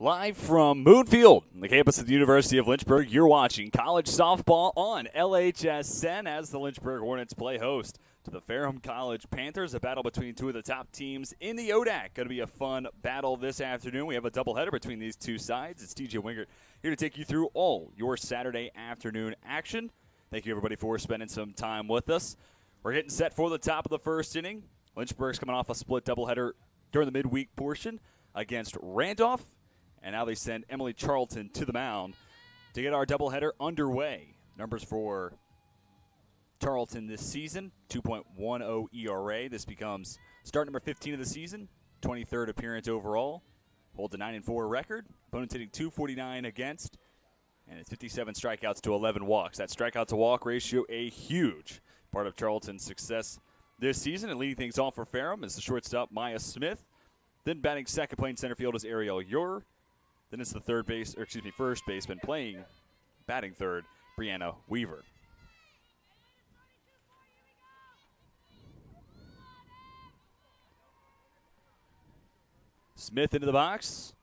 Live from Moonfield, the campus of the University of Lynchburg, you're watching college softball on LHSN as the Lynchburg Hornets play host to the Ferrum College Panthers, a battle between two of the top teams in the ODAC. Going to be a fun battle this afternoon. We have a doubleheader between these two sides. It's TJ Wingert here to take you through all your Saturday afternoon action. Thank you, everybody, for spending some time with us. We're getting set for the top of the first inning. Lynchburg's coming off a split doubleheader during the midweek portion against Randolph. And now they send Emily Charlton to the mound to get our doubleheader underway. Numbers for Charlton this season, 2.10 ERA. This becomes start number 15 of the season, 23rd appearance overall. Holds a 9-4 record. Opponents hitting .249 against. And it's 57 strikeouts to 11 walks. That strikeout to walk ratio, a huge part of Charlton's success this season. And leading things off for Ferrum is the shortstop, Maya Smith. Then batting second, playing center field is Ariel Ure. Then it's the first baseman batting third, Brianna Weaver. Smith into the box.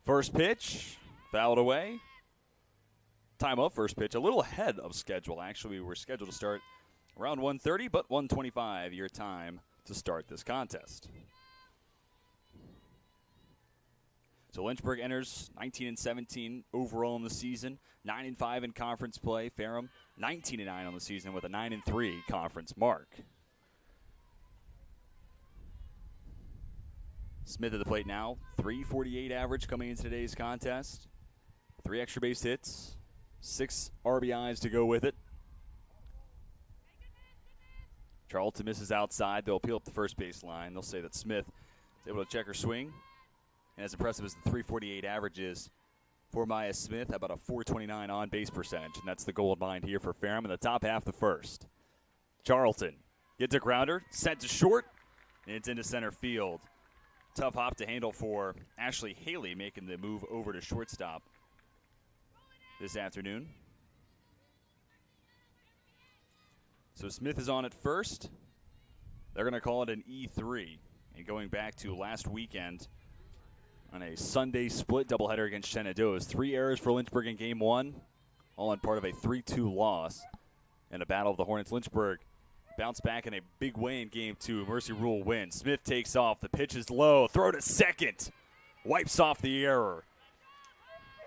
First pitch, fouled away. Time of first pitch, a little ahead of schedule. Actually, we were scheduled to start around 1:30, but 1:25 your time to start this contest. So Lynchburg enters 19-17 overall in the season, 9-5 in conference play. Ferrum 19-9 on the season with a 9-3 conference mark. Smith at the plate now, .348 average coming into today's contest. 3 extra base hits, 6 RBIs to go with it. Charlton misses outside. They'll peel up the first base line. They'll say that Smith is able to check her swing. And as impressive as the .348 average is for Maya Smith, about a .429 on-base percentage. And that's the goal in mind here for Ferrum in the top half of the first. Charlton gets a grounder, sent to short, and it's into center field. Tough hop to handle for Ashley Haley, making the move over to shortstop this afternoon. So Smith is on at first. They're going to call it an E3. And going back to last weekend, on a Sunday split doubleheader against Shenandoah. 3 errors for Lynchburg in Game 1, all in part of a 3-2 loss in a battle of the Hornets. Lynchburg bounced back in a big way in Game 2. Mercy Rule wins. Smith takes off. The pitch is low. Throw to second. Wipes off the error.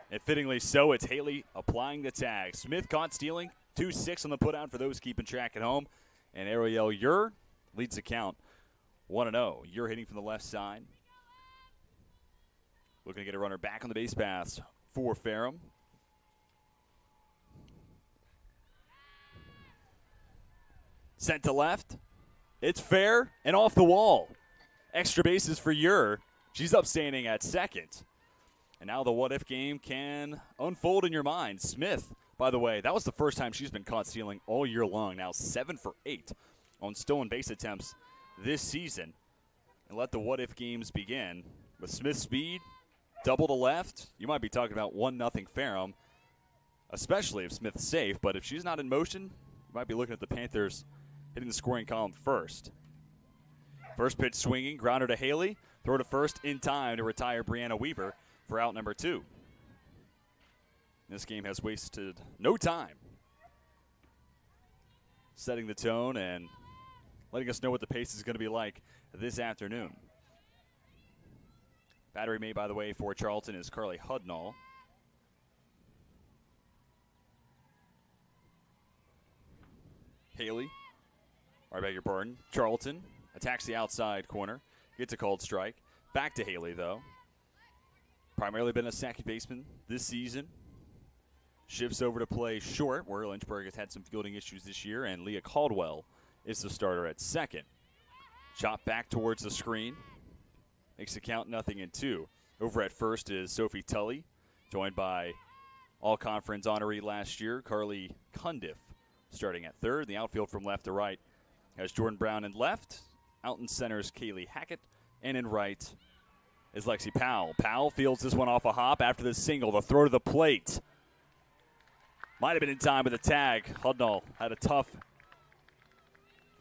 And fittingly so, it's Haley applying the tag. Smith caught stealing. 2-6 on the putout for those keeping track at home. And Ariel Ure leads the count 1-0. Ure hitting from the left side. Looking to get a runner back on the base paths for Ferrum. Sent to left. It's fair and off the wall. Extra bases for Ure. She's upstanding at second. And now the what-if game can unfold in your mind. Smith, by the way, that was the first time she's been caught stealing all year long. Now 7 for 8 on stolen base attempts this season. And let the what-if games begin. With Smith's speed, double to left, you might be talking about 1-0 Ferrum, especially if Smith's safe. But if she's not in motion, you might be looking at the Panthers hitting the scoring column first. First pitch swinging, grounder to Haley. Throw to first in time to retire Brianna Weaver for out number 2. This game has wasted no time. Setting the tone and letting us know what the pace is going to be like this afternoon. Battery made, by the way, for Charlton is Carly Hudnall. Haley, I beg your pardon, Charlton attacks the outside corner, gets a called strike. Back to Haley, though. Primarily been a second baseman this season. Shifts over to play short, where Lynchburg has had some fielding issues this year, and Leah Caldwell is the starter at second. Chop back towards the screen. Makes the count 0-2. Over at first is Sophie Tully, joined by all-conference honoree last year, Carly Cundiff, starting at third. The outfield from left to right has Jordan Brown in left. Out in center is Kaylee Hackett. And in right is Lexi Powell. Powell fields this one off a hop after the single. The throw to the plate. Might have been in time with the tag. Hudnall had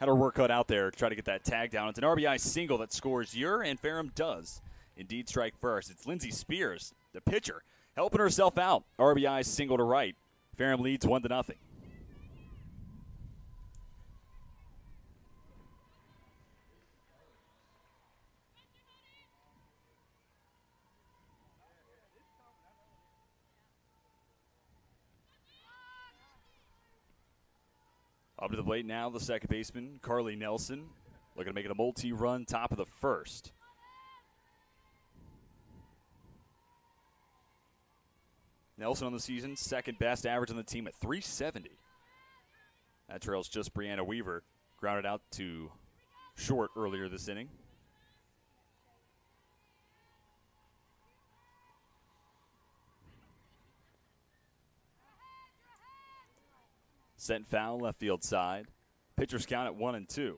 her work cut out there to try to get that tag down. It's an RBI single that scores Ure, and Ferrum does Indeed, strike first. It's Lindsey Spears, the pitcher, helping herself out. RBI single to right. Ferrum leads 1-0. Up to the plate now, the second baseman, Carly Nelson, looking to make it a multi-run top of the first. Nelson on the season, second best average on the team at .370. That trails just Brianna Weaver, grounded out to short earlier this inning. Sent foul, left field side. Pitchers count at 1-2.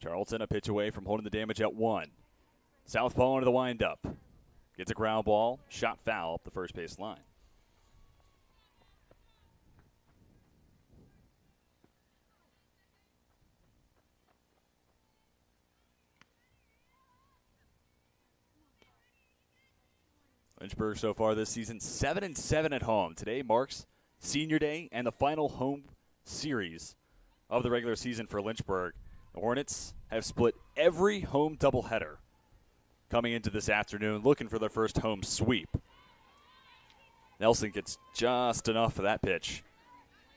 Charlton a pitch away from holding the damage at 1. Southpaw into the windup. Gets a ground ball, shot foul up the first base line. Lynchburg so far this season 7-7 at home. Today marks Senior Day and the final home series of the regular season for Lynchburg. The Hornets have split every home doubleheader coming into this afternoon, looking for their first home sweep. Nelson gets just enough for that pitch.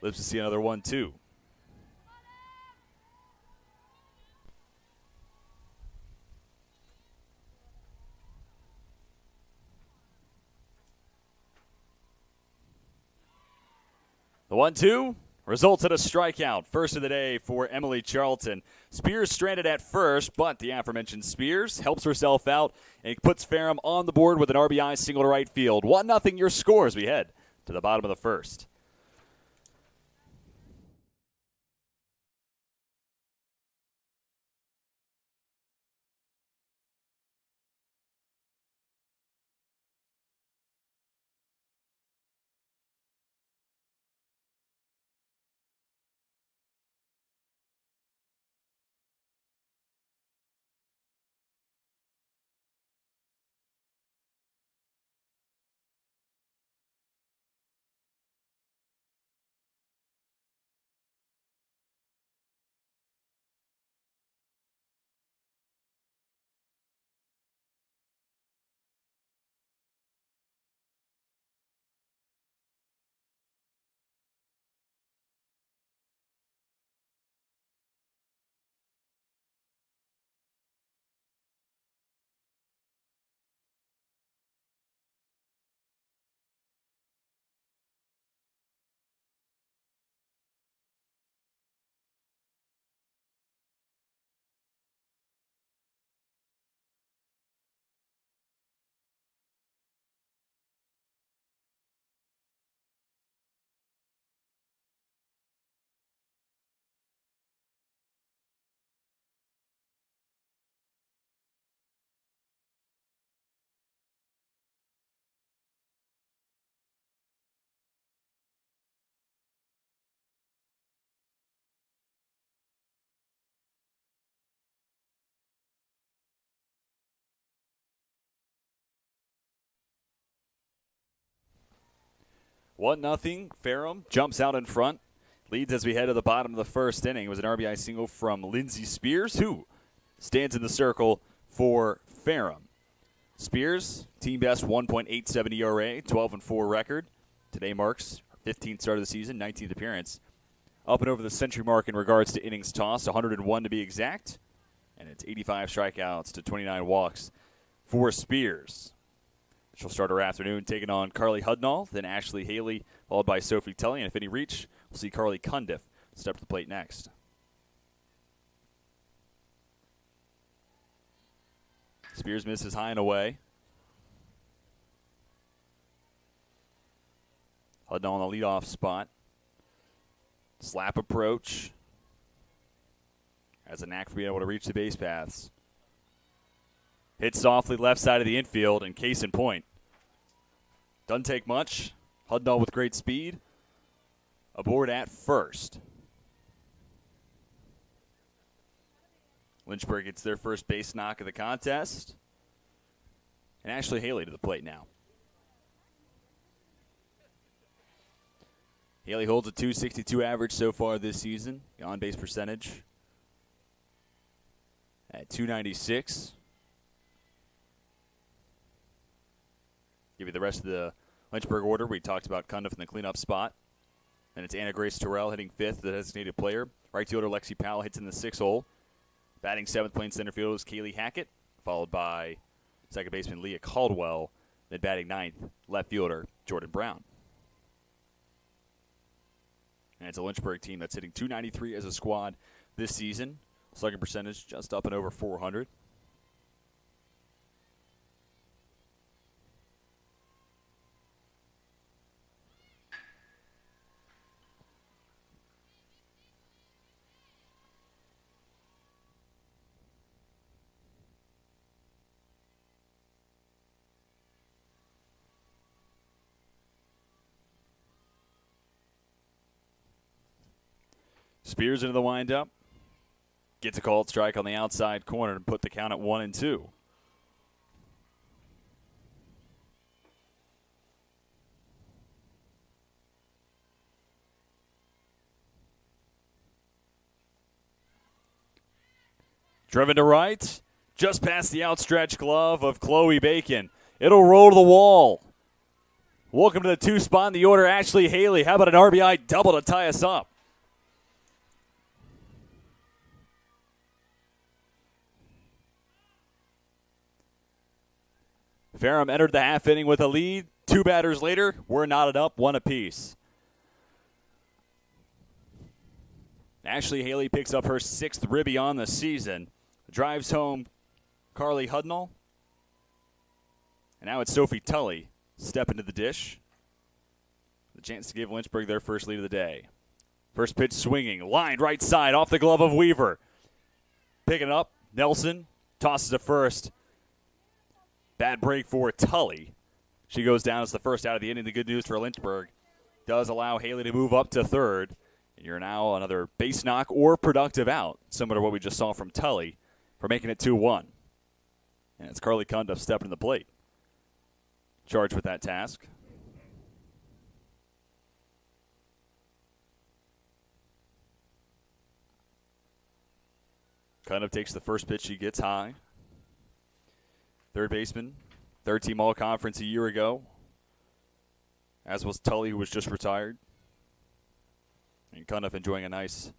Lives to see another 1-2. The 1-2 results in a strikeout. First of the day for Emily Charlton. Spears stranded at first, but the aforementioned Spears helps herself out and puts Ferrum on the board with an RBI single to right field. 1-0 your score as we head to the bottom of the first. One nothing. Ferrum jumps out in front. Leads as we head to the bottom of the first inning. It was an RBI single from Lindsey Spears, who stands in the circle for Ferrum. Spears, team best 1.87 ERA, 12-4 record. Today marks her 15th start of the season, 19th appearance. Up and over the century mark in regards to innings tossed, 101 to be exact. And it's 85 strikeouts to 29 walks for Spears. She'll start her afternoon taking on Carly Hudnall, then Ashley Haley, followed by Sophie Tully. And if any reach, we'll see Carly Cundiff step to the plate next. Spears misses high and away. Hudnall on the leadoff spot. Slap approach. Has a knack for being able to reach the base paths. Hit softly left side of the infield, and case in point. Doesn't take much. Hudnall with great speed. Aboard at first. Lynchburg gets their first base knock of the contest. And Ashley Haley to the plate now. Haley holds a .262 average so far this season. The on-base percentage at .296. Give you the rest of the Lynchburg order. We talked about Cundiff in the cleanup spot. Then it's Anna Grace Terrell hitting fifth, the designated player. Right fielder Lexi Powell hits in the 6th hole. Batting seventh, playing center field is Kaylee Hackett, followed by second baseman Leah Caldwell. Then batting ninth, left fielder Jordan Brown. And it's a Lynchburg team that's hitting .293 as a squad this season. Slugging percentage just up and over .400. Spears into the windup. Gets a called strike on the outside corner and put the count at 1-2. Driven to right, just past the outstretched glove of Chloe Bacon. It'll roll to the wall. Welcome to the 2 spot in the order, Ashley Haley. How about an RBI double to tie us up? Ferrum entered the half inning with a lead. 2 batters later, we're knotted up, 1 apiece. Ashley Haley picks up her 6th ribby on the season. Drives home Carly Hudnall. And now it's Sophie Tully stepping to the dish. The chance to give Lynchburg their first lead of the day. First pitch swinging, lined right side off the glove of Weaver. Picking it up, Nelson tosses to first. Bad break for Tully. She goes down as the first out of the inning. The good news for Lynchburg does allow Haley to move up to third. And you're now another base knock or productive out, similar to what we just saw from Tully, for making it 2-1. And it's Carly Cundiff stepping to the plate. Charged with that task. Cundiff takes the first pitch she gets high. Third baseman, third-team All-Conference a year ago, as was Tully, who was just retired. And Cundiff enjoying a nice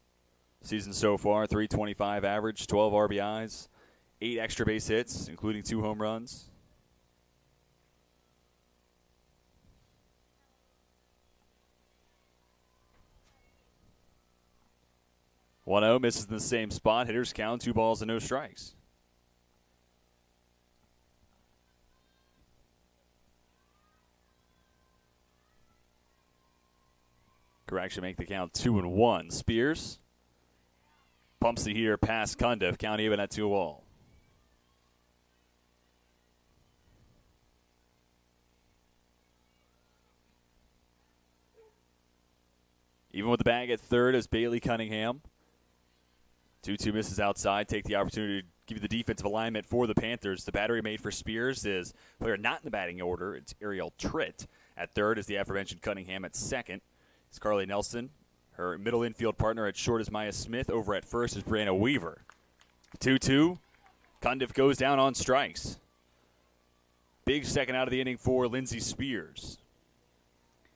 season so far. .325 average, 12 RBIs, 8 extra base hits, including 2 home runs. .1-0 misses in the same spot. Hitters count 2 balls and no strikes. Correction, make the count 2-1. Spears pumps the heater past Cundiff. Count even at 2-all. Even with the bag at third is Bailey Cunningham. 2-2 misses outside. Take the opportunity to give you the defensive alignment for the Panthers. The battery made for Spears is player not in the batting order. It's Ariel Tritt. At third is the aforementioned Cunningham. At second is Carly Nelson. Her middle infield partner at short is Maya Smith. Over at first is Brianna Weaver. 2-2. Cundiff goes down on strikes. Big second out of the inning for Lindsey Spears.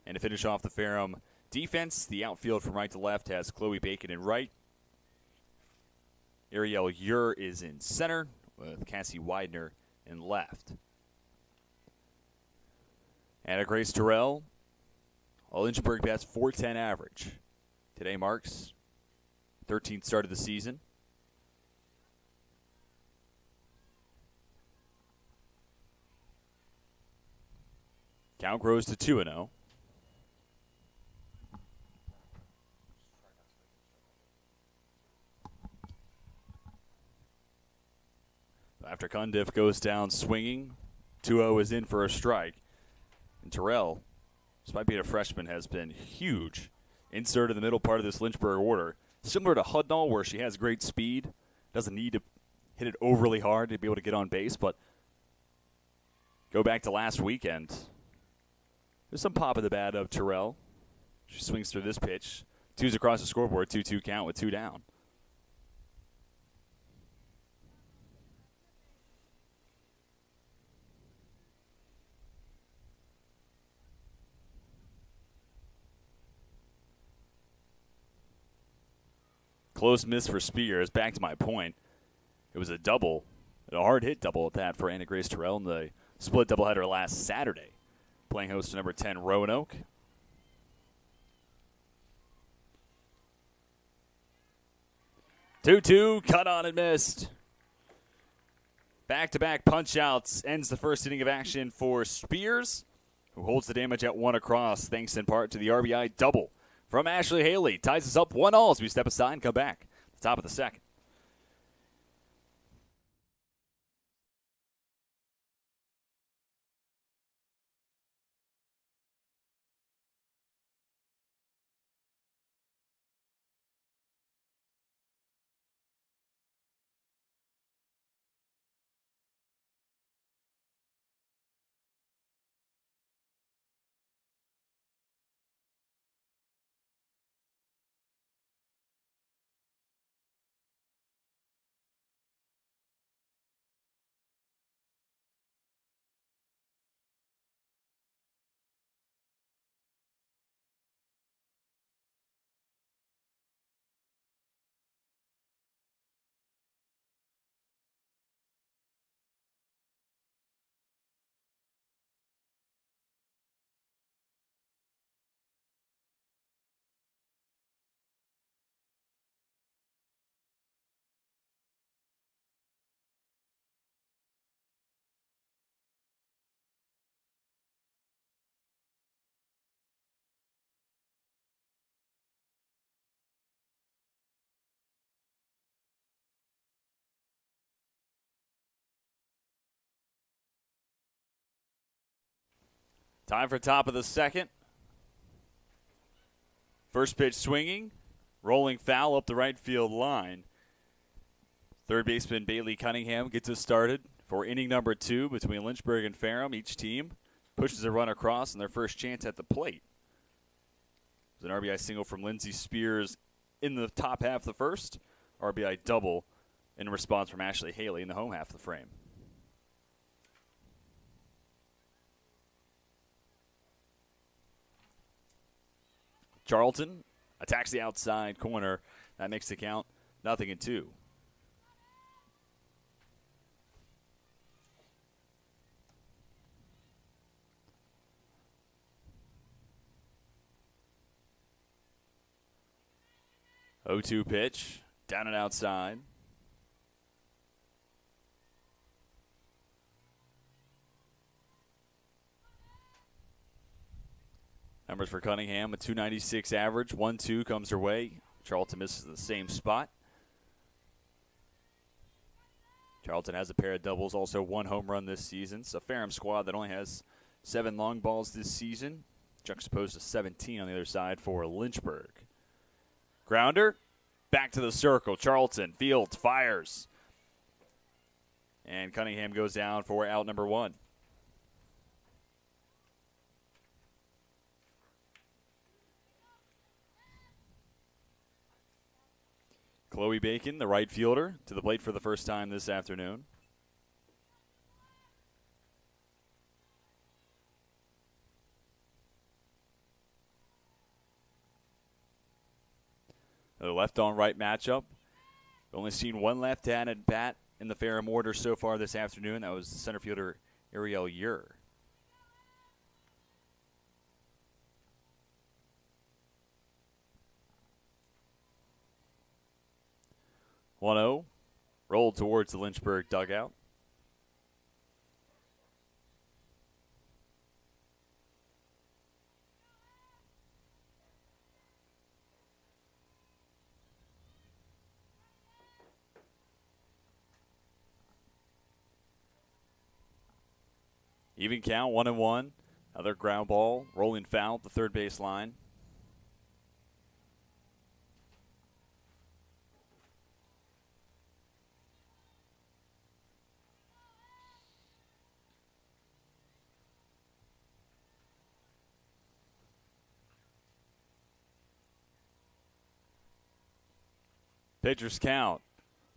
And to finish off the Ferrum defense, the outfield from right to left has Chloe Bacon in right. Ariel Ure is in center with Cassie Widener in left. Anna Grace Terrell, a Lynchburg best .410 average. Today marks 13th start of the season. Count grows to 2-0. After Cundiff goes down swinging, 2-0 is in for a strike. And Terrell, despite being a freshman, has been huge. Inserted in the middle part of this Lynchburg order. Similar to Hudnall, where she has great speed, doesn't need to hit it overly hard to be able to get on base, but go back to last weekend. There's some pop in the bat of Terrell. She swings through this pitch. 2's across the scoreboard, 2-2 count with 2 down. Close miss for Spears. Back to my point. It was a double, a hard hit double at that for Anna Grace Terrell in the split doubleheader last Saturday, playing host to number 10 Roanoke. Two-two, cut on and missed. Back-to-back punch-outs ends the first inning of action for Spears, who holds the damage at 1 across, thanks in part to the RBI double from Ashley Haley. Ties us up 1-1 as we step aside and come back at the top of the second. Time for top of the second. First pitch swinging, rolling foul up the right field line. Third baseman Bailey Cunningham gets us started for inning number 2 between Lynchburg and Ferrum. Each team pushes a run across in their first chance at the plate. There's an RBI single from Lindsey Spears in the top half of the first. RBI double in response from Ashley Haley in the home half of the frame. Charlton attacks the outside corner. That makes the count 0-2. O2 pitch, down and outside. Numbers for Cunningham, a .296 average. 1-2 comes her way. Charlton misses the same spot. Charlton has a pair of doubles, also 1 home run this season. It's a Ferrum squad that only has 7 long balls this season, juxtaposed to 17 on the other side for Lynchburg. Grounder, back to the circle. Charlton fields, fires. And Cunningham goes down for out number 1. Chloe Bacon, the right fielder, to the plate for the first time this afternoon. The left on right matchup. Only seen one left-handed bat in the Ferrum order so far this afternoon. That was center fielder Ariel Ure. One-0, rolled towards the Lynchburg dugout. Even count, 1-1. Another ground ball, rolling foul at the third base line. Pitcher's count.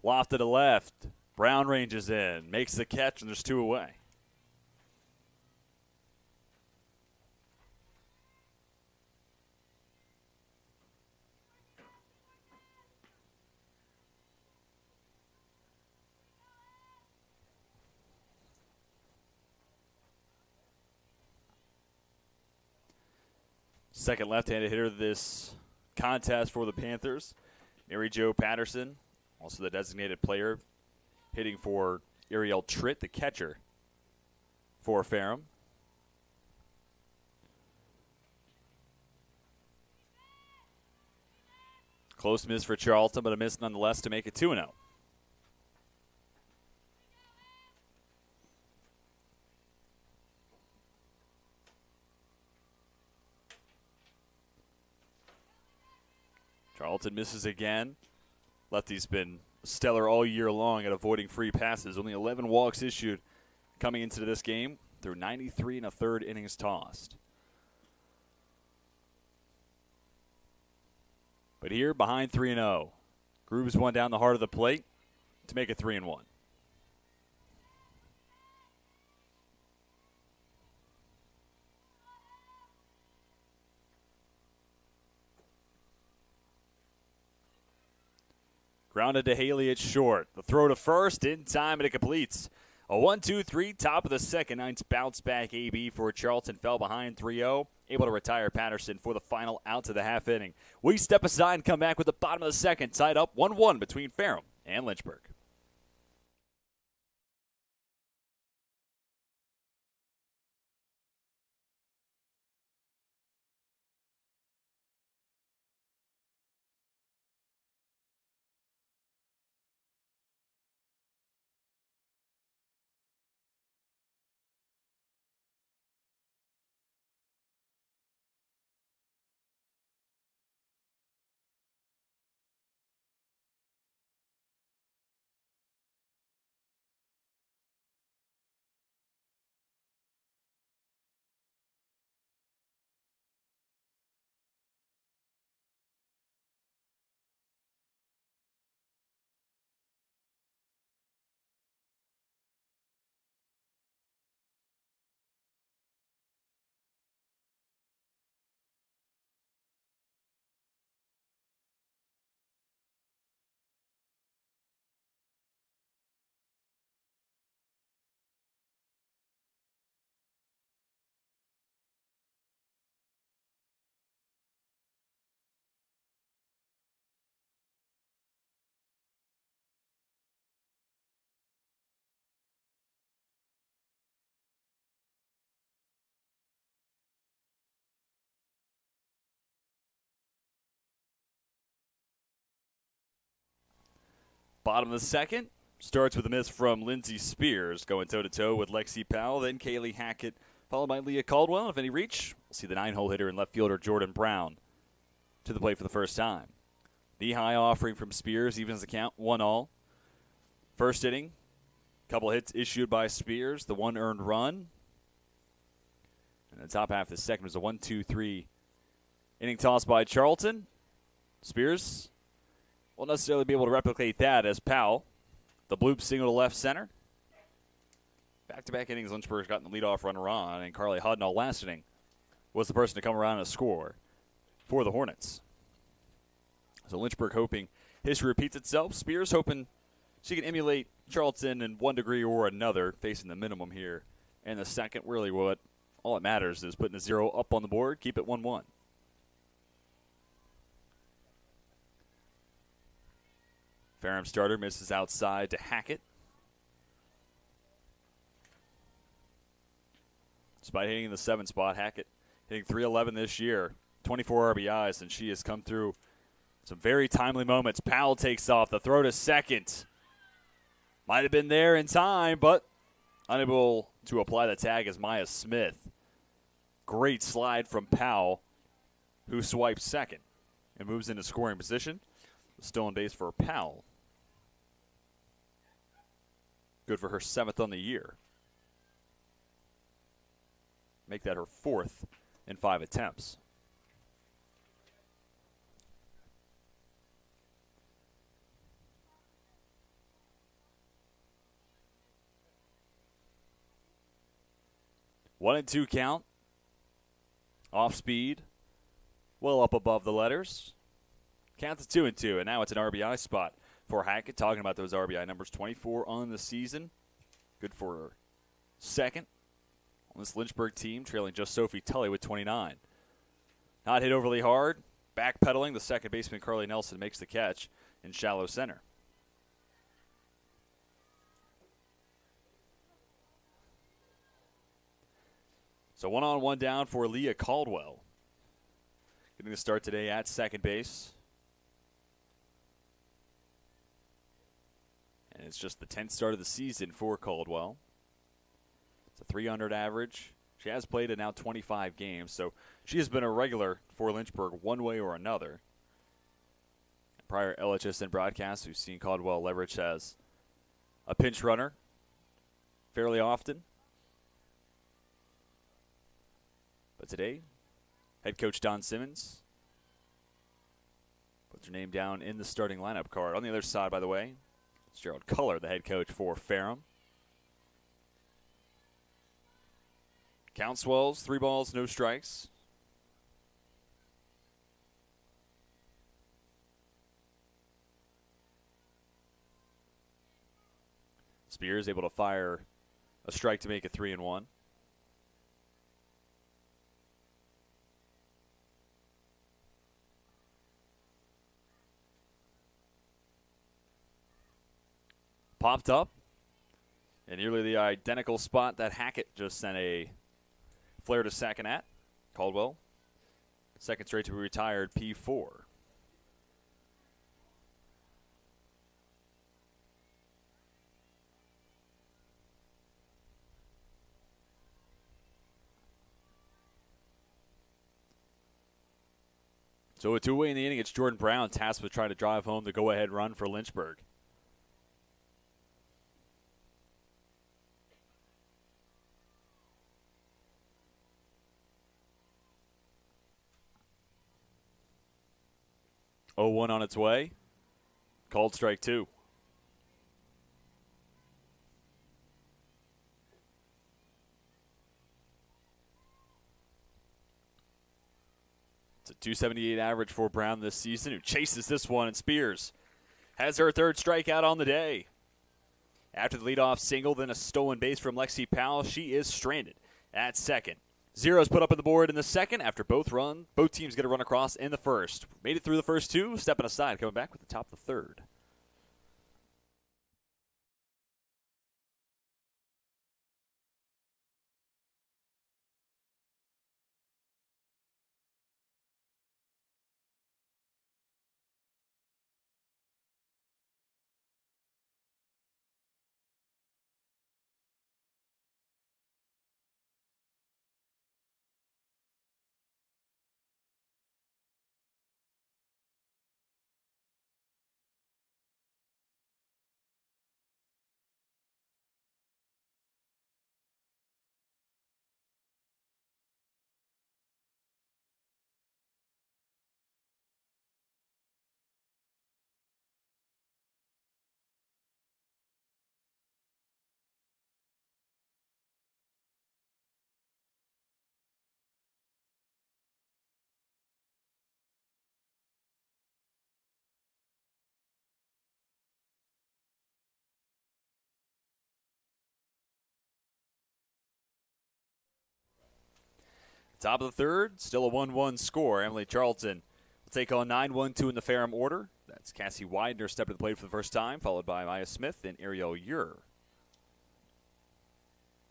Loft to the left. Brown ranges in. Makes the catch, and there's 2 away. Second left-handed hitter this contest for the Panthers, Mary Jo Patterson, also the designated player, hitting for Ariel Tritt, the catcher for Ferrum. Close miss for Charlton, but a miss nonetheless to make it 2-0. Charlton misses again. Lefty's been stellar all year long at avoiding free passes. Only 11 walks issued coming into this game through 93 1/3 innings tossed. But here, behind 3-0, grooves one down the heart of the plate to make it 3-1. Grounded to Haley at short. The throw to first in time, and it completes. A 1-2-3, top of the second. Nice bounce back AB for Charlton. Fell behind 3-0. Able to retire Patterson for the final out to the half inning. We step aside and come back with the bottom of the second. Tied up 1-1 between Ferrum and Lynchburg. Bottom of the second. Starts with a miss from Lindsey Spears, going toe-to-toe with Lexi Powell, then Kaylee Hackett, followed by Leah Caldwell. If any reach, we'll see the 9-hole hitter and left fielder Jordan Brown to the plate for the first time. Knee-high offering from Spears, evens the count, 1-1. First inning, couple hits issued by Spears, the 1 earned run. And the top half of the second was a 1-2-3 inning toss by Charlton. Spears won't necessarily be able to replicate that as Powell, the bloop single to left center. Back-to-back innings, Lynchburg's gotten the leadoff runner on, and Carly Hudnall last inning was the person to come around and score for the Hornets. So Lynchburg hoping history repeats itself. Spears hoping she can emulate Charlton in one degree or another, facing the minimum here. And the second, really what all that matters is putting a 0 up on the board, keep it 1-1. Ferrum starter misses outside to Hackett. Despite hitting in the 7 spot, Hackett hitting .311 this year, 24 RBIs, and she has come through some very timely moments. Powell takes off. The throw to second. Might have been there in time, but unable to apply the tag as Maya Smith. Great slide from Powell, who swipes second and moves into scoring position. Still on base for Powell. Good for her 7th on the year. Make that her 4th in 5 attempts. 1-2 count. Off speed. Well up above the letters. Count to 2-2, and now it's an RBI spot for Hackett. Talking about those RBI numbers, 24 on the season. Good for second on this Lynchburg team, trailing just Sophie Tully with 29. Not hit overly hard. Backpedaling, the second baseman Carly Nelson makes the catch in shallow center. So 1-on-1 down for Leah Caldwell. Getting the start today at second base. And it's just the 10th start of the season for Caldwell. It's a .300 average. She has played in now 25 games, so she has been a regular for Lynchburg one way or another. Prior LHSN broadcasts, we've seen Caldwell leverage as a pinch runner fairly often. But today, head coach Don Simmons puts her name down in the starting lineup card. On the other side, by the way, it's Gerald Culler, the head coach for Ferrum. Count swells, 3 balls, no strikes. Spears able to fire a strike to make it 3-1. Popped up in nearly the identical spot that Hackett just sent a flare to second at. Caldwell, second straight to be retired, P4. So a two-way in the inning, it's Jordan Brown tasked with trying to drive home the go-ahead run for Lynchburg. Oh, 1 on its way. Called strike 2. It's a .278 average for Brown this season, who chases this one, and Spears has her third strikeout on the day. After the leadoff single, then a stolen base from Lexi Powell, she is stranded at second. Zeros put up on the board in the second after both teams get a run across in the first. Made it through the first two, stepping aside, coming back with the top of the third. Top of the third, still a 1-1 score. Emily Charlton will take on 9-1-2 in the Ferrum order. That's Cassie Widener stepping to the plate for the first time, followed by Maya Smith and Ariel Ure.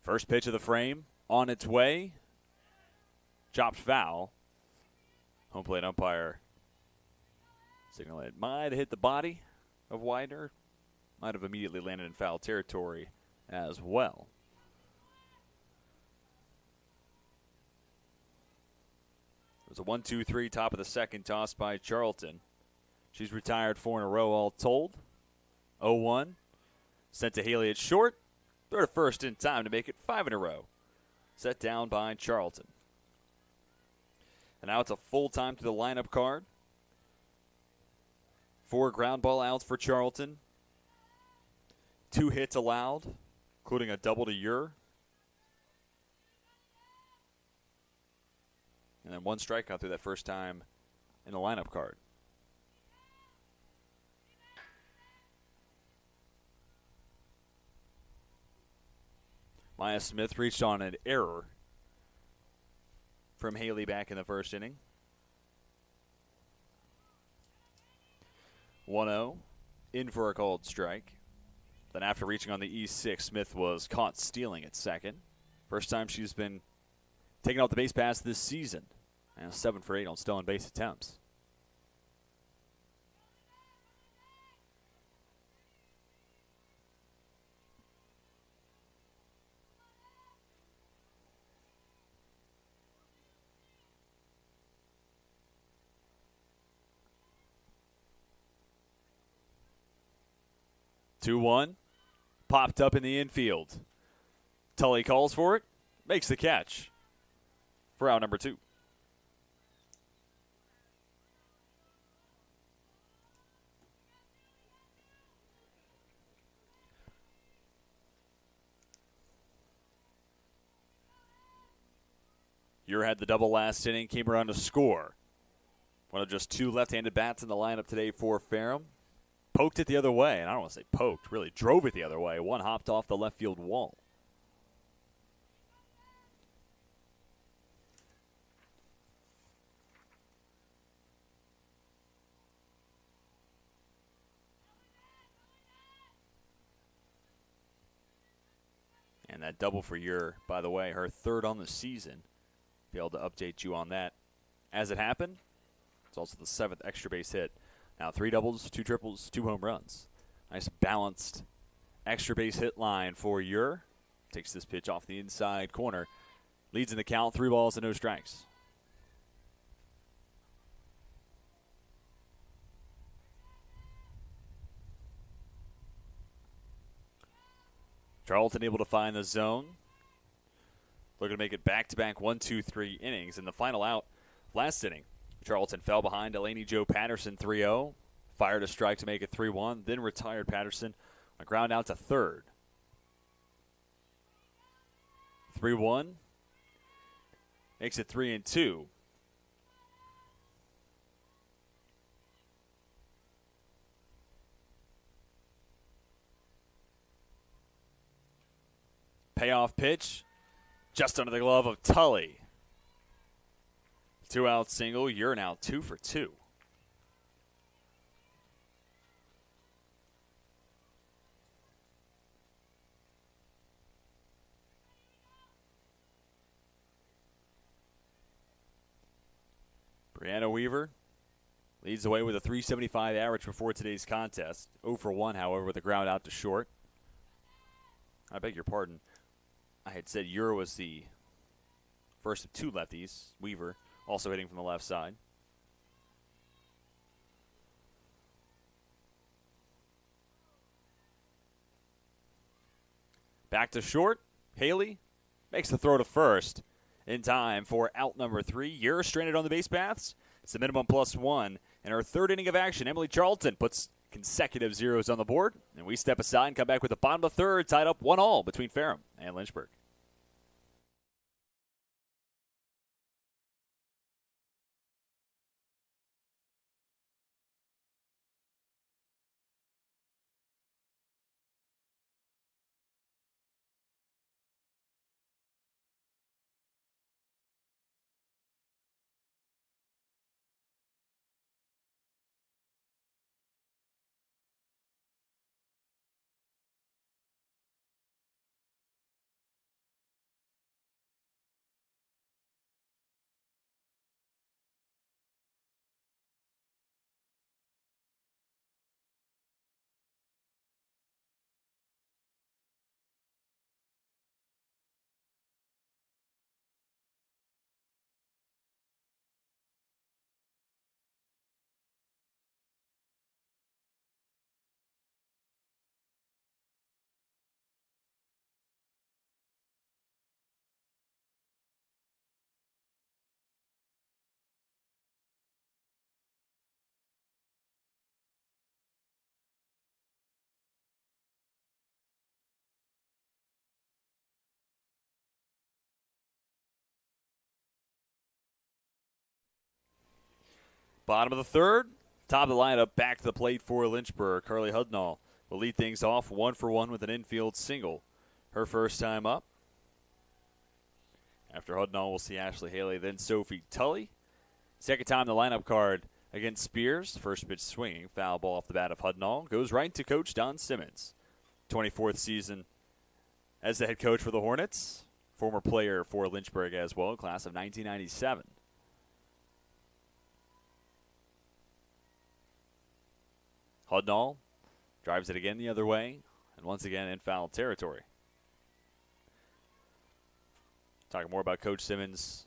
First pitch of the frame on its way. Chopped foul. Home plate umpire signal it might have hit the body of Widener. Might have immediately landed in foul territory as well. It was a 1-2-3 top of the second, tossed by Charlton. She's retired 4 in a row all told. 0-1. Sent to Haley at short. Throw to first in time to make it 5 in a row. Set down by Charlton. And now it's a full time to the lineup card. 4 ground ball outs for Charlton. 2 hits allowed, including a double to Ure. and then 1 strikeout through that first time in the lineup card. Maya Smith reached on an error from Haley back in the first inning. 1-0, in for a called strike. Then after reaching on the E6, Smith was caught stealing at second. First time she's been taking out the base pass this season. And 7 for 8 on stolen base attempts. Two one, popped up in the infield. Tully calls for it, makes the catch for out number 2. Ure had the double last inning, came around to score. One of just 2 left-handed bats in the lineup today for Ferrum. Poked it the other way, and I don't want to say poked, really drove it the other way. One hopped off the left field wall. And that double for Ure, by the way, her 3rd on the season. Be able to update you on that as it happened. It's also the 7th extra base hit. Now 3 doubles, 2 triples, 2 home runs. Nice balanced extra base hit line for Ure. Takes this pitch off the inside corner. Leads in the count, 3 balls and no strikes. Charlton able to find the zone. Looking to make it back-to-back 1-2-3 innings. In the final out last inning, Charlton fell behind Delaney Joe Patterson 3-0. Fired a strike to make it 3-1. Then retired Patterson on a ground out to third. 3-1. Makes it 3-2. Payoff pitch. Just under the glove of Tully. 2-out single. You're now 2 for 2. Brianna Weaver leads the way with a .375 average before today's contest. 0 for 1, however, with a ground out to short. I beg your pardon. I had said Ure was the first of 2 lefties. Weaver also hitting from the left side. Back to short. Haley makes the throw to first in time for out number 3. Ure stranded on the base paths. It's the minimum +1. In our 3rd inning of action, Emily Charlton puts consecutive zeros on the board. And we step aside and come back with the bottom of the 3rd, tied up 1-1 between Ferrum and Lynchburg. Bottom of the third, top of the lineup, back to the plate for Lynchburg. Carly Hudnall will lead things off 1-for-1 with an infield single. Her first time up. After Hudnall, we'll see Ashley Haley, then Sophie Tully. Second time the lineup card against Spears. First pitch swinging, foul ball off the bat of Hudnall. Goes right to Coach Don Simmons. 24th season as the head coach for the Hornets. Former player for Lynchburg as well, class of 1997. Hudnall drives it again the other way, and once again in foul territory. Talking more about Coach Simmons'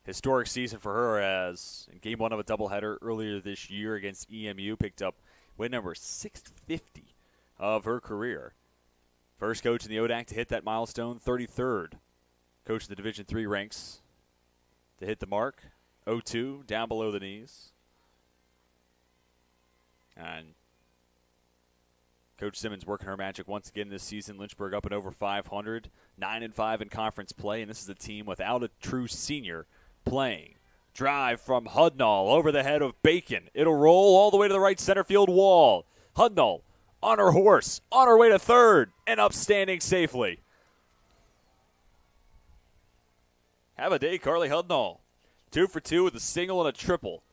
historic season for her, as in game 1 of a doubleheader earlier this year against EMU, picked up win number 650 of her career. First coach in the ODAC to hit that milestone, 33rd coach in the Division III ranks to hit the mark. 0-2, down below the knees. And Coach Simmons working her magic once again this season. Lynchburg up and over 500, 9-5 in conference play, and this is a team without a true senior playing. Drive from Hudnall over the head of Bacon. It'll roll all the way to the right center field wall. Hudnall on her horse, on her way to third, and upstanding safely. Have a day, Carly Hudnall. 2 for 2 with a single and a triple.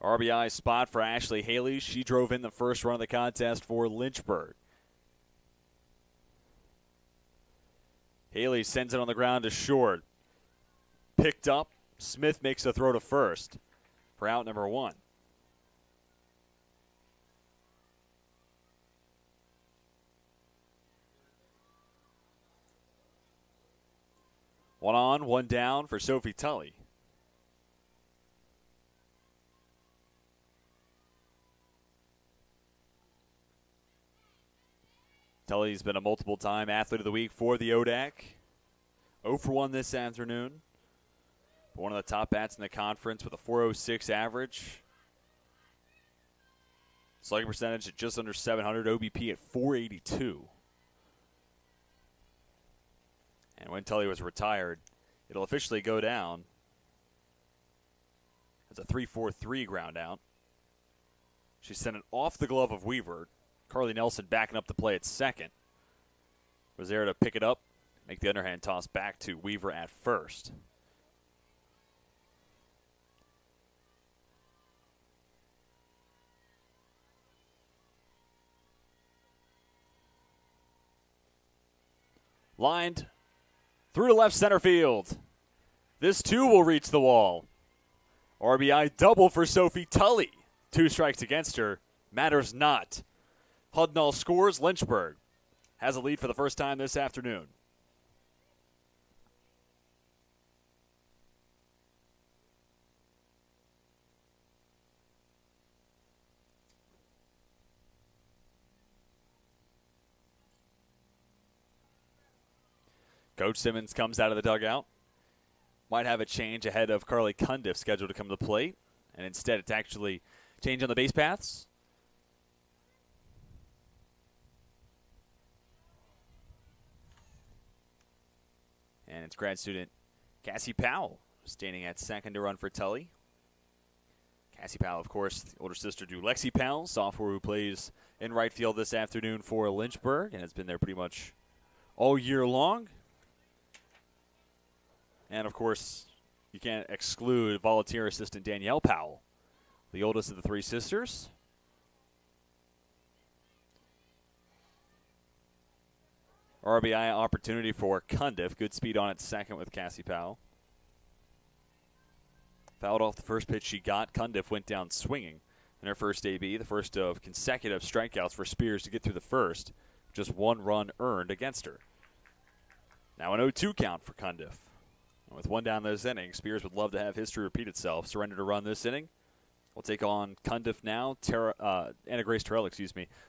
RBI spot for Ashley Haley. She drove in the first run of the contest for Lynchburg. Haley sends it on the ground to short. Picked up. Smith makes the throw to first for out number 1. One on, one down for Sophie Tully. Tully's been a multiple-time athlete of the week for the ODAC. 0 for 1 this afternoon. One of the top bats in the conference with a .406 average. Slugging percentage at just under 700, OBP at .482. And when Tully was retired, it'll officially go down as a 3-4-3 ground out. She sent it off the glove of Weaver. Carly Nelson backing up the play at second. Was there to pick it up, make the underhand toss back to Weaver at first. Lined through to left center field. This too will reach the wall. RBI double for Sophie Tully. 2 strikes against her. Matters not. Hudnall scores. Lynchburg has a lead for the first time this afternoon. Coach Simmons comes out of the dugout. Might have a change ahead of Carly Cundiff scheduled to come to the plate. And instead it's actually change on the base paths. And it's grad student Cassie Powell standing at second to run for Tully. Cassie Powell, of course, the older sister to Lexi Powell, sophomore who plays in right field this afternoon for Lynchburg and has been there pretty much all year long. And, of course, you can't exclude volunteer assistant Danielle Powell, the oldest of the 3 sisters. RBI opportunity for Cundiff. Good speed on it second with Cassie Powell. Fouled off the first pitch she got. Cundiff went down swinging in her first AB, the first of consecutive strikeouts for Spears to get through the first. Just 1 run earned against her. Now an 0-2 count for Cundiff. With 1 down this inning, Spears would love to have history repeat itself. Surrendered a run this inning. We'll take on Cundiff now. Anna Grace Terrell,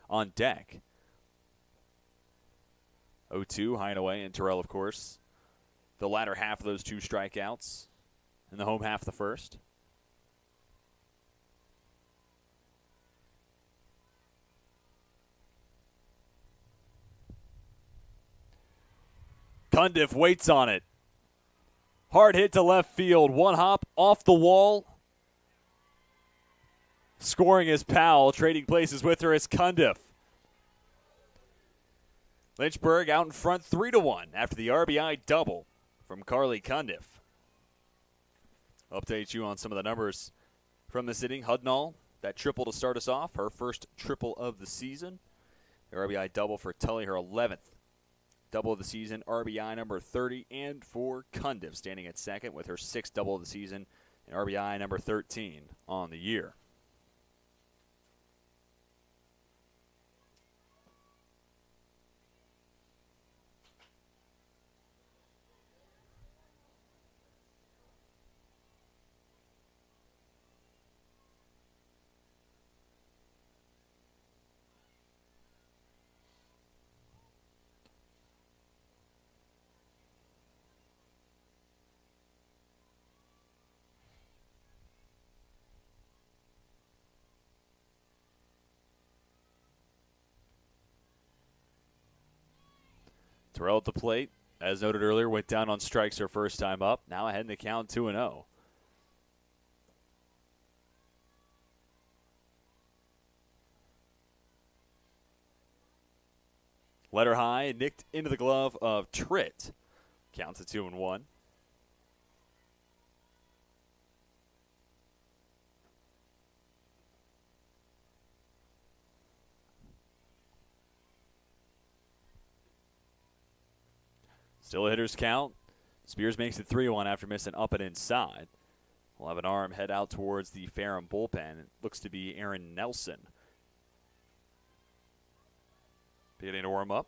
on deck. 0-2, high and away, and Terrell, of course, the latter half of those 2 strikeouts in the home half of the first. Cundiff waits on it. Hard hit to left field. One hop off the wall. Scoring is Powell. Trading places with her is Cundiff. Lynchburg out in front 3-1 after the RBI double from Carly Cundiff. Update you on some of the numbers from this inning. Hudnall, that triple to start us off, her first triple of the season. The RBI double for Tully, her 11th double of the season, RBI number 30, and for Cundiff, standing at second with her 6th double of the season and RBI number 13 on the year. Terrell at the plate, as noted earlier, went down on strikes her first time up. Now ahead in the count 2-0. Letter high, nicked into the glove of Tritt. Counts at 2-1. Still a hitter's count. Spears makes it 3-1 after missing up and inside. We'll have an arm head out towards the Ferrum bullpen. It looks to be Aaron Nelson. Beginning to warm up.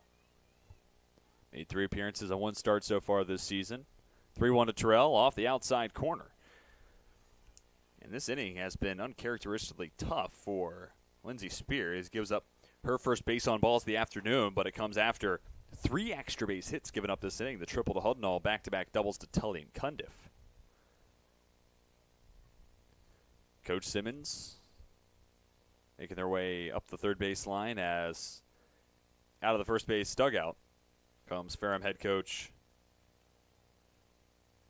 Made 3 appearances on 1 start so far this season. 3-1 to Terrell off the outside corner. And this inning has been uncharacteristically tough for Lindsey Spears. Gives up her first base on balls of the afternoon, but it comes after 3 extra base hits given up this inning. The triple to Hudnall, back-to-back doubles to Tully and Cundiff. Coach Simmons making their way up the third base line as out of the first base dugout comes Ferrum head coach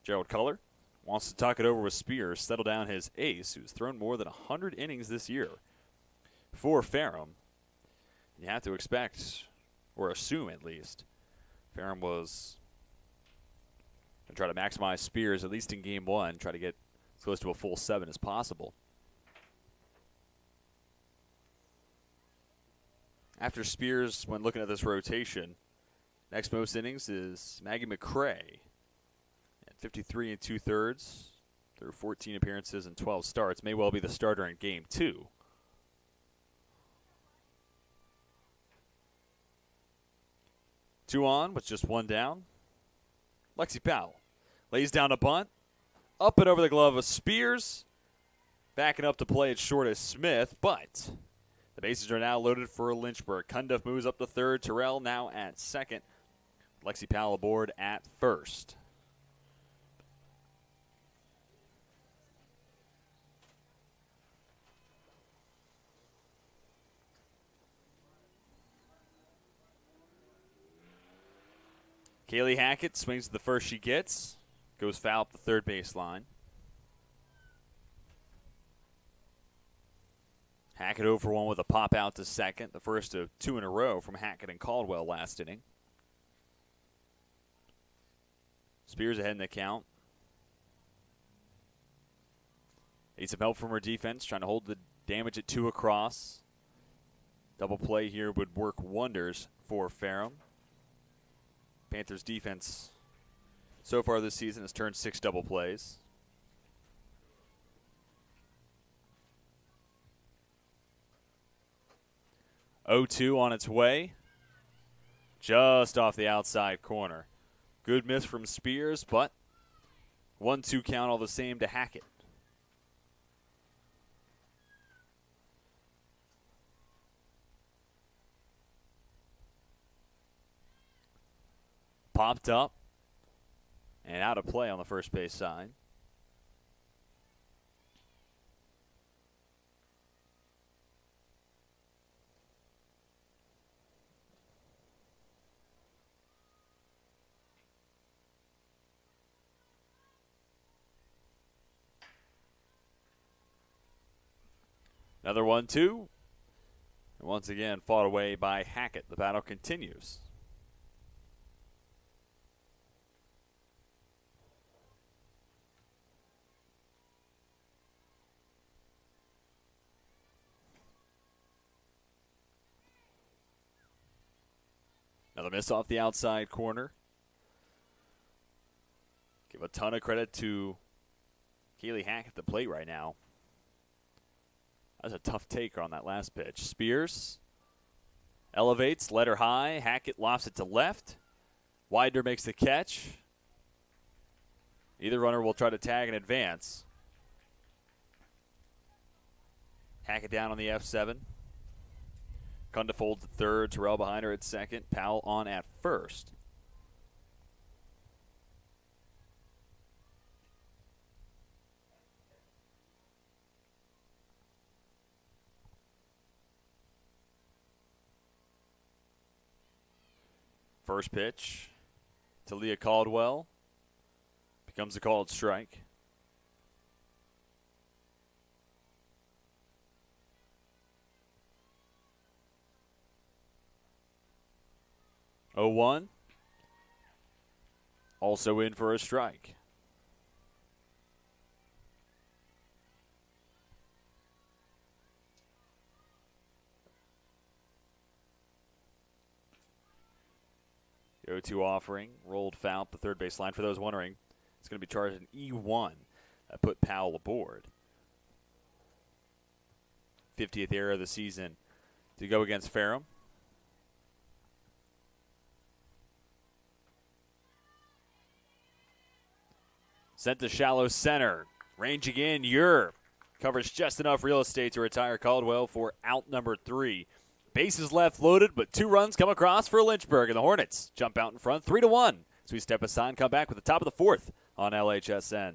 Gerald Culler. Wants to talk it over with Spears, settle down his ace, who's thrown more than 100 innings this year for Ferrum. You have to expect, or assume at least, Ferrum was going to try to maximize Spears, at least in game 1, try to get as close to a full 7 as possible. After Spears, when looking at this rotation, next most innings is Maggie McCray at 53 2/3 through 14 appearances and 12 starts. May well be the starter in game 2. Two on with just 1 down. Lexi Powell lays down a bunt. Up and over the glove of Spears. Backing up to play it short is Smith, but the bases are now loaded for Lynchburg. Cundiff moves up to third. Terrell now at second. Lexi Powell aboard at first. Kaylee Hackett swings to the first she gets. Goes foul up the third base line. Hackett 0 for 1 with a pop out to second. The first of 2 in a row from Hackett and Caldwell last inning. Spears ahead in the count. Needs some help from her defense, trying to hold the damage at 2 across. Double play here would work wonders for Ferrum. Panthers defense so far this season has turned 6 double plays. Oh-2 on its way. Just off the outside corner. Good miss from Spears, but 1-2 count all the same to Hackett. Popped up and out of play on the first base side. Another 1-2. And once again, fought away by Hackett. The battle continues. Another miss off the outside corner. Give a ton of credit to Keely Hackett at the plate right now. That's a tough taker on that last pitch. Spears elevates, let her high. Hackett lofts it to left. Widener makes the catch. Either runner will try to tag and advance. Hackett down on the F7. Kunda folds at third. Terrell behind her at second. Powell on at first. First pitch to Leah Caldwell. Becomes a called strike. Oh, 1. Also in for a strike. The 0-2 offering, rolled foul up the third base line. For those wondering, it's going to be charged an E1. That put Powell aboard. 50th error of the season to go against Ferrum. Sent to shallow center. Ranging in, covers just enough real estate to retire Caldwell for out number 3. Bases left loaded, but 2 runs come across for Lynchburg, and the Hornets jump out in front 3-1. As we step aside and come back with the top of the 4th on LHSN.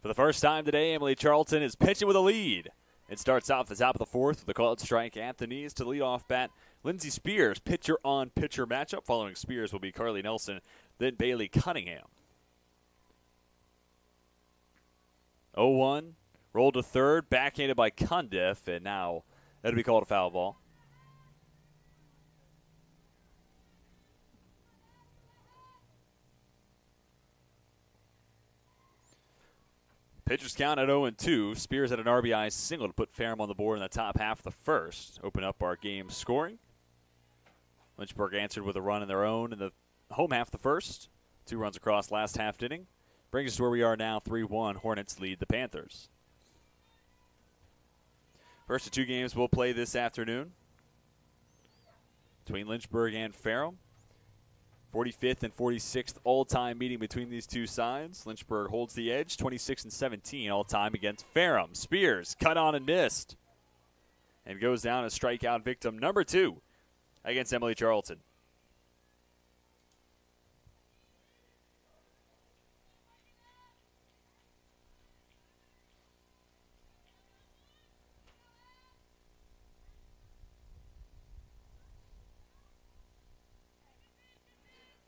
For the first time today, Emily Charlton is pitching with a lead. It starts off the top of the 4th with a called strike at the knees to lead off bat. Lindsey Spears, pitcher-on-pitcher matchup. Following Spears will be Carly Nelson, then Bailey Cunningham. 0-1, rolled to third, backhanded by Cundiff, and now that'll be called a foul ball. Pitchers count at 0-2. Spears had an RBI single to put Ferrum on the board in the top half of the first. Open up our game scoring. Lynchburg answered with a run in their own in the home half of the first. 2 runs across last half inning. Brings us to where we are now, 3-1. Hornets lead the Panthers. First of 2 games we'll play this afternoon between Lynchburg and Ferrum. 45th and 46th all-time meeting between these two sides. Lynchburg holds the edge, 26-17 all-time against Ferrum. Spears cut on and missed, and goes down as strikeout victim number 2 against Emily Charlton.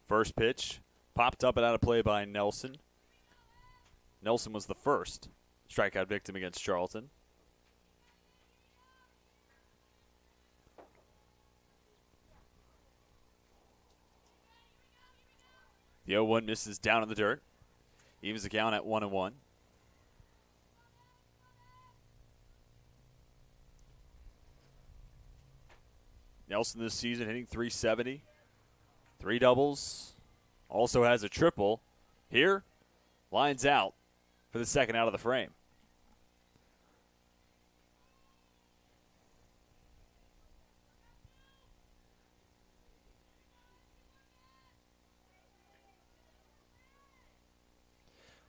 First pitch popped up and out of play by Nelson. Nelson was the first strikeout victim against Charlton. The 0-1 misses down in the dirt. Evens the count at 1-1. Nelson this season hitting .370. 3 doubles. Also has a triple. Here, lines out for the second out of the frame.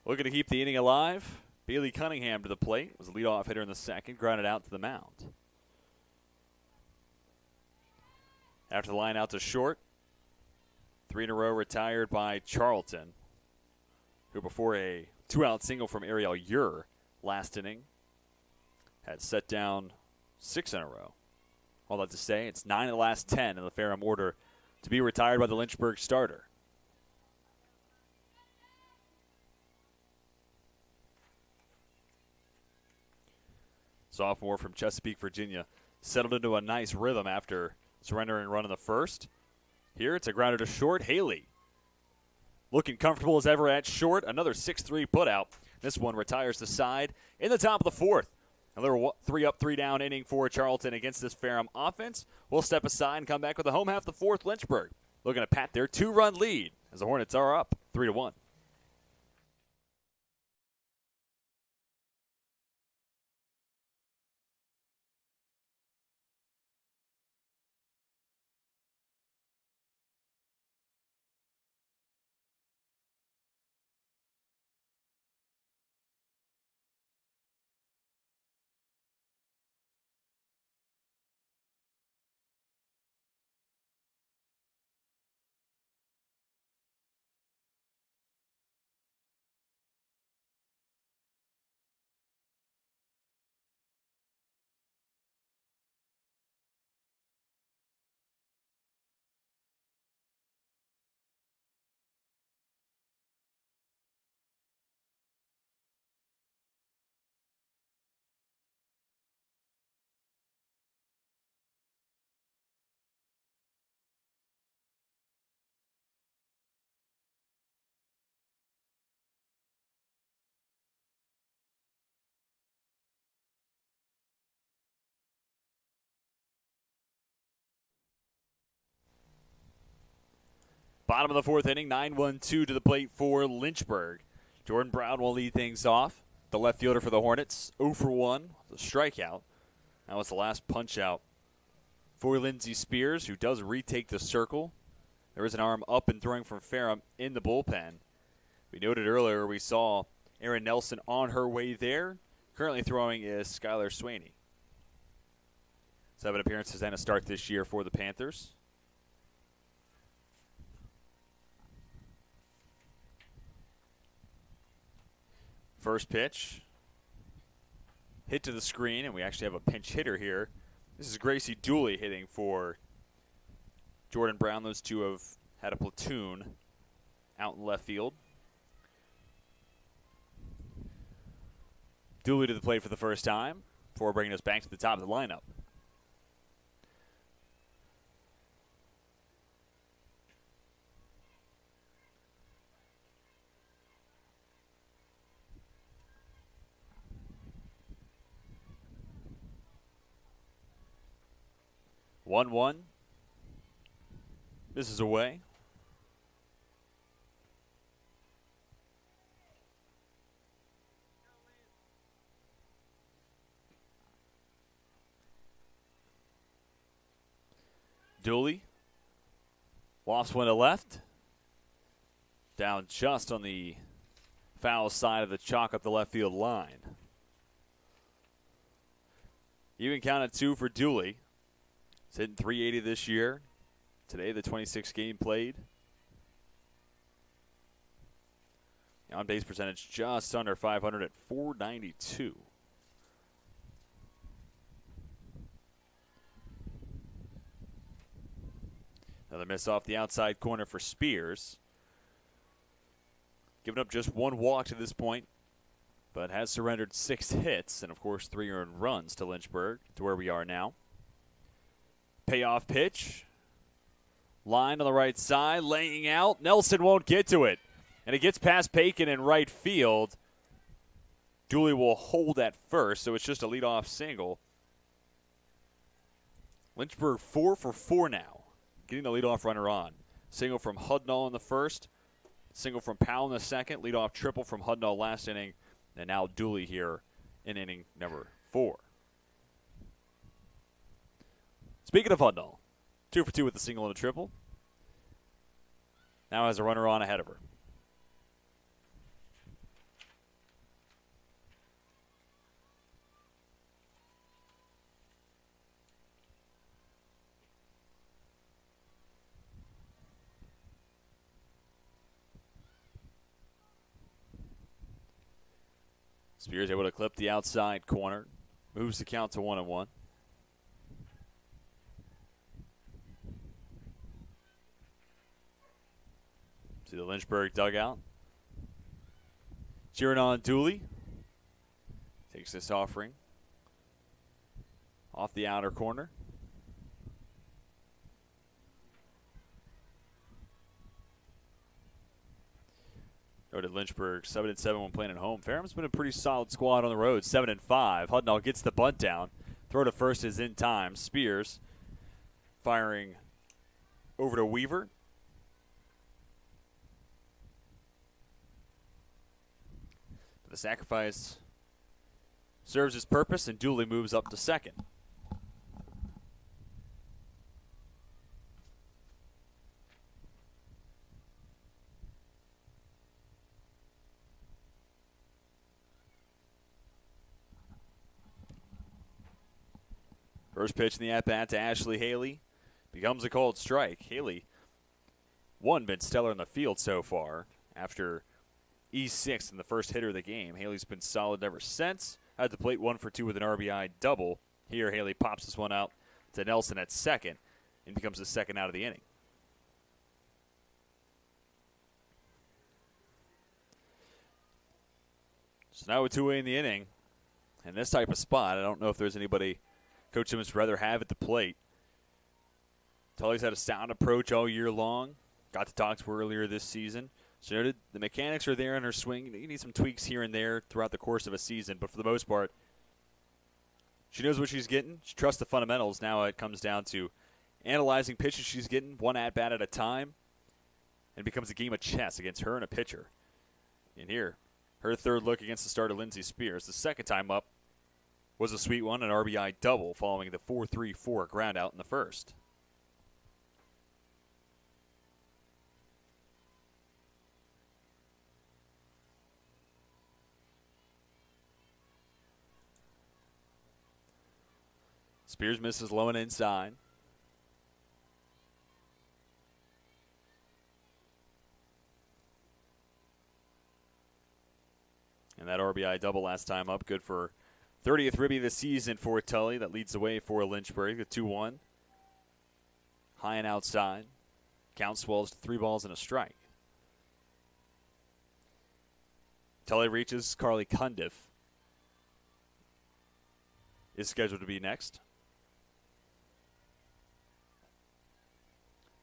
Looking to keep the inning alive. Bailey Cunningham to the plate. Was a leadoff hitter in the second. Grounded out to the mound. After the line out to short. 3 in a row retired by Charlton, who before a 2-out single from Ariel Ure last inning had set down 6 in a row. All that to say, it's 9 of the last 10 in the Ferrum order to be retired by the Lynchburg starter. Sophomore from Chesapeake, Virginia, settled into a nice rhythm after surrendering a run in the first. Here it's a grounder to short. Haley looking comfortable as ever at short. Another 6-3 putout. This one retires the side in the top of the fourth. Another 3 up, 3 down inning for Charlton against this Ferrum offense. We'll step aside and come back with the home half of the fourth. Lynchburg looking to pat their 2-run lead as the Hornets are up 3-1. Bottom of the fourth inning, 9-1-2 to the plate for Lynchburg. Jordan Brown will lead things off. The left fielder for the Hornets, 0 for 1, the strikeout. That was the last punch out for Lindsey Spears, who does retake the circle. There is an arm up and throwing from Ferrum in the bullpen. We noted earlier we saw Erin Nelson on her way there. Currently throwing is Skylar Swaney. 7 appearances and a start this year for the Panthers. First pitch, hit to the screen, and we actually have a pinch hitter here. This is Gracie Dooley hitting for Jordan Brown. Those two have had a platoon out in left field. Dooley to the plate for the first time before bringing us back to the top of the lineup. One. This is away. Dooley lofts one to left. Down just on the foul side of the chalk up the left field line. Even count at 2 for Dooley. He's hitting .380 this year. Today, the 26th game played. The on-base percentage just under 500 at .492. Another miss off the outside corner for Spears. Giving up just 1 walk to this point, but has surrendered 6 hits and, of course, 3 earned runs to Lynchburg, to where we are now. Payoff pitch. Line on the right side, laying out. Nelson won't get to it. And it gets past Paikin in right field. Dooley will hold at first, so it's just a leadoff single. Lynchburg 4 for 4 now, getting the leadoff runner on. Single from Hudnall in the first, single from Powell in the second, leadoff triple from Hudnall last inning, and now Dooley here in inning number 4. Speaking of Hudnall, 2 for 2 with a single and a triple. Now has a runner on ahead of her. Spears able to clip the outside corner. Moves the count to 1-1. See the Lynchburg dugout. Cheering on Dooley. Takes this offering off the outer corner. Noted Lynchburg 7-7 when playing at home. Ferrum's been a pretty solid squad on the road, 7-5. Hudnall gets the bunt down. Throw to first is in time. Spears firing over to Weaver. The sacrifice serves its purpose, and Dooley moves up to second. First pitch in the at-bat to Ashley Haley becomes a called strike. Haley, been stellar in the field so far. After E6 in the first hitter of the game, Haley's been solid ever since. Had the plate 1 for 2 with an RBI double. Here, Haley pops this one out to Nelson at second and becomes the second out of the inning. So now with 2 away in the inning, and this type of spot, I don't know if there's anybody Coach Simmons would rather have at the plate. Tully's had a sound approach all year long. Got to talk to her earlier this season. She noted the mechanics are there in her swing. You need some tweaks here and there throughout the course of a season, but for the most part, she knows what she's getting. She trusts the fundamentals. Now it comes down to analyzing pitches she's getting, one at-bat at a time, and it becomes a game of chess against her and a pitcher. And here, her third look against the starter, Lindsey Spears. The second time up was a sweet one, an RBI double following the 4-3-4 ground out in the first. Spears misses low and inside. And that RBI double last time up, good for 30th ribby of the season for Tully. That leads the way for Lynchburg, the 2-1. High and outside. Count swells to 3 balls and a strike. Tully reaches Carly Cundiff. Is scheduled to be next.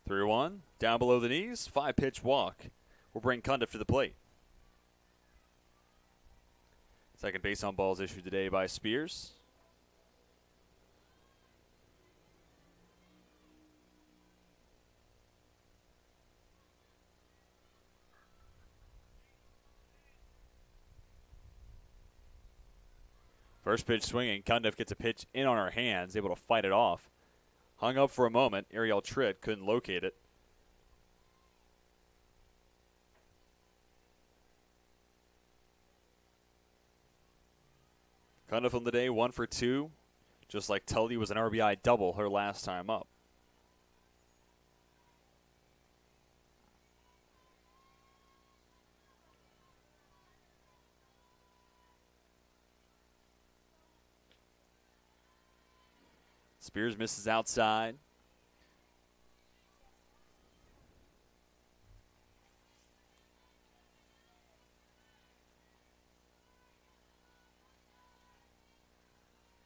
3-1, down below the knees, 5-pitch walk will bring Cundiff to the plate. Second base on balls issued today by Spears. First pitch swinging, Cundiff gets a pitch in on her hands, able to fight it off. Hung up for a moment. Ariel Tritt couldn't locate it. Cundiff on the day, 1 for 2. Just like Tully was an RBI double her last time up. Spears misses outside.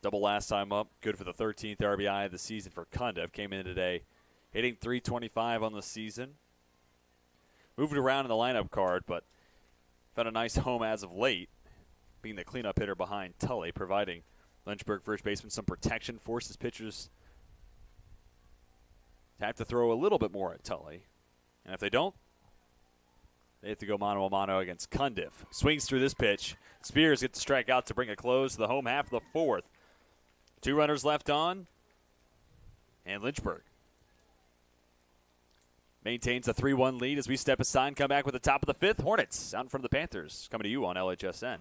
Double last time up. Good for the 13th RBI of the season for Cundiff. Came in today hitting .325 on the season. Moved around in the lineup card, but found a nice home as of late, being the cleanup hitter behind Tully, providing Lynchburg first baseman some protection, forces pitchers to have to throw a little bit more at Tully. And if they don't, they have to go mano-a-mano against Cundiff. Swings through this pitch. Spears gets to strike out to bring a close to the home half of the fourth. 2 runners left on, and Lynchburg maintains a 3-1 lead as we step aside and come back with the top of the fifth. Hornets out in front of the Panthers, coming to you on LHSN.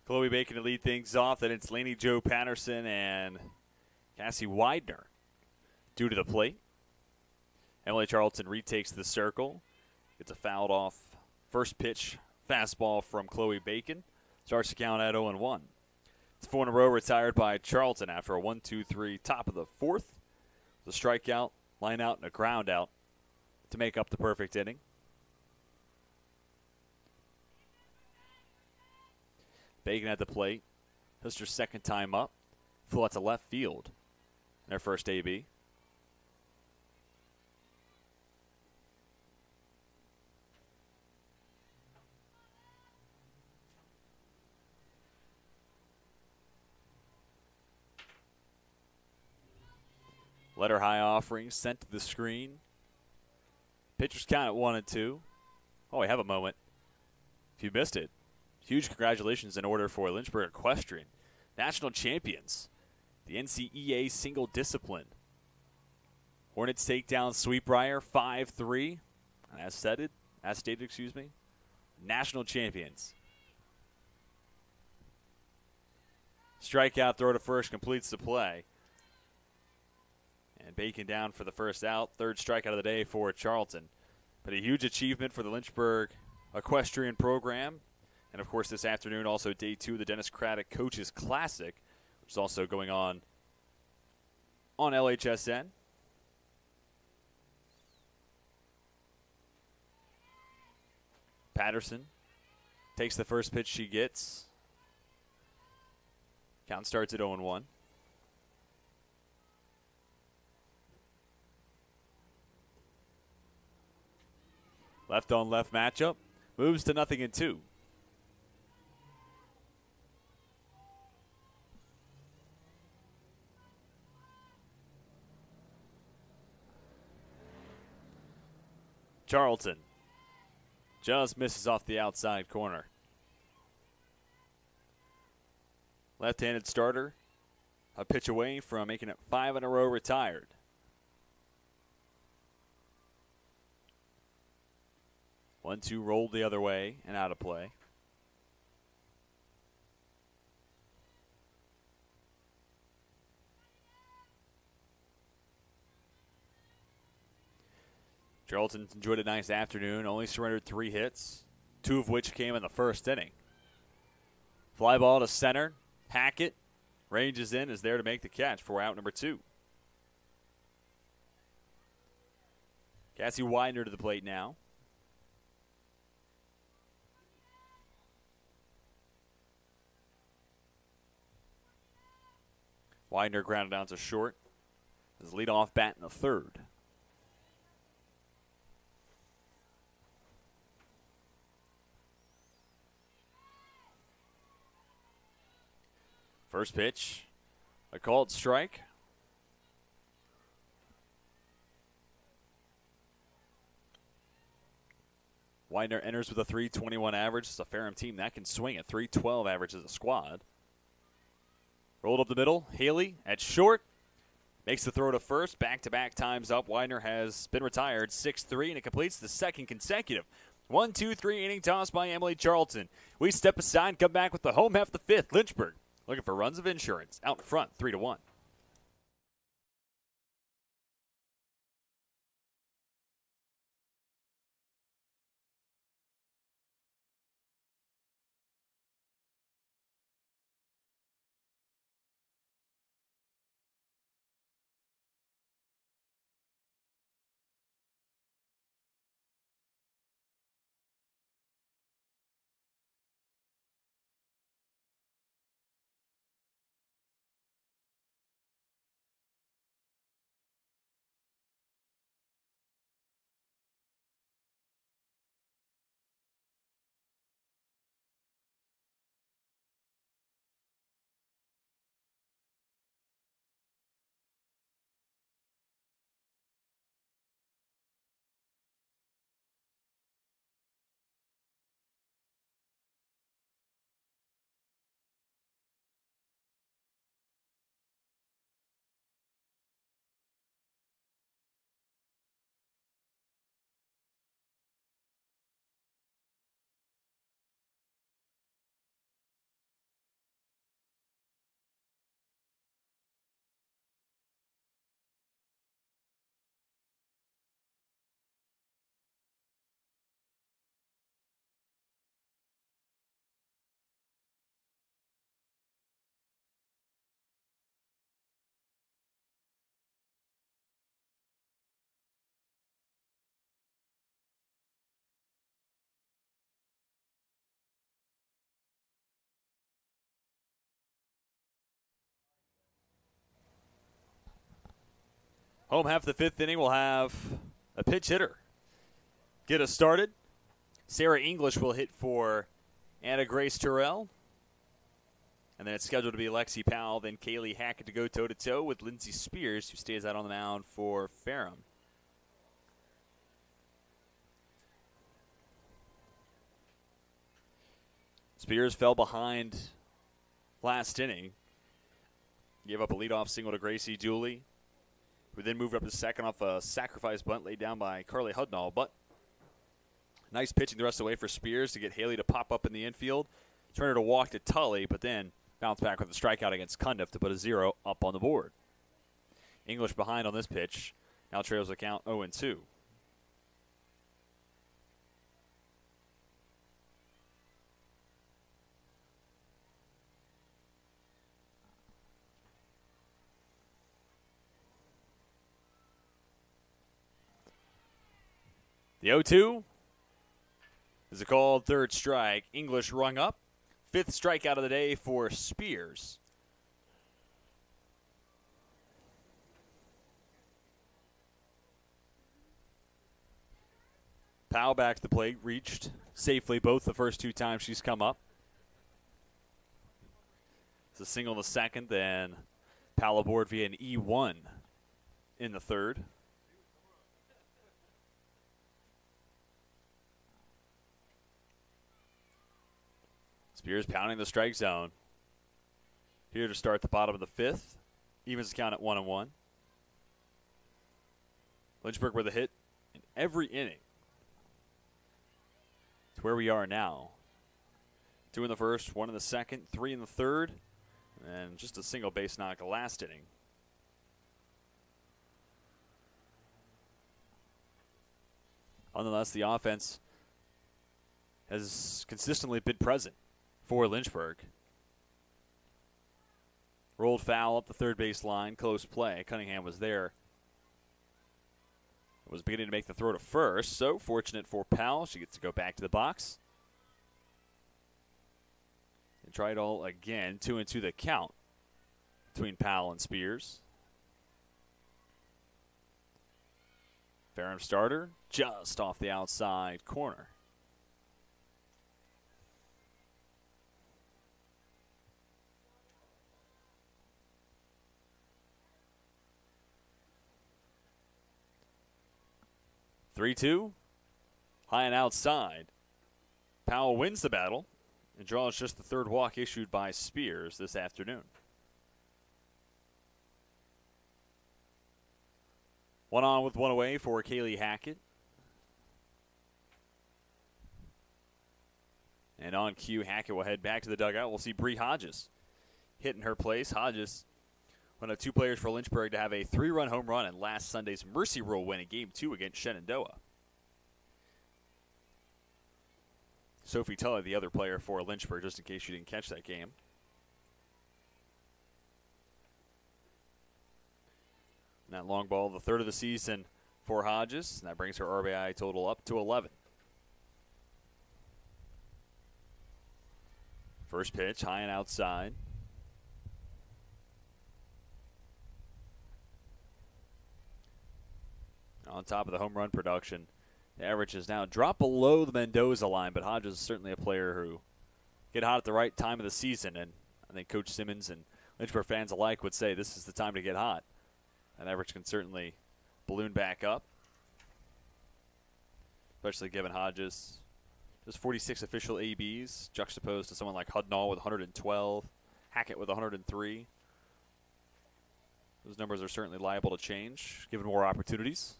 Chloe Bacon to lead things off. Then it's Laney Joe Patterson and Cassie Widener due to the plate. Emily Charlton retakes the circle. Gets a fouled off first pitch fastball from Chloe Bacon. Starts to count at 0-1. It's 4 in a row retired by Charlton after a 1-2-3 top of the fourth. The strikeout, line out, and a ground out to make up the perfect inning. Bacon at the plate. This is her second time up. Flew out to left field in her first AB. Letter high offering sent to the screen. Pitchers count at 1-2. Oh, we have a moment. If you missed it, huge congratulations in order for Lynchburg Equestrian, national champions, the NCEA single discipline. Hornets take down Sweetbriar 5-3. As stated, national champions. Strikeout, throw to first completes the play. And Bacon down for the first out. Third strikeout of the day for Charlton. But a huge achievement for the Lynchburg Equestrian program. And, of course, this afternoon also day 2 of the Dennis Craddock Coaches Classic, which is also going on LHSN. Patterson takes the first pitch she gets. Count starts at 0-1. Left on left matchup. Moves to 0-2. Charlton just misses off the outside corner. Left-handed starter, a pitch away from making it 5 in a row retired. One-two rolled the other way and out of play. Charlton enjoyed a nice afternoon, only surrendered 3 hits, 2 of which came in the first inning. Fly ball to center. Hackett ranges in, is there to make the catch for out number 2. Cassie Widener to the plate now. Widener grounded down to short. His leadoff bat in the third. First pitch, a called strike. Widener enters with a .321 average. It's a Ferrum team that can swing at .312 average as a squad. Rolled up the middle. Haley at short. Makes the throw to first. Back-to-back times up. Widener has been retired 6-3, and it completes the second consecutive 1-2-3 inning toss by Emily Charlton. We step aside and come back with the home half of the fifth. Lynchburg looking for runs of insurance. Out in front, 3-1. Home half of the fifth inning will have a pitch hitter get us started. Sarah English will hit for Anna Grace Terrell. And then it's scheduled to be Lexi Powell, then Kaylee Hackett to go toe-to-toe with Lindsey Spears, who stays out on the mound for Ferrum. Spears fell behind last inning. Gave up a leadoff single to Gracie Dooley, who then moved up to second off a sacrifice bunt laid down by Carly Hudnall. But nice pitching the rest of the way for Spears to get Haley to pop up in the infield. Turn her to walk to Tully, but then bounce back with a strikeout against Cundiff to put a 0 up on the board. English behind on this pitch. Now trails the count 0-2. The 0-2 is a called third strike. English rung up. Fifth strikeout of the day for Spears. Powell back to the plate, reached safely both the first two times she's come up. It's a single in the second, then Powell aboard via an E1 in the third. Spears pounding the strike zone. Here to start the bottom of the fifth. Evens the count at 1-1. Lynchburg with a hit in every inning. It's where we are now. 2 in the first, 1 in the second, 3 in the third, and just a single base knock last inning. Nonetheless, the offense has consistently been present for Lynchburg. Rolled foul up the third base line, close play. Cunningham was there. Was beginning to make the throw to first, so fortunate for Powell. She gets to go back to the box. And try it all again, 2-2 the count. between Powell and Spears. Ferrum starter just off the outside corner. Three-two, high and outside. Powell wins the battle and draws just the third walk issued by Spears this afternoon. 1 on with 1 away for Kaylee Hackett. And on cue, Hackett will head back to the dugout. We'll see Bree Hodges hit in her place. Hodges, one of 2 players for Lynchburg to have a 3-run home run in last Sunday's Mercy Rule win in Game 2 against Shenandoah. Sophie Tully, the other player for Lynchburg, just in case you didn't catch that game. And that long ball, the third of the season for Hodges. And that brings her RBI total up to 11. First pitch, high and outside. On top of the home run production, the average has now dropped below the Mendoza line, but Hodges is certainly a player who get hot at the right time of the season. And I think Coach Simmons and Lynchburg fans alike would say this is the time to get hot. That average can certainly balloon back up, especially given Hodges just 46 official ABs, juxtaposed to someone like Hudnall with 112, Hackett with 103. Those numbers are certainly liable to change, given more opportunities.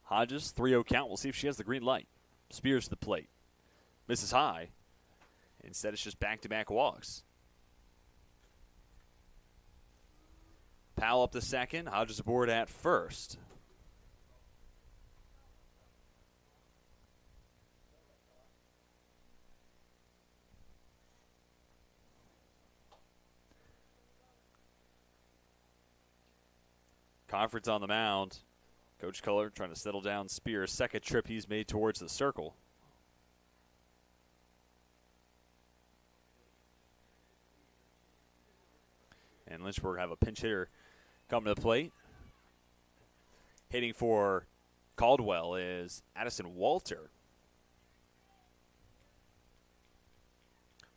Hodges, 3-0 count. We'll see if she has the green light. Spears to the plate. Misses high. Instead, it's just back-to-back walks. Powell up to second. Hodges aboard at first. Conference on the mound. Coach Culler trying to settle down Spears. Second trip he's made towards the circle. And Lynchburg have a pinch hitter coming to the plate. Hitting for Caldwell is Addison Walter.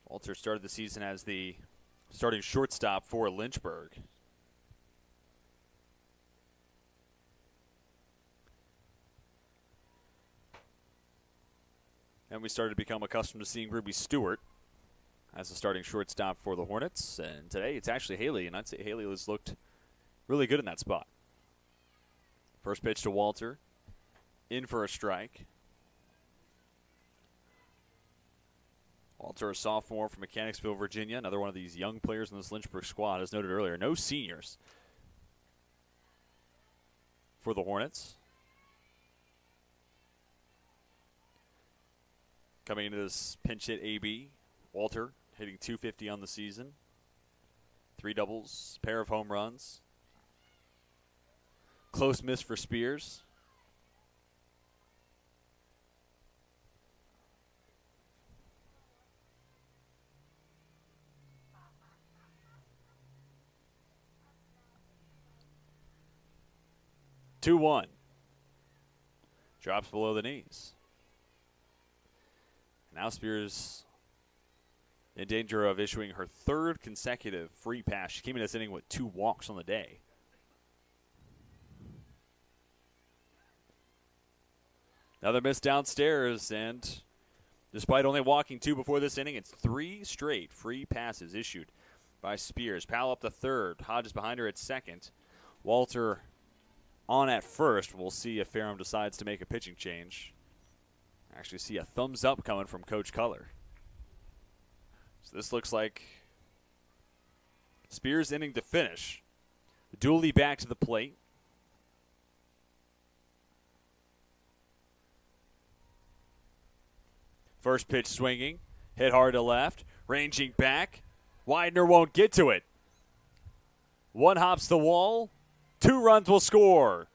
Walter started the season as the starting shortstop for Lynchburg. And we started to become accustomed to seeing Ruby Stewart as the starting shortstop for the Hornets. And today it's actually Haley, and I'd say Haley has looked really good in that spot. First pitch to Walter. In for a strike. Walter, a sophomore from Mechanicsville, Virginia. Another one of these young players in this Lynchburg squad. As noted earlier, no seniors for the Hornets. Coming into this pinch hit AB, Walter hitting .250 on the season. 3 doubles, pair of home runs. Close miss for Spears. Two one. Drops below the knees. Now Spears in danger of issuing her third consecutive free pass. She came in this inning with 2 walks on the day. Another miss downstairs, and despite only walking 2 before this inning, it's 3 straight free passes issued by Spears. Powell up to third. Hodges behind her at second. Walter on at first. We'll see if Ferrum decides to make a pitching change. Actually see a thumbs up coming from Coach Culler. So this looks like Spears' inning to finish. Dooley back to the plate. First pitch swinging. Hit hard to left. Ranging back. Widener won't get to it. 1 hops the wall. 2 runs will score.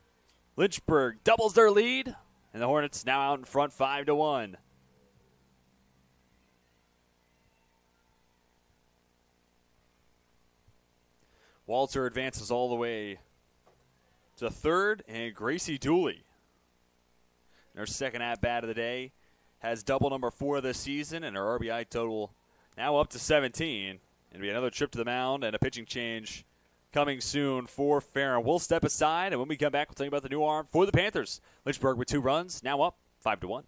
Lynchburg doubles their lead. And the Hornets now out in front 5-1. Walter advances all the way to third, and Gracie Dooley, in her second at-bat of the day, has double number 4 this season, and her RBI total now up to 17. It'll be another trip to the mound and a pitching change coming soon for Ferrum. We'll step aside, and when we come back, we'll tell you about the new arm for the Panthers. Lynchburg with 2 runs, now up 5-1.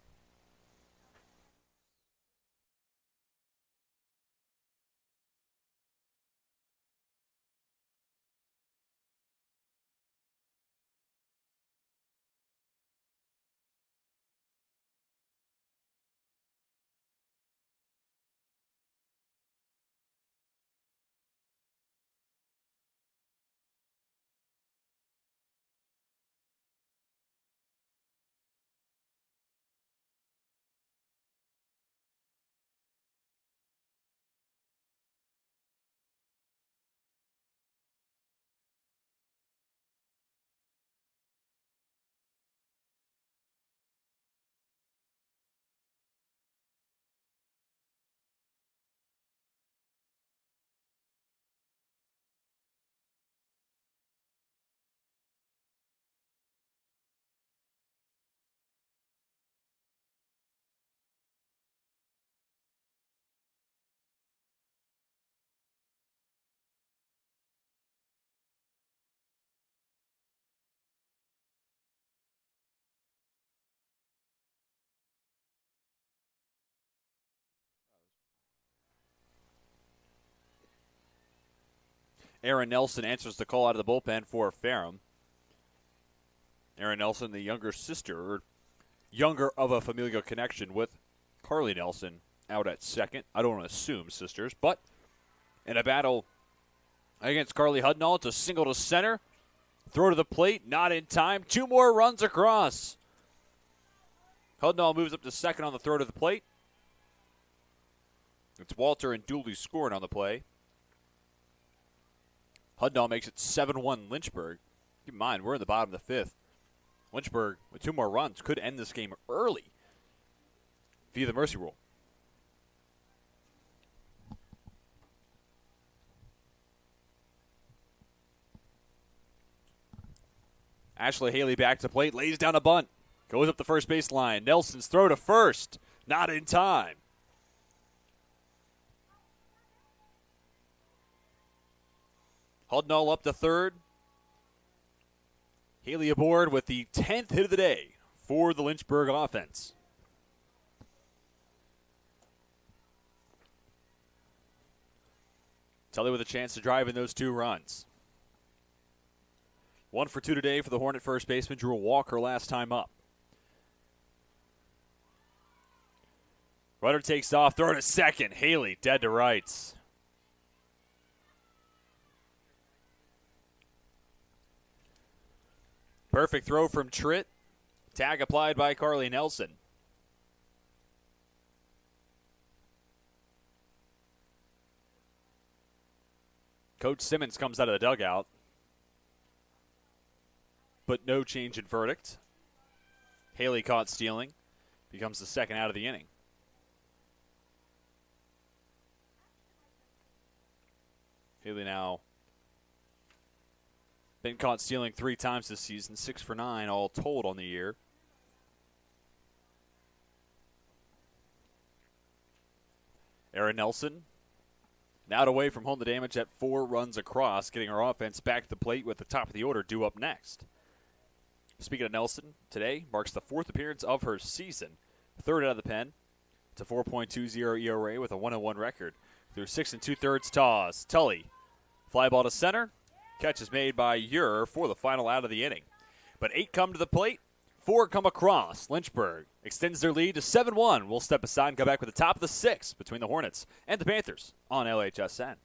Aaron Nelson answers the call out of the bullpen for Ferrum. Aaron Nelson, the younger sister, or younger of a familial connection with Carly Nelson, out at second. I don't want to assume sisters, but in a battle against Carly Hudnall, it's a single to center. Throw to the plate, not in time. 2 more runs across. Hudnall moves up to second on the throw to the plate. It's Walter and Dooley scoring on the play. Hudnall makes it 7-1 Lynchburg. Keep in mind, we're in the bottom of the 5th. Lynchburg, with 2 more runs, could end this game early via the mercy rule. Ashley Haley back to plate, lays down a bunt. Goes up the first base line. Nelson's throw to first. Not in time. Hudnall up to third. Haley aboard with the 10th hit of the day for the Lynchburg offense. Tully with a chance to drive in those 2 runs. 1 for 2 today for the Hornet first baseman, Drew Walker, last time up. Runner takes off, throw to second. Haley dead to rights. Perfect throw from Tritt. Tag applied by Carly Nelson. Coach Simmons comes out of the dugout, but no change in verdict. Haley caught stealing. Becomes the second out of the inning. Haley now been caught stealing 3 times this season, 6 for 9 all told on the year. Aaron Nelson now away from home the damage at 4 runs across, getting our offense back to the plate with the top of the order due up next. Speaking of Nelson, today marks the 4th appearance of her season. 3rd out of the pen. It's a 4.20 ERA with a 1-1 record through 6 2/3 toss. Tully, fly ball to center. Catch is made by Ure for the final out of the inning. But 8 come to the plate, 4 come across. Lynchburg extends their lead to 7-1. We'll step aside and come back with the top of the 6th between the Hornets and the Panthers on LHSN.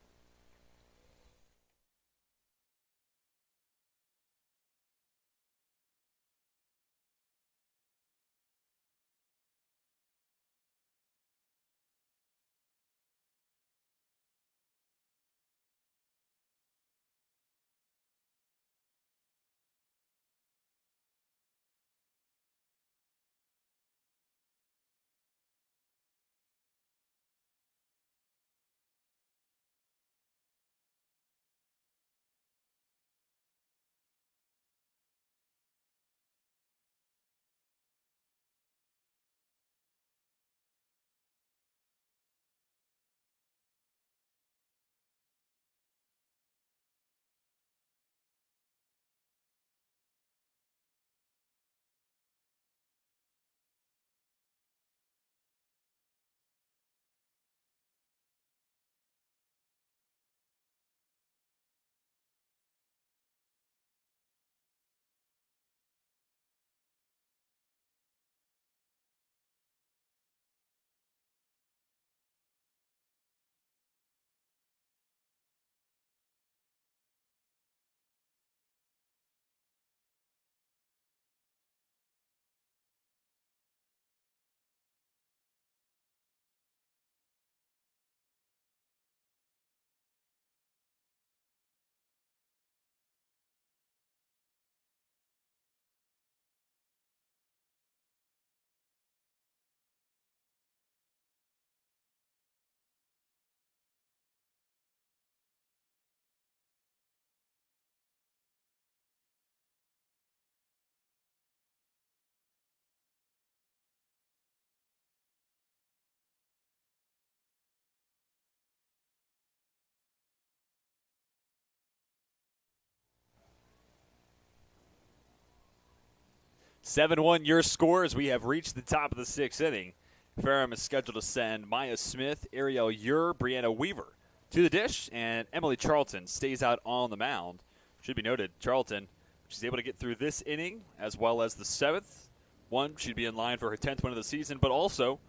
7-1 your score as we have reached the top of the 6th inning. Ferrum is scheduled to send Maya Smith, Ariel Ure, Brianna Weaver to the dish, and Emily Charlton stays out on the mound. Should be noted, Charlton, she's able to get through this inning as well as the 7th one. She'd be in line for her 10th win of the season, but also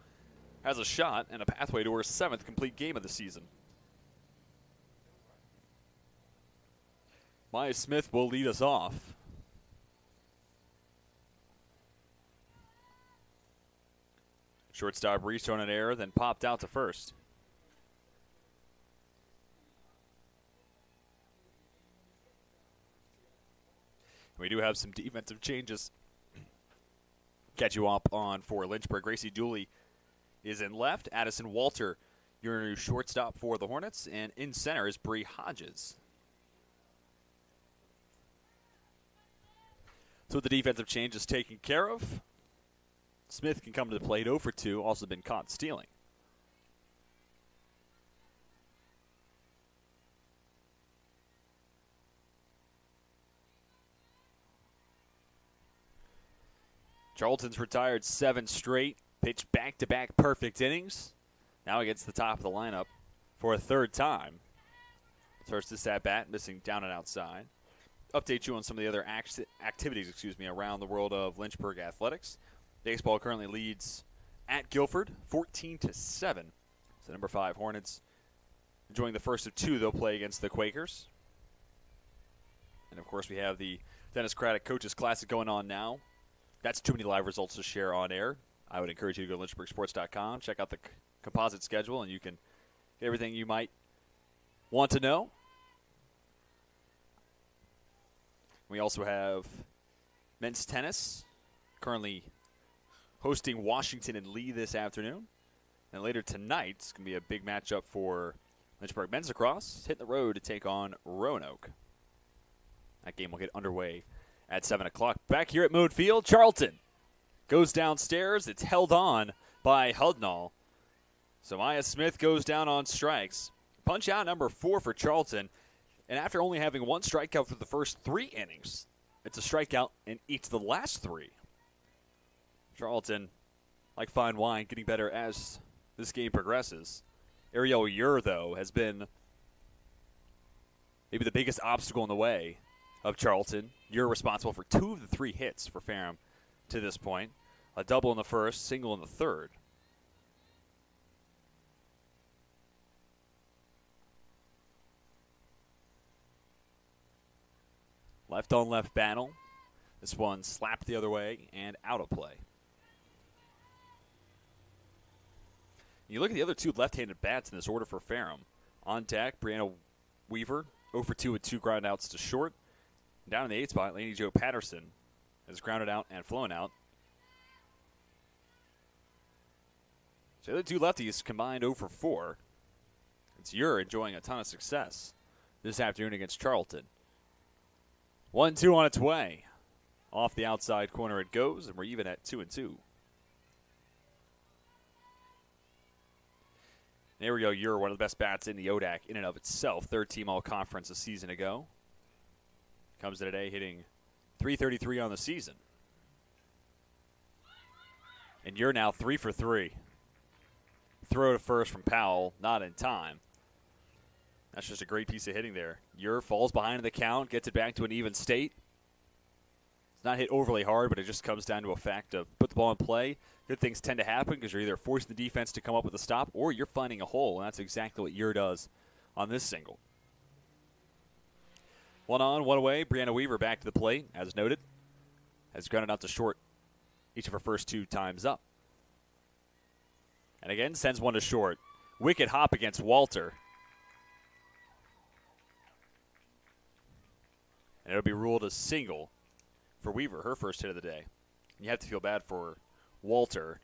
has a shot and a pathway to her 7th complete game of the season. Maya Smith will lead us off. Shortstop reached on an error, then popped out to first. We do have some defensive changes. Catch you up on for Lynchburg. Gracie Dooley is in left. Addison Walter, your new shortstop for the Hornets. And in center is Bree Hodges. So the defensive change is taken care of. Smith can come to the plate 0 for 2, also been caught stealing. Charlton's retired 7 straight, pitched back-to-back perfect innings. Now he gets the top of the lineup for a 3rd time. Starts this at-bat, missing down and outside. Update you on some of the other activities around the world of Lynchburg athletics. Baseball currently leads at Guilford 14-7. So number 5 Hornets enjoying the first of 2 they'll play against the Quakers. And of course we have the Dennis Craddock Coaches Classic going on now. That's too many live results to share on air. I would encourage you to go to lynchburgsports.com, check out the composite schedule, and you can get everything you might want to know. We also have men's tennis currently hosting Washington and Lee this afternoon. And later tonight, it's going to be a big matchup for Lynchburg men's lacrosse, hitting the road to take on Roanoke. That game will get underway at 7 o'clock. Back here at Moon Field, Charlton goes downstairs. It's held on by Hudnall. So Maya Smith goes down on strikes. Punch out number 4 for Charlton. And after only having 1 strikeout for the first 3 innings, it's a strikeout in each of the last 3. Charlton, like fine wine, getting better as this game progresses. Ariel Ure, though, has been maybe the biggest obstacle in the way of Charlton. Ure responsible for 2 of the 3 hits for Ferrum to this point. A double in the first, single in the third. Left on left battle. This one slapped the other way and out of play. You look at the other 2 left-handed bats in this order for Ferrum. On deck, Brianna Weaver, 0 for 2 with 2 groundouts to short. Down in the 8th spot, Lainey Jo Patterson has grounded out and flown out. So the other 2 lefties combined 0 for 4. It's Ure enjoying a ton of success this afternoon against Charlton. 1-2 on its way. Off the outside corner it goes, and we're even at 2-2. There we go. Ure, one of the best bats in the ODAC in and of itself. 3rd team all-conference a season ago. Comes in today hitting .333 on the season. And Ure now 3 for 3. Throw to first from Powell, not in time. That's just a great piece of hitting there. Ure falls behind in the count, gets it back to an even state. It's not hit overly hard, but it just comes down to a fact of put the ball in play. Good things tend to happen because you're either forcing the defense to come up with a stop or you're finding a hole, and that's exactly what Ure does on this single. 1 on, 1 away. Brianna Weaver back to the plate, as noted. Has grounded out to short each of her first 2 times up. And again, sends one to short. Wicked hop against Walter. And it'll be ruled a single for Weaver, her first hit of the day. You have to feel bad for Walter,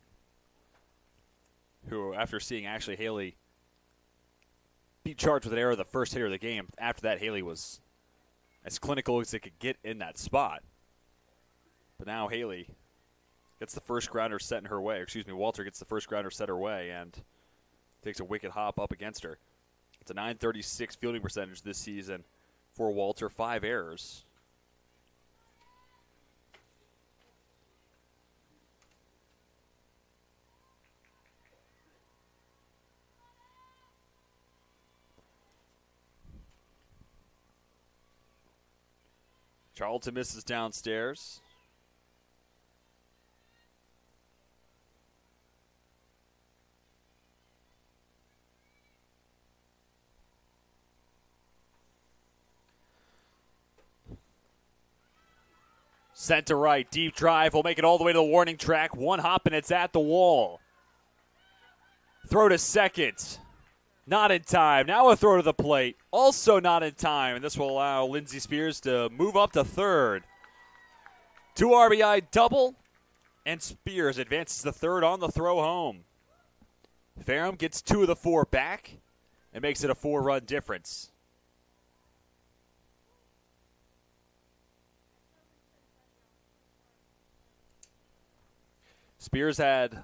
who, after seeing Ashley Haley be charged with an error the first hitter of the game, after that, Haley was as clinical as it could get in that spot. But now Haley gets the first grounder set in her way. Walter gets the first grounder set her way and takes a wicked hop up against her. It's a .936 fielding percentage this season for Walter, 5 errors. Charlton misses downstairs. Sent to right, deep drive will make it all the way to the warning track. One hop and it's at the wall. Throw to second. Not in time. Now a throw to the plate. Also not in time. And this will allow Lindsey Spears to move up to third. 2 RBI double. And Spears advances to third on the throw home. Ferrum gets 2 of the 4 back and makes it a 4-run difference. Spears had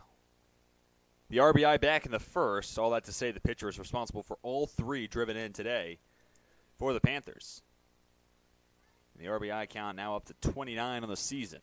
the RBI back in the first. All that to say the pitcher is responsible for all 3 driven in today for the Panthers. And the RBI count now up to 29 on the season.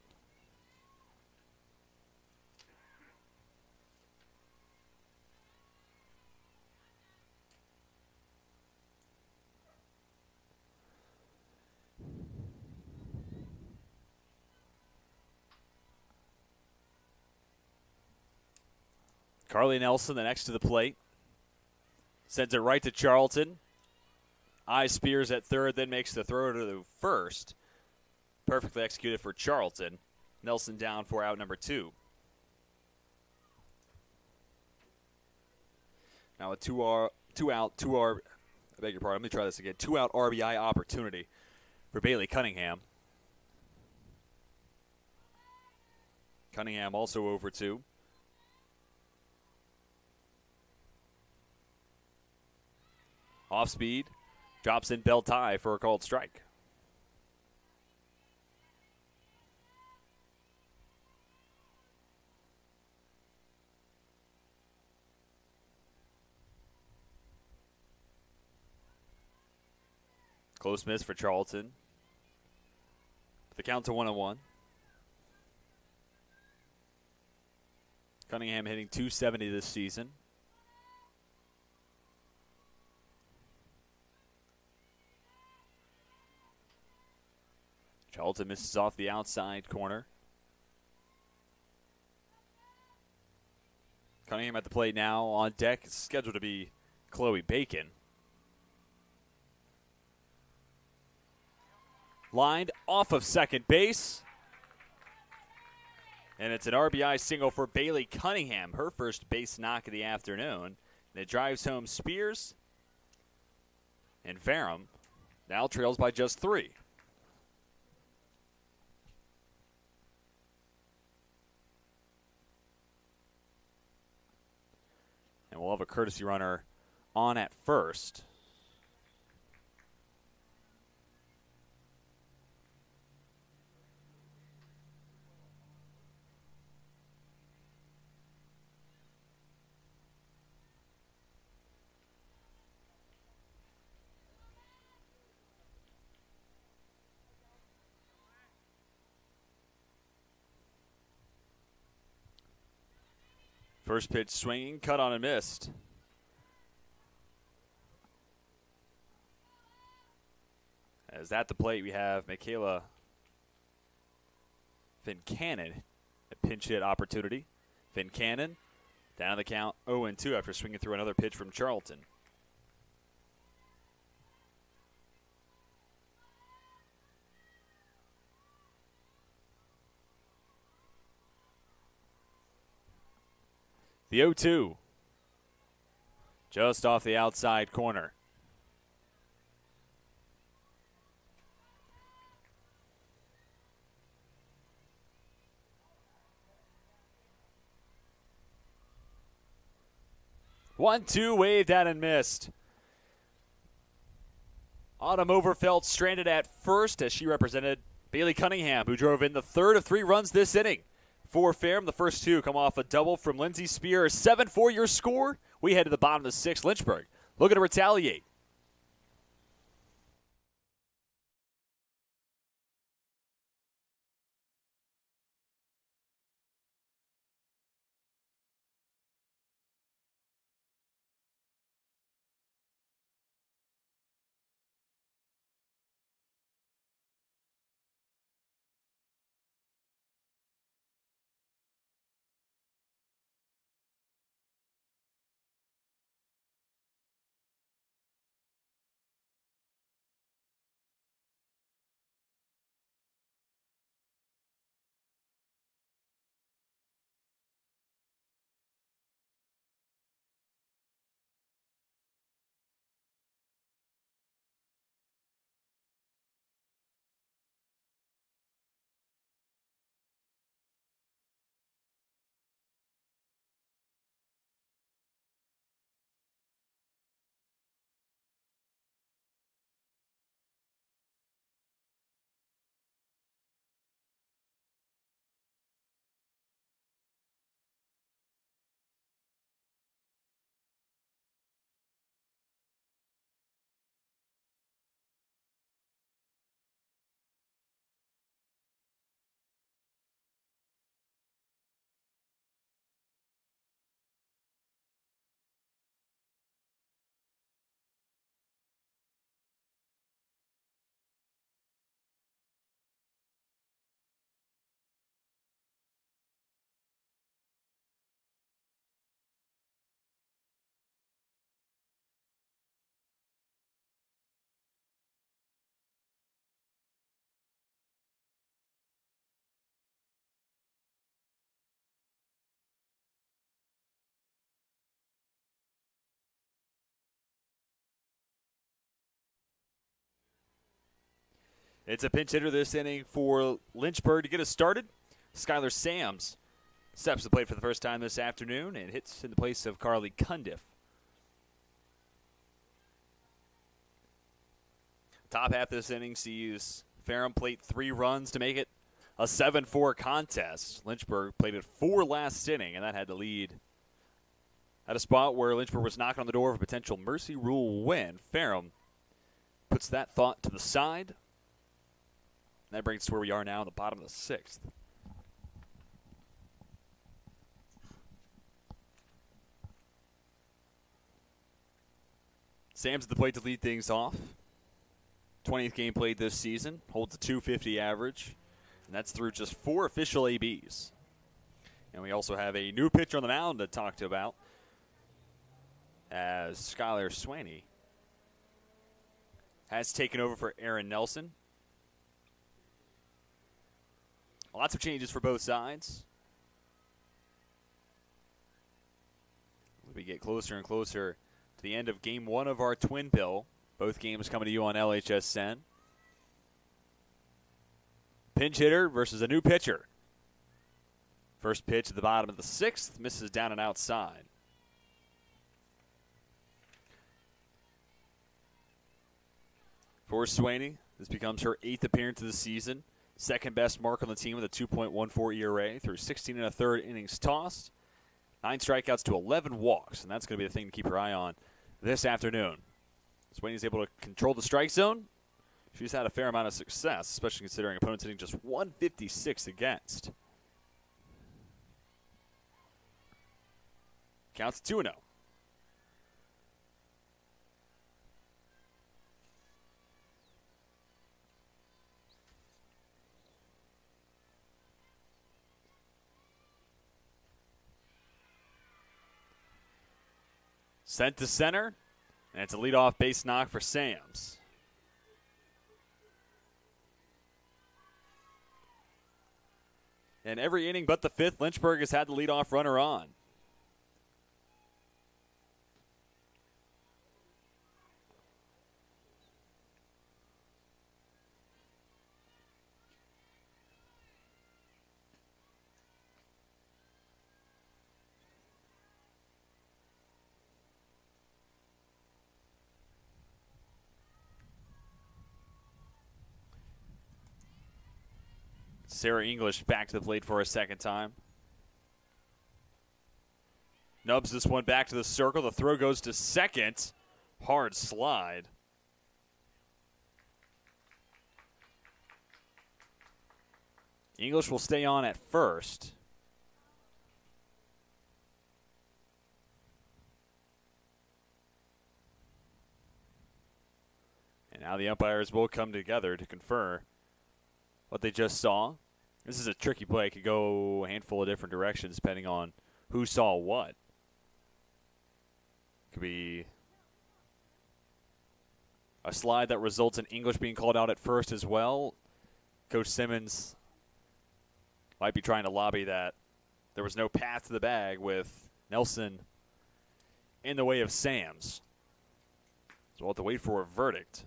Carly Nelson, the next to the plate. Sends it right to Charlton. Eyes Spears at third, then makes the throw to the first. Perfectly executed for Charlton. Nelson down for out number 2. Now a 2-out RBI opportunity for Bailey Cunningham. Cunningham also over 2. Off speed, drops in belt high for a called strike. Close miss for Charlton. The count to 1-1. Cunningham hitting .270 this season. Charlton misses off the outside corner. Cunningham at the plate now. On deck, it's scheduled to be Chloe Bacon. Lined off of second base. And it's an RBI single for Bailey Cunningham, her first base knock of the afternoon. And it drives home Spears. And Ferrum now trails by just 3. And we'll have a courtesy runner on at first. First pitch swinging, cut on and missed. As at the plate we have Michaela Fincannon, a pinch hit opportunity. Fincannon down the count 0-2 after swinging through another pitch from Charlton. The 0-2, just off the outside corner. One-two, waved at and missed. Autumn Overfelt stranded at first as she represented Bailey Cunningham, who drove in the third of 3 runs this inning. For Ferrum, the first 2 come off a double from Lindsey Spears. 7-4 your score. We head to the bottom of the 6th. Lynchburg looking to retaliate. It's a pinch hitter this inning for Lynchburg to get us started. Skylar Sams steps to the plate for the first time this afternoon and hits in the place of Carly Cundiff. Top half of this inning sees Ferrum plate 3 runs to make it a 7-4 contest. Lynchburg played it 4 last inning, and that had the lead at a spot where Lynchburg was knocking on the door of a potential mercy rule win. Ferrum puts that thought to the side. That brings us to where we are now in the bottom of the 6th. Sam's at the plate to lead things off. 20th game played this season, holds a .250 average, and that's through just 4 official ABs. And we also have a new pitcher on the mound to talk to about, as Skylar Swaney has taken over for Aaron Nelson. Lots of changes for both sides. We get closer and closer to the end of Game 1 of our Twin Bill. Both games coming to you on LHSN. Pinch hitter versus a new pitcher. First pitch at the bottom of the 6th, misses down and outside. For Swaney, this becomes her 8th appearance of the season. Second best mark on the team with a 2.14 ERA through 16 1/3 innings tossed. 9 strikeouts to 11 walks, and that's going to be the thing to keep your eye on this afternoon. Swaney's able to control the strike zone. She's had a fair amount of success, especially considering opponents hitting just 156 against. Counts 2-0. Sent to center, and it's a leadoff base knock for Sams. And every inning but the 5th, Lynchburg has had the leadoff runner on. Sarah English back to the plate for a second time. Nubs this one back to the circle. The throw goes to second. Hard slide. English will stay on at first. And now the umpires will come together to confer what they just saw. This is a tricky play. It could go a handful of different directions depending on who saw what. Could be a slide that results in English being called out at first as well. Coach Simmons might be trying to lobby that there was no path to the bag with Nelson in the way of Sams. So we'll have to wait for a verdict.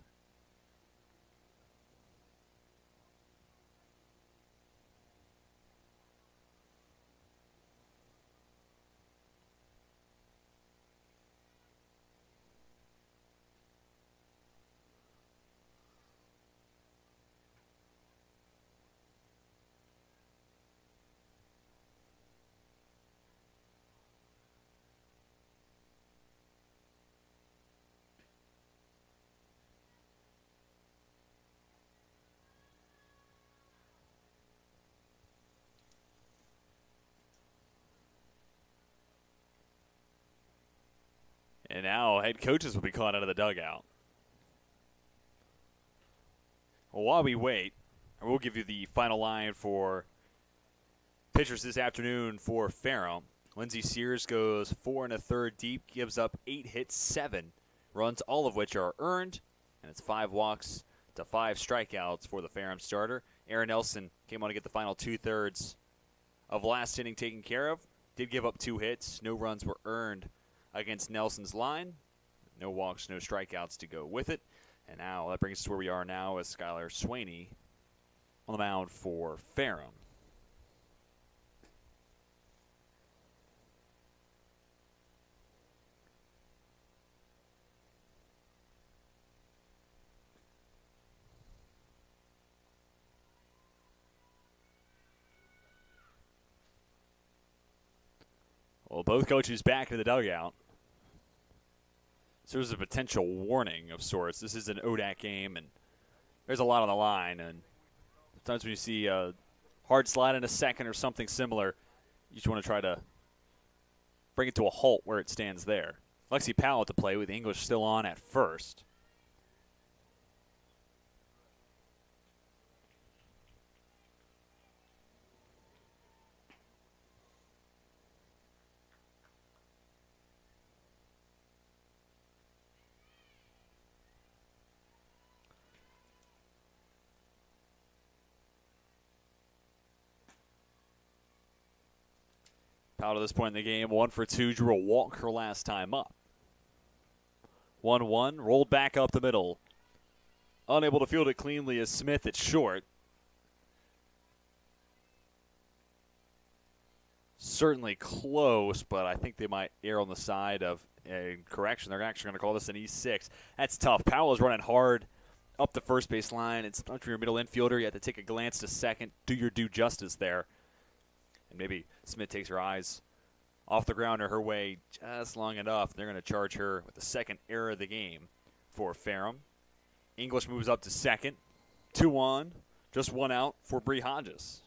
And now head coaches will be called out of the dugout. Well, while we wait, I will give you the final line for pitchers this afternoon for Ferrum. Lindsey Sears goes 4 1/3 deep, gives up 8 hits, 7 runs, all of which are earned, and it's 5 walks to 5 strikeouts for the Ferrum starter. Aaron Nelson came on to get the final 2/3 of last inning taken care of. Did give up 2 hits. No runs were earned against Nelson's line. No walks, no strikeouts to go with it. And now that brings us to where we are now as Skylar Swaney on the mound for Ferrum. Well, both coaches back in the dugout. So there's a potential warning of sorts. This is an ODAC game, and there's a lot on the line. And sometimes when you see a hard slide in a second or something similar, you just want to try to bring it to a halt where it stands there. Lexi Powell at the play with English still on at first. Powell to this point in the game, 1 for 2, drew a walk her last time up. 1-1, rolled back up the middle. Unable to field it cleanly as Smith at short. Certainly close, but I think they might err on the side of a correction. They're actually going to call this an E6. That's tough. Powell is running hard up the first base line. It's not your middle infielder. You have to take a glance to second, do your due justice there. And maybe Smith takes her eyes off the ground or her way just long enough. They're going to charge her with the second error of the game for Ferrum. English moves up to second. 2 on, just 1 out for Bree Hodges.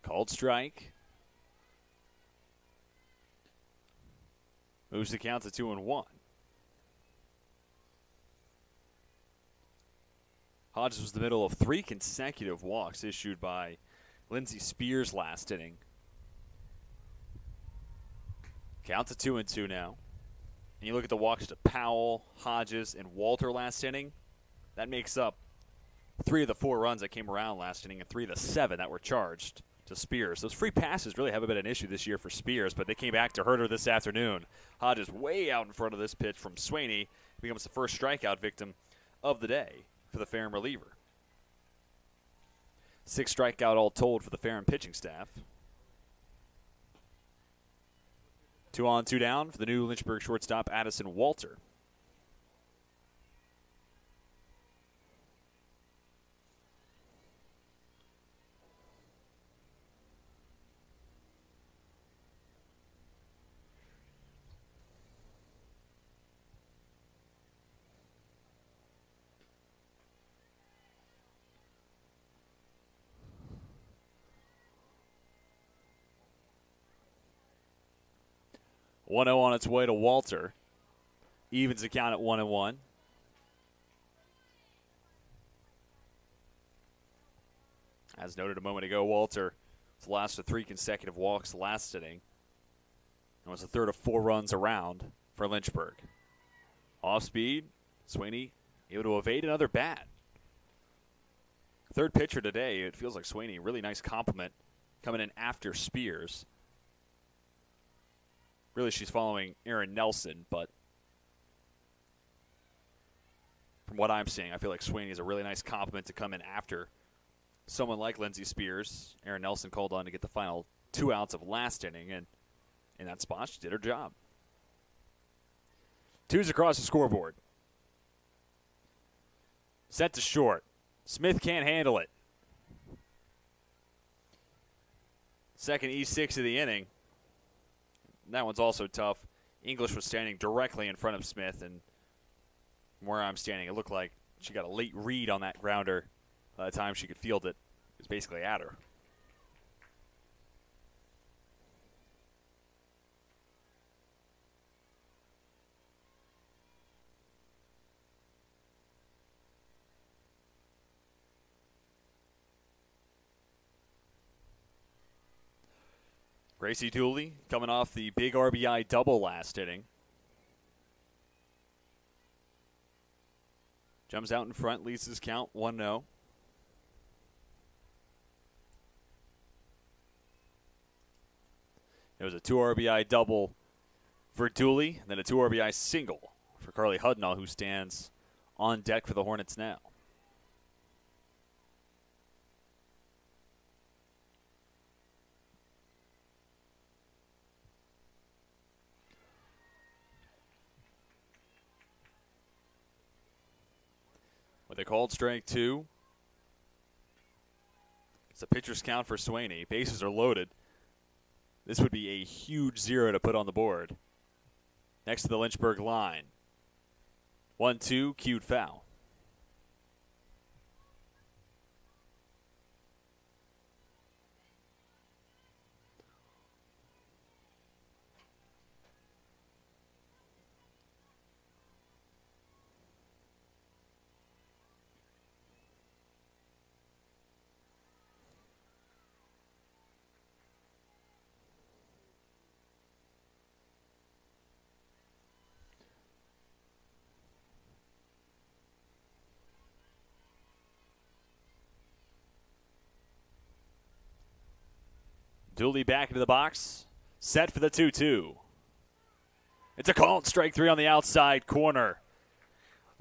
Called strike. Moves the count to 2-1. Hodges was the middle of 3 consecutive walks issued by Lindsey Spears last inning. Count to 2-2 now. And you look at the walks to Powell, Hodges, and Walter last inning. That makes up 3 of the 4 runs that came around last inning and 3 of the 7 that were charged to Spears. Those free passes really haven't been an issue this year for Spears, but they came back to hurt her this afternoon. Hodges way out in front of this pitch from Swaney. Becomes the first strikeout victim of the day for the Ferrum reliever. 6 strikeout all told for the Ferrum pitching staff. 2 on, 2 down for the new Lynchburg shortstop, Addison Walter. One 0 on its way to Walter. Evens the count at 1-1. As noted a moment ago, Walter was the last of 3 consecutive walks last inning. And was the third of 4 runs around for Lynchburg. Off speed, Swaney able to evade another bat. Third pitcher today, it feels like Swaney, really nice compliment coming in after Spears. Really, she's following Aaron Nelson, but from what I'm seeing, I feel like Swaney is a really nice compliment to come in after someone like Lindsey Spears. Aaron Nelson called on to get the final 2 outs of last inning, and in that spot, she did her job. 2's across the scoreboard. Set to short. Smith can't handle it. Second E6 of the inning. That one's also tough. English was standing directly in front of Smith, and from where I'm standing, it looked like she got a late read on that grounder. By the time she could field it, it was basically at her. Gracie Dooley coming off the big RBI double last inning. Jumps out in front, leads his count 1-0. It was a 2 RBI double for Dooley, then a 2 RBI single for Carly Hudnall, who stands on deck for the Hornets now. With a called strike 2. It's a pitcher's count for Swaney. Bases are loaded. This would be a huge 0 to put on the board. Next to the Lynchburg line. 1-2, cued foul. Dooley back into the box, set for the 2-2. It's a called strike 3 on the outside corner.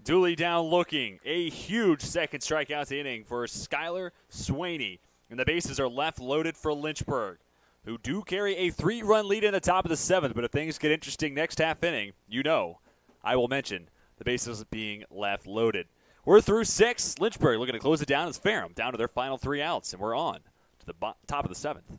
Dooley down looking. A huge second strikeout inning for Skylar Swaney. And the bases are left loaded for Lynchburg, who do carry a 3-run lead in the top of the 7th. But if things get interesting next half inning, you know I will mention the bases being left loaded. We're through 6. Lynchburg looking to close it down as Ferrum down to their final 3 outs. And we're on to the top of the 7th.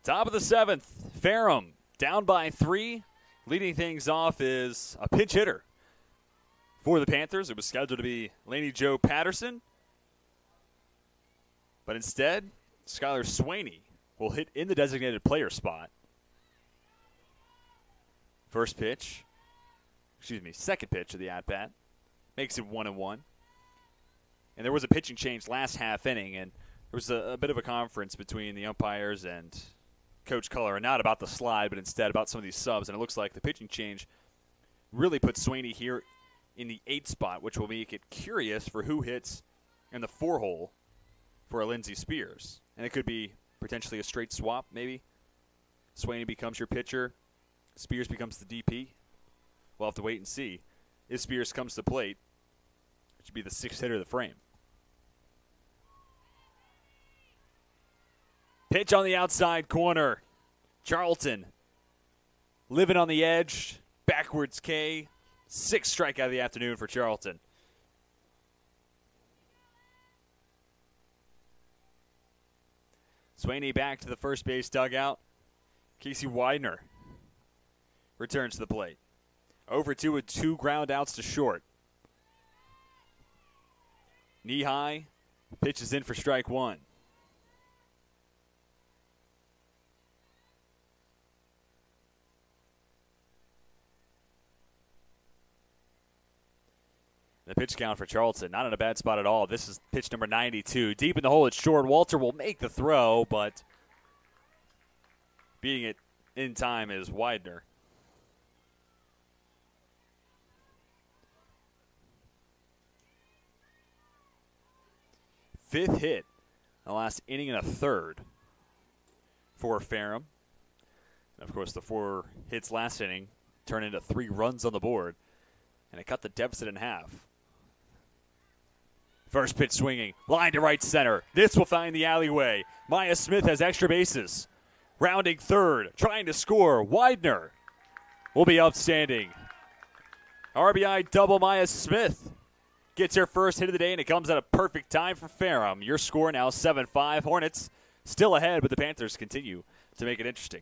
Top of the 7th, Ferrum down by 3. Leading things off is a pinch hitter for the Panthers. It was scheduled to be Laney Jo Patterson. But instead, Skylar Swaney will hit in the designated player spot. Second pitch of the at-bat. Makes it 1-1. And there was a pitching change last half inning, and there was a bit of a conference between the umpires and Coach Culler, not about the slide, but instead about some of these subs. And it looks like the pitching change really puts Swaney here in the 8th spot, which will make it curious for who hits in the 4 hole for a Lindsey Spears. And it could be potentially a straight swap, maybe. Swaney becomes your pitcher. Spears becomes the DP. We'll have to wait and see. If Spears comes to plate, it should be the 6th hitter of the frame. Pitch on the outside corner. Charlton living on the edge. Backwards K. 6th strikeout of the afternoon for Charlton. Swaney back to the first base dugout. Casey Widener returns to the plate. Over 2 with 2 ground outs to short. Knee high. Pitches in for strike 1. the pitch count for Charlton, not in a bad spot at all. This is pitch number 92. Deep in the hole, it's short. Walter will make the throw, but beating it in time is Widener. Fifth hit, the last inning and a third for Ferrum. And of course, the 4 hits last inning turned into 3 runs on the board, and it cut the deficit in half. First pitch swinging, line to right center. This will find the alleyway. Maya Smith has extra bases. Rounding third, trying to score. Widener will be outstanding. RBI double. Maya Smith gets her first hit of the day, and it comes at a perfect time for Ferrum. Your score now 7-5. Hornets still ahead, but the Panthers continue to make it interesting.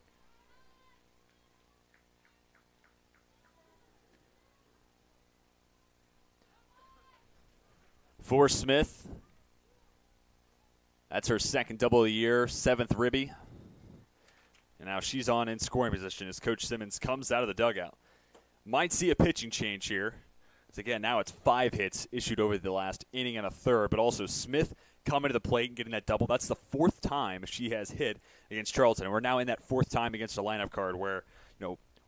For Smith, that's her second double of the year, 7th ribby. And now she's on in scoring position as Coach Simmons comes out of the dugout. Might see a pitching change here. Because again, now it's 5 hits issued over the last inning and a third, but also Smith coming to the plate and getting that double. That's the 4th time she has hit against Charlton. And we're now in that 4th time against a lineup card where,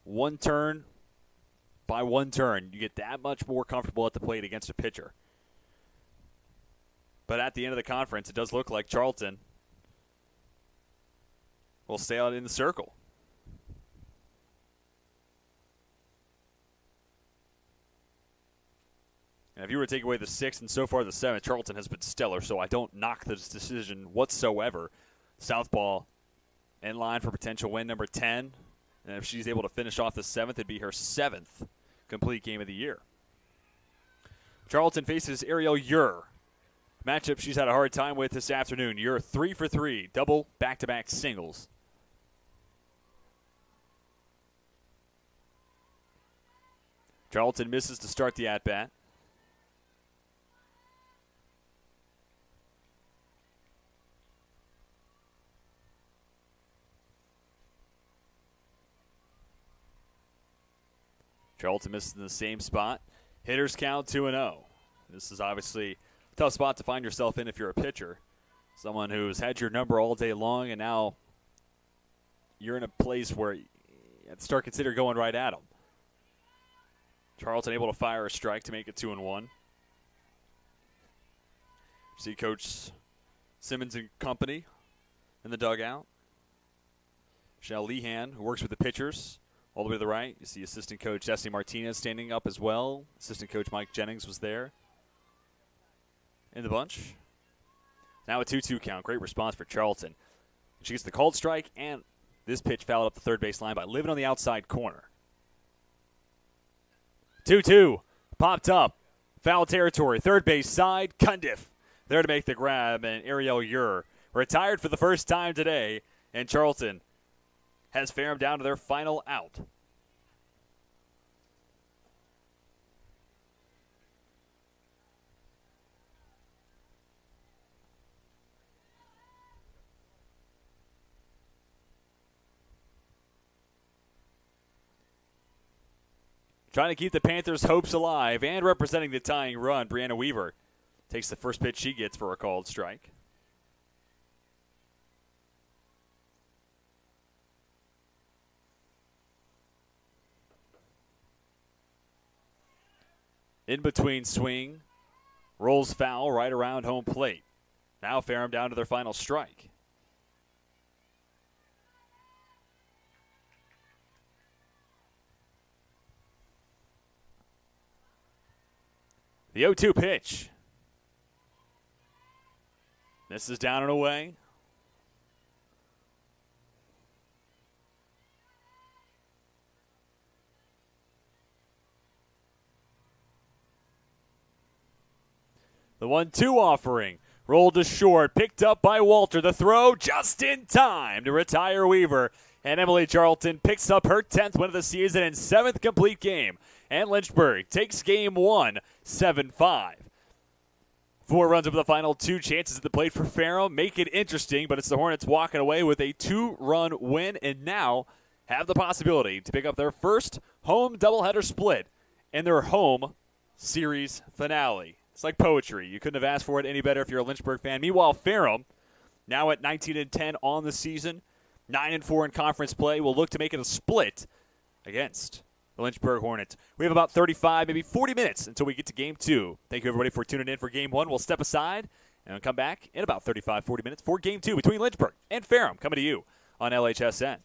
one turn by one turn, you get that much more comfortable at the plate against a pitcher. But at the end of the conference, it does look like Charlton will stay out in the circle. And if you were to take away the 6th and so far the 7th, Charlton has been stellar, so I don't knock this decision whatsoever. Southpaw in line for potential win number 10. And if she's able to finish off the 7th, it'd be her 7th complete game of the year. Charlton faces Ariel Ure. Matchup she's had a hard time with this afternoon. You're 3 for 3, double back-to-back singles. Charlton misses to start the at-bat. Charlton misses in the same spot. Hitters count 2-0. This is obviously tough spot to find yourself in if you're a pitcher. Someone who's had your number all day long, and now you're in a place where you have to start consider going right at them. Charlton able to fire a strike to make it 2-1. See Coach Simmons and company in the dugout. Michelle Lehan, who works with the pitchers, all the way to the right. You see Assistant Coach Destiny Martinez standing up as well. Assistant Coach Mike Jennings was there in the bunch. Now a 2-2 count. Great response for Charlton. She gets the called strike, and this pitch fouled up the third base line by living on the outside corner. 2-2. Popped up. Foul territory. Third base side. Cundiff there to make the grab, and Ariel Ure retired for the first time today, and Charlton has Ferrum down to their final out. Trying to keep the Panthers' hopes alive and representing the tying run, Brianna Weaver takes the first pitch she gets for a called strike. In between swing, rolls foul right around home plate. Now Ferrum down to their final strike. The 0-2 pitch. This is down and away. The 1-2 offering. Rolled to short. Picked up by Walter. The throw just in time to retire Weaver. And Emily Charlton picks up her 10th win of the season and 7th complete game. And Lynchburg takes game 1, 7-5. 4 runs over the final 2 chances at the plate for Ferrum. Make it interesting, but it's the Hornets walking away with a 2-run win and now have the possibility to pick up their first home doubleheader split in their home series finale. It's like poetry. You couldn't have asked for it any better if you're a Lynchburg fan. Meanwhile, Ferrum, now at 19-10 on the season, 9-4 in conference play, will look to make it a split against the Lynchburg Hornets. We have about 35, maybe 40 minutes until we get to Game 2. Thank you, everybody, for tuning in for Game 1. We'll step aside and come back in about 35, 40 minutes for Game 2 between Lynchburg and Ferrum, coming to you on LHSN.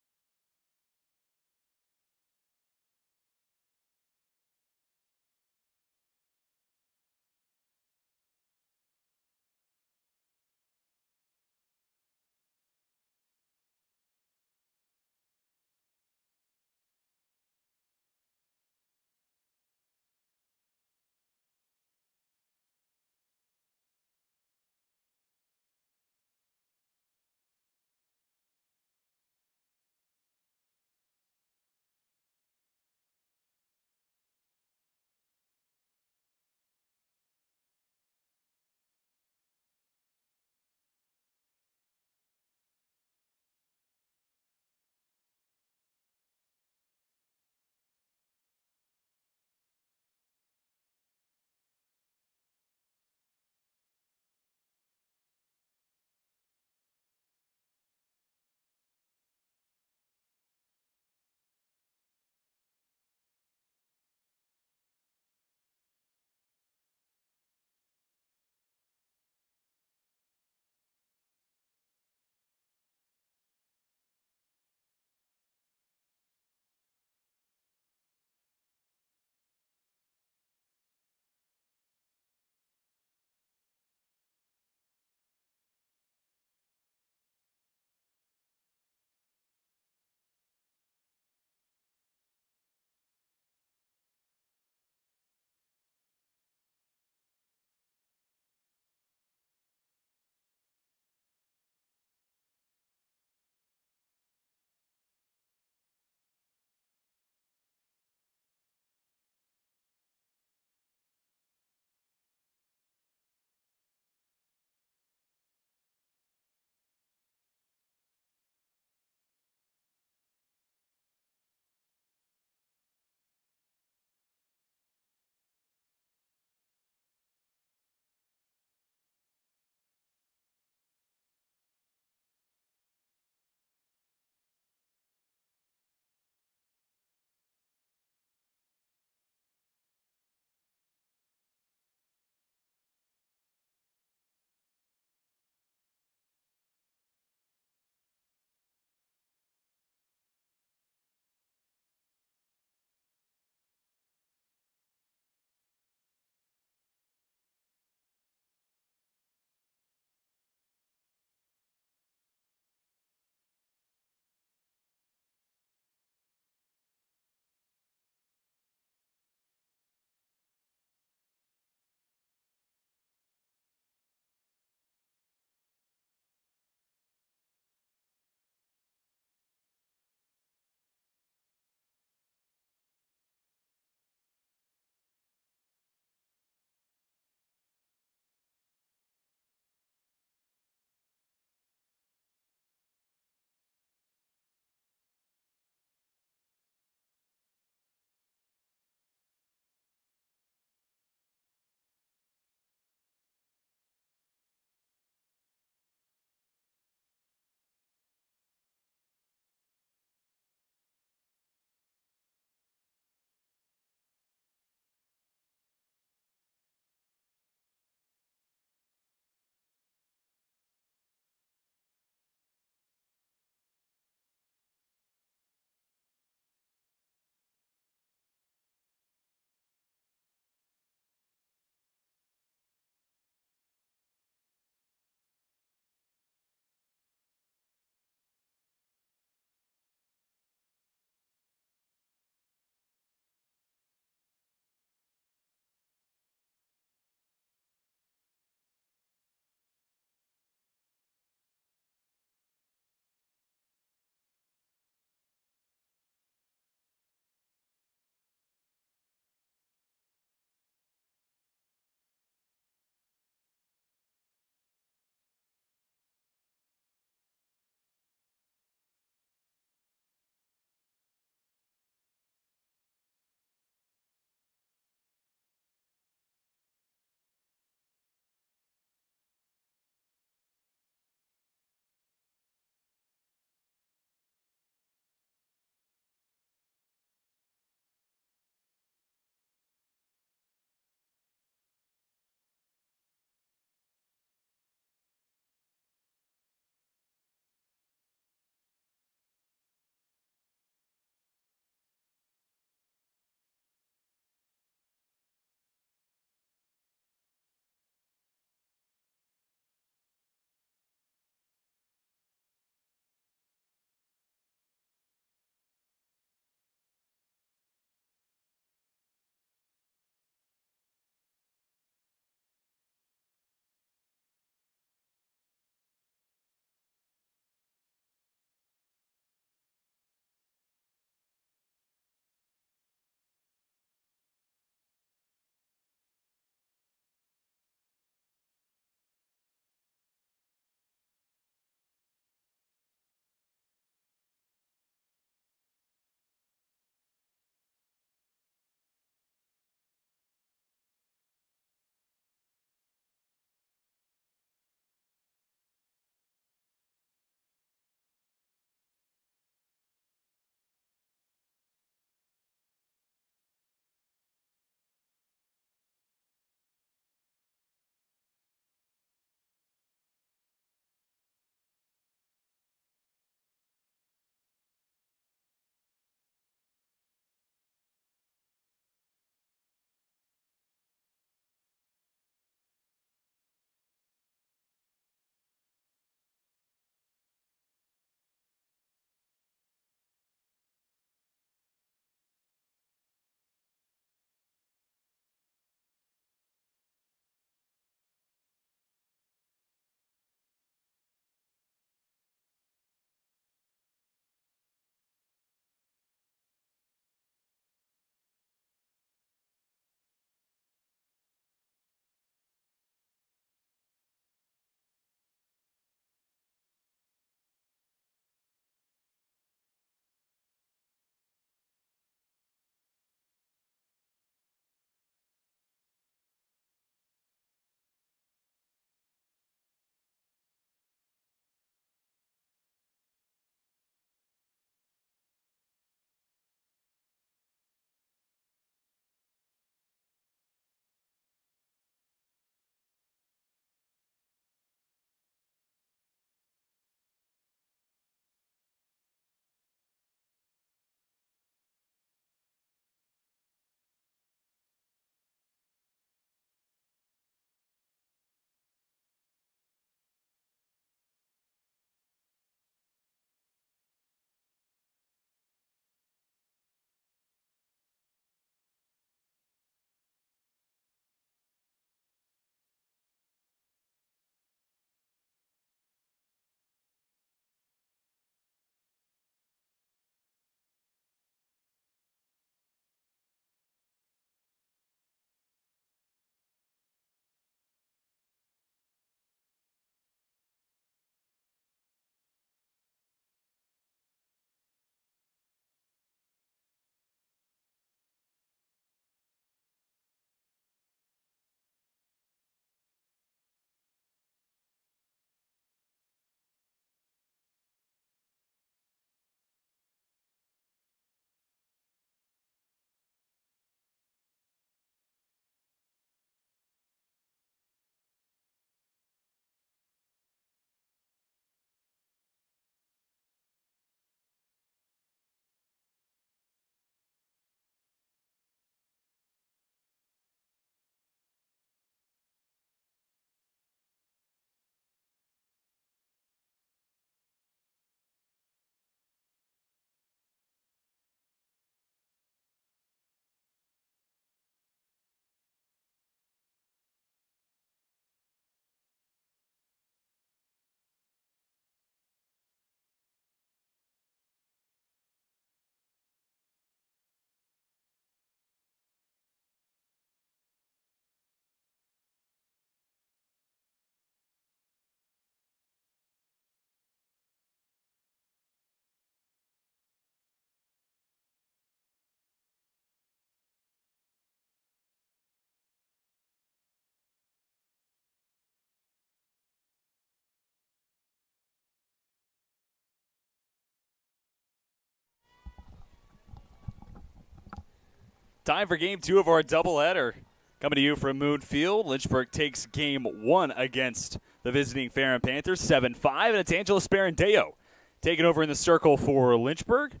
Time for game 2 of our doubleheader. Coming to you from Moon Field, Lynchburg takes game 1 against the visiting Ferrum Panthers, 7-5, and it's Angela Sparandeo taking over in the circle for Lynchburg.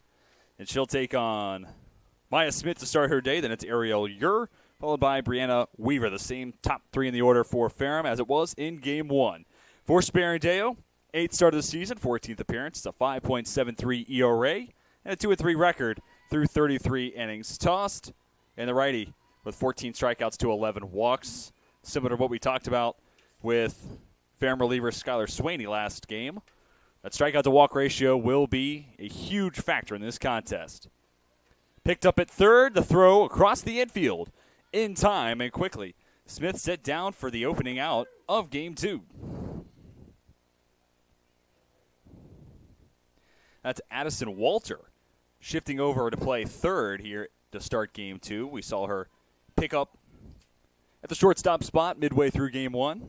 And she'll take on Maya Smith to start her day. Then it's Ariel Ure, followed by Brianna Weaver, the same top 3 in the order for Ferrum as it was in game 1. For Sparandeo, 8th start of the season, 14th appearance. It's a 5.73 ERA and a 2-3 record through 33 innings tossed. And the righty with 14 strikeouts to 11 walks, similar to what we talked about with Ferrum reliever Skylar Swaney last game. That strikeout to walk ratio will be a huge factor in this contest. Picked up at third, the throw across the infield in time and quickly. Smith set down for the opening out of game 2. That's Addison Walter shifting over to play third here to start game 2. We saw her pick up at the shortstop spot midway through game 1.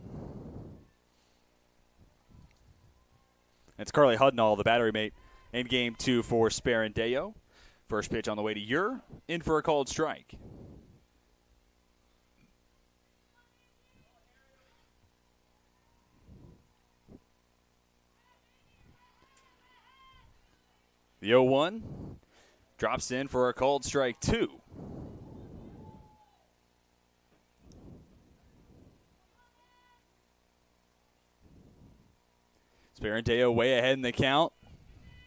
It's Carly Hudnall, the battery mate, in game 2 for Sparandeo. First pitch on the way to Ure, in for a called strike. The 0-1 drops in for a called strike 2. Sparandeo way ahead in the count.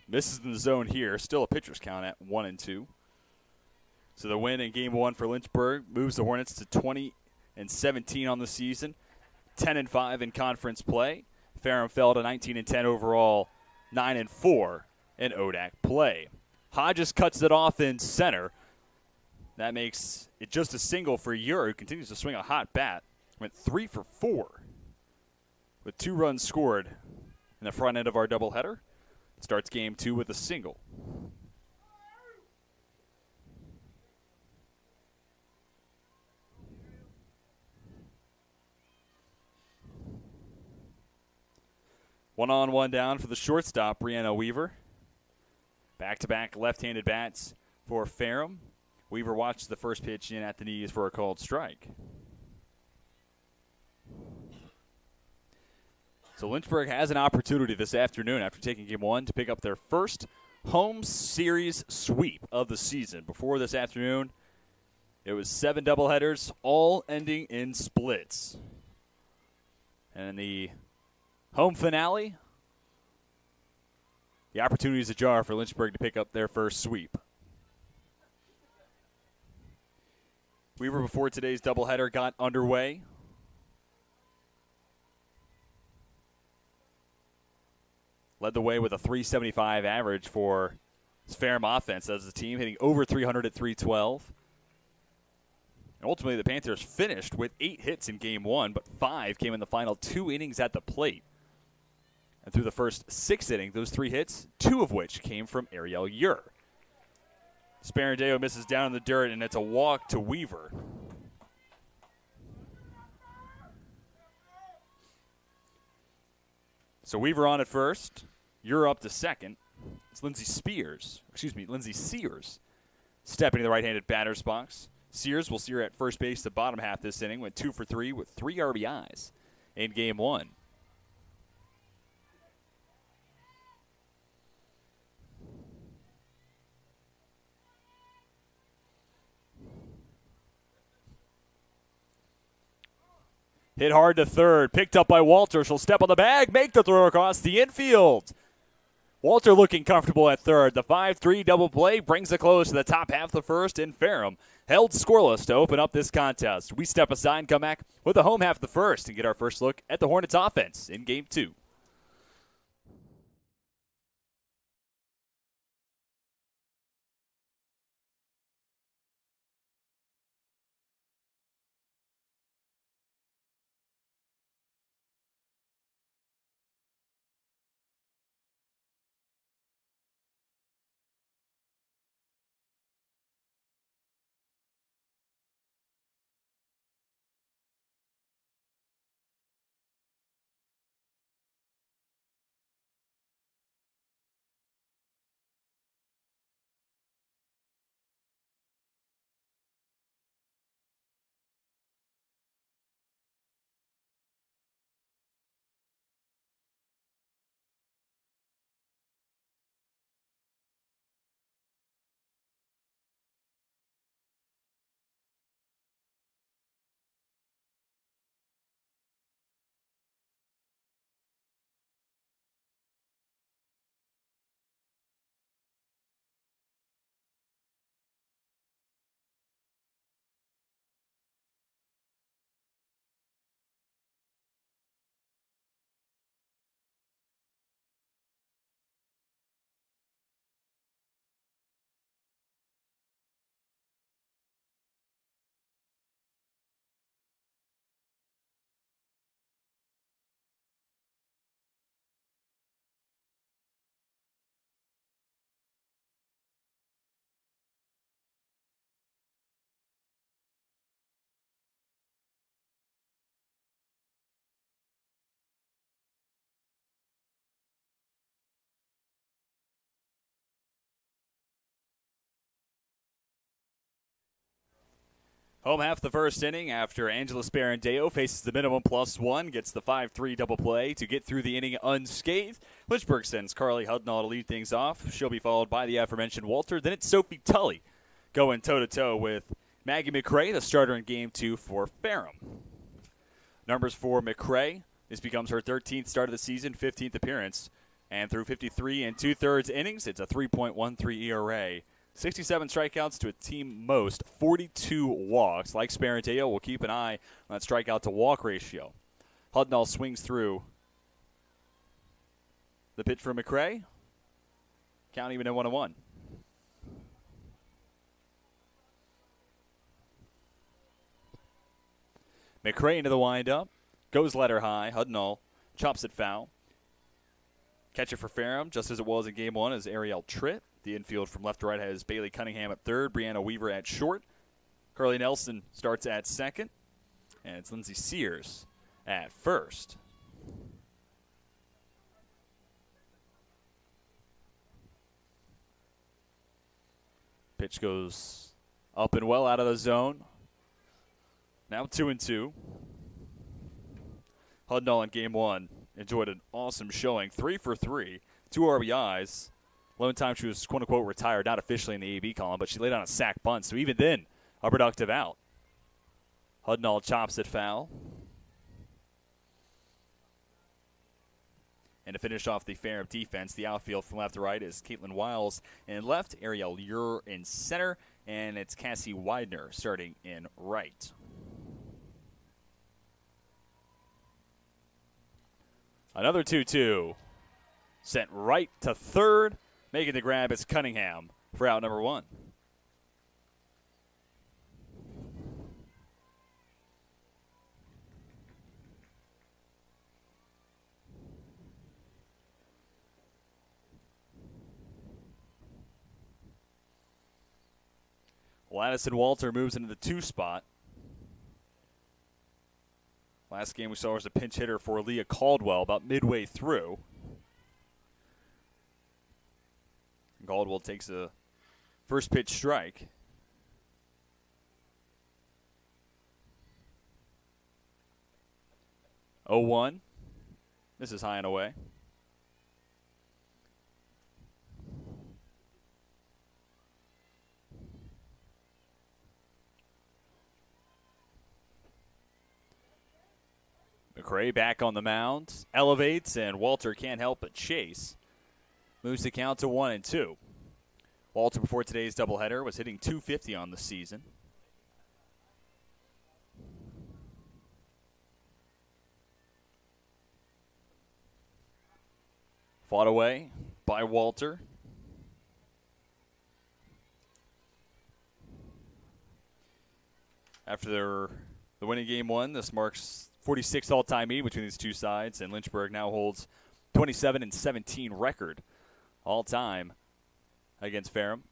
Misses in the zone here. Still a pitcher's count at 1-2. So the win in game 1 for Lynchburg moves the Hornets to 20-17 on the season, 10-5 in conference play. Ferrum fell to 19-10 overall, 9-4 in ODAC play. Hodges cuts it off in center. That makes it just a single for Ure, who continues to swing a hot bat. Went 3 for 4 with 2 runs scored in the front end of our doubleheader. Starts game 2 with a single. One on, one down for the shortstop, Brianna Weaver. Back-to-back left-handed bats for Ferrum. Weaver watched the first pitch in at the knees for a called strike. So Lynchburg has an opportunity this afternoon after taking game 1 to pick up their first home series sweep of the season. Before this afternoon, it was 7 doubleheaders, all ending in splits. And in the home finale, the opportunity is ajar for Lynchburg to pick up their first sweep. Weaver, before today's doubleheader got underway, led the way with a .375 average for his Ferrum offense as the team, hitting over 300 at .312. And ultimately, the Panthers finished with 8 hits in game 1, but 5 came in the final 2 innings at the plate. And through the first 6 innings, those 3 hits, 2 of which came from Ariel Ure. Sparandeo misses down in the dirt, and it's a walk to Weaver. So Weaver on at first. Ure up to second. It's Lindsey Sears stepping to the right-handed batter's box. Sears will see her at first base the bottom half this inning. Went 2 for 3 with 3 RBIs in game 1. Hit hard to third. Picked up by Walter. She'll step on the bag, make the throw across the infield. Walter looking comfortable at third. The 5-3 double play brings a close to the top half of the first, and Ferrum held scoreless to open up this contest. We step aside and come back with the home half of the first and get our first look at the Hornets offense in game 2. Home half the first inning after Angela Sparandeo faces the minimum +1, gets the 5-3 double play to get through the inning unscathed. Lynchburg sends Carly Hudnall to lead things off. She'll be followed by the aforementioned Walter. Then it's Sophie Tully going toe-to-toe with Maggie McRae, the starter in Game 2 for Ferrum. Numbers for McRae. This becomes her 13th start of the season, 15th appearance. And through 53 and 2/3 innings, it's a 3.13 ERA. 67 strikeouts to a team most, 42 walks. Like Sparanteo, we'll keep an eye on that strikeout-to-walk ratio. Hudnall swings through. The pitch for McRae. Count even at 1-1. McRae into the windup. Goes letter high. Hudnall chops it foul. Catcher for Ferrum, just as it was in Game 1, is Ariel Tritt. The infield from left to right has Bailey Cunningham at third, Brianna Weaver at short. Carly Nelson starts at second, and it's Lindsay Sears at first. Pitch goes up and well out of the zone. Now 2-2. Hudnall in Game 1 enjoyed an awesome showing. 3 for 3, 2 RBIs. Lone time she was, quote-unquote, retired, not officially in the AB column, but she laid on a sack bunt, so even then, a productive out. Hudnall chops it foul. And to finish off the Ferrum defense, the outfield from left to right is Caitlin Wiles in left, Ariel Ure in center, and it's Cassie Widener starting in right. Another 2-2. Sent right to third. Making the grab is Cunningham for out number 1. Addison Walter moves into the 2 spot. Last game we saw was a pinch hitter for Leah Caldwell about midway through. Caldwell takes a first pitch strike. Oh, 1. This is high and away. McRae back on the mound, elevates, and Walter can't help but chase. Moves the count to 1-2. Walter, before today's doubleheader, was hitting .250 on the season. Fought away by Walter. After the winning Game 1, this marks 46th all-time meeting between these two sides, and Lynchburg now holds 27-17 record all-time against Ferrum.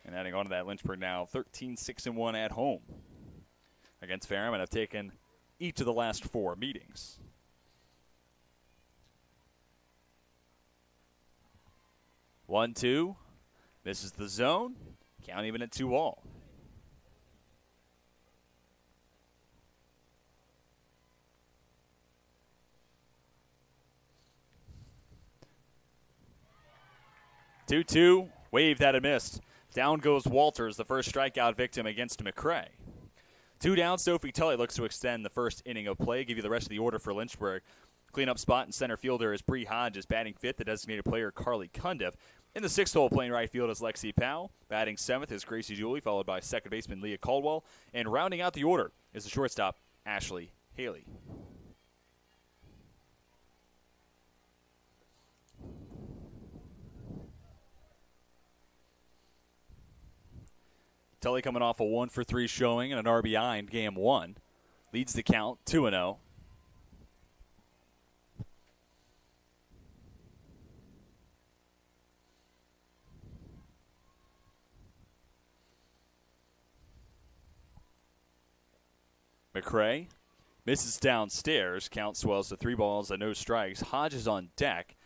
And adding on to that, Lynchburg now 13-6-1 at home against Ferrum, and have taken each of the last 4 meetings. One, 2. Misses the zone. Count even at 2-all. Two, wave that had missed. Down goes Walters, the first strikeout victim against McRae. 2 down, Sophie Tully looks to extend the first inning of play. Give you the rest of the order for Lynchburg. Cleanup spot in center fielder is Bree Hodges. Batting 5th, the designated player Carly Cundiff. In the 6th hole, playing right field is Lexi Powell. Batting 7th is Gracie Julie, followed by second baseman Leah Caldwell. And rounding out the order is the shortstop, Ashley Haley. Tully coming off a 1-for-3 showing and an RBI in Game 1. Leads the count 2-0. McRae misses downstairs. Count swells to 3 balls and no strikes. Hodges on deck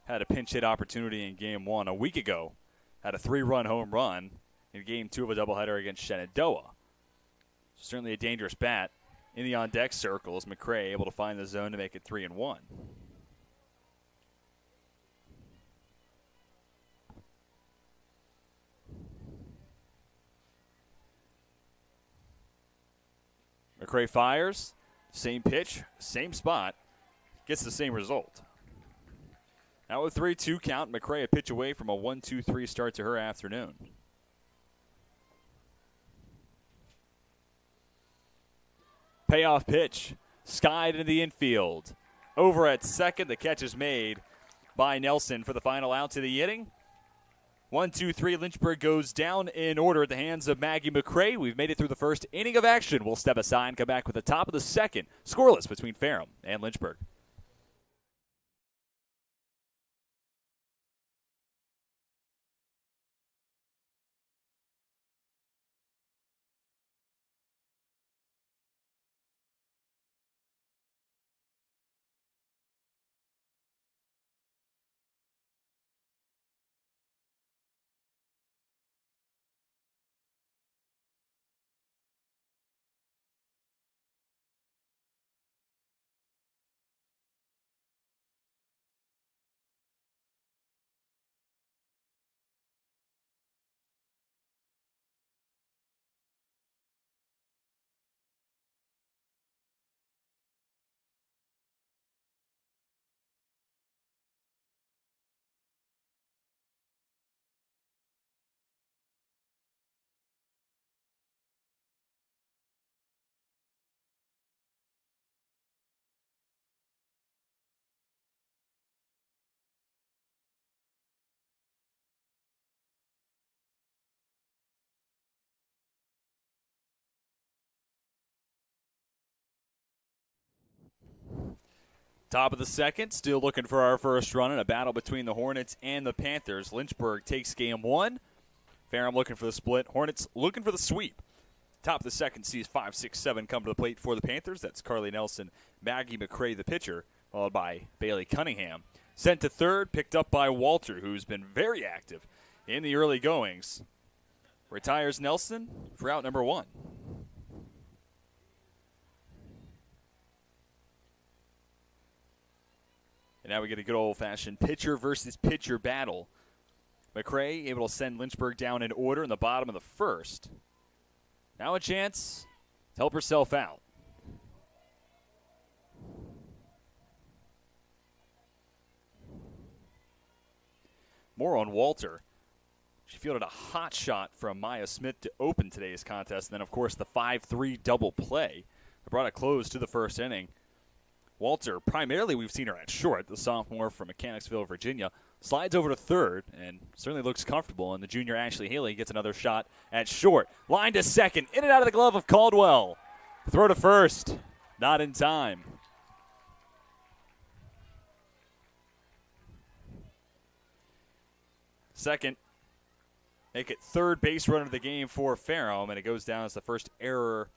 had a pinch hit opportunity in Game 1 a week ago. Had a 3-run home run in Game 2 of a doubleheader against Shenandoah. Certainly a dangerous bat. In the on-deck circles, McCray able to find the zone to make it 3-1. McCray fires, same pitch, same spot, gets the same result. Now with 3-2 count, McCray a pitch away from a 1-2-3 start to her afternoon. Payoff pitch, skied into the infield. Over at second, the catch is made by Nelson for the final out to the inning. 1-2-3, Lynchburg goes down in order at the hands of Maggie McCray. We've made it through the first inning of action. We'll step aside and come back with the top of the second. Scoreless between Ferrum and Lynchburg. Top of the second, still looking for our first run in a battle between the Hornets and the Panthers. Lynchburg takes Game 1. Ferrum looking for the split. Hornets looking for the sweep. Top of the second sees 5, 6, 7 come to the plate for the Panthers. That's Carly Nelson, Maggie McCray, the pitcher, followed by Bailey Cunningham. Sent to third, picked up by Walter, who's been very active in the early goings. Retires Nelson for out number 1. And now we get a good old-fashioned pitcher versus pitcher battle. McCray able to send Lynchburg down in order in the bottom of the first. Now a chance to help herself out. More on Walter. She fielded a hot shot from Maya Smith to open today's contest. And then, of course, the 5-3 double play that brought a close to the first inning. Walter, primarily we've seen her at short, the sophomore from Mechanicsville, Virginia, slides over to third and certainly looks comfortable. And the junior Ashley Haley gets another shot at short. Line to second, in and out of the glove of Caldwell. Throw to first, not in time. Second, make it third base runner of the game for Ferrum, and it goes down as the first error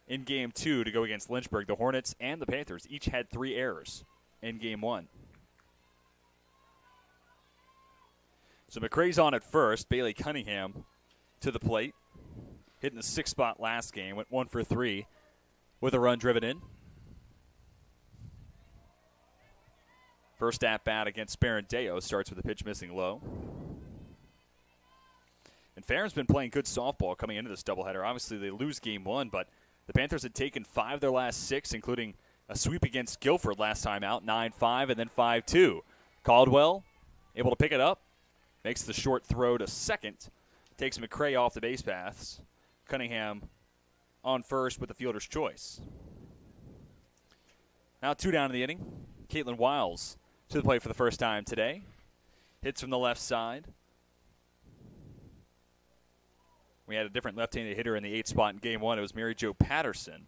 in Game 2 to go against Lynchburg. The Hornets and the Panthers each had 3 errors in Game 1. So McCray's on at first. Bailey Cunningham to the plate. Hitting the 6th spot last game. Went 1 for 3 with a run driven in. First at-bat against Sparandeo starts with a pitch missing low. And Ferrum's been playing good softball coming into this doubleheader. Obviously, they lose Game 1, but the Panthers had taken 5 of their last 6, including a sweep against Guilford last time out, 9-5 and then 5-2. Caldwell able to pick it up, makes the short throw to second, takes McCray off the base paths. Cunningham on first with the fielder's choice. Now 2 down in the inning. Caitlin Wiles to the plate for the first time today. Hits from the left side. We had a different left-handed hitter in the 8th spot in Game 1. It was Mary Jo Patterson.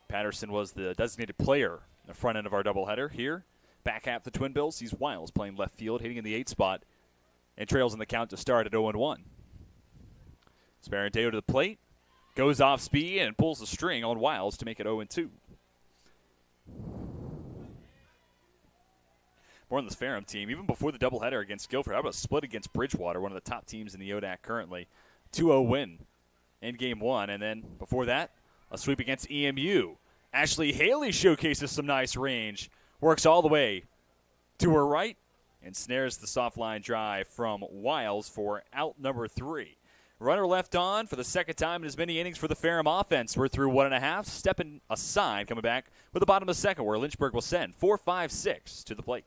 Patterson was the designated player in the front end of our doubleheader. Here, back half the Twin Bills, sees Wiles playing left field, hitting in the 8th spot, and trails in the count to start at 0-1. Sparandeo to the plate, goes off speed and pulls the string on Wiles to make it 0-2. more on this Ferrum team. Even before the doubleheader against Guilford, how about a split against Bridgewater, one of the top teams in the ODAC currently. 2-0 win in Game 1. And then before that, a sweep against EMU. Ashley Haley showcases some nice range. Works all the way to her right and snares the soft line drive from Wiles for out number 3. Runner left on for the second time in as many innings for the Ferrum offense. We're through 1.5. Stepping aside, coming back with the bottom of the second, where Lynchburg will send 4-5-6 to the plate.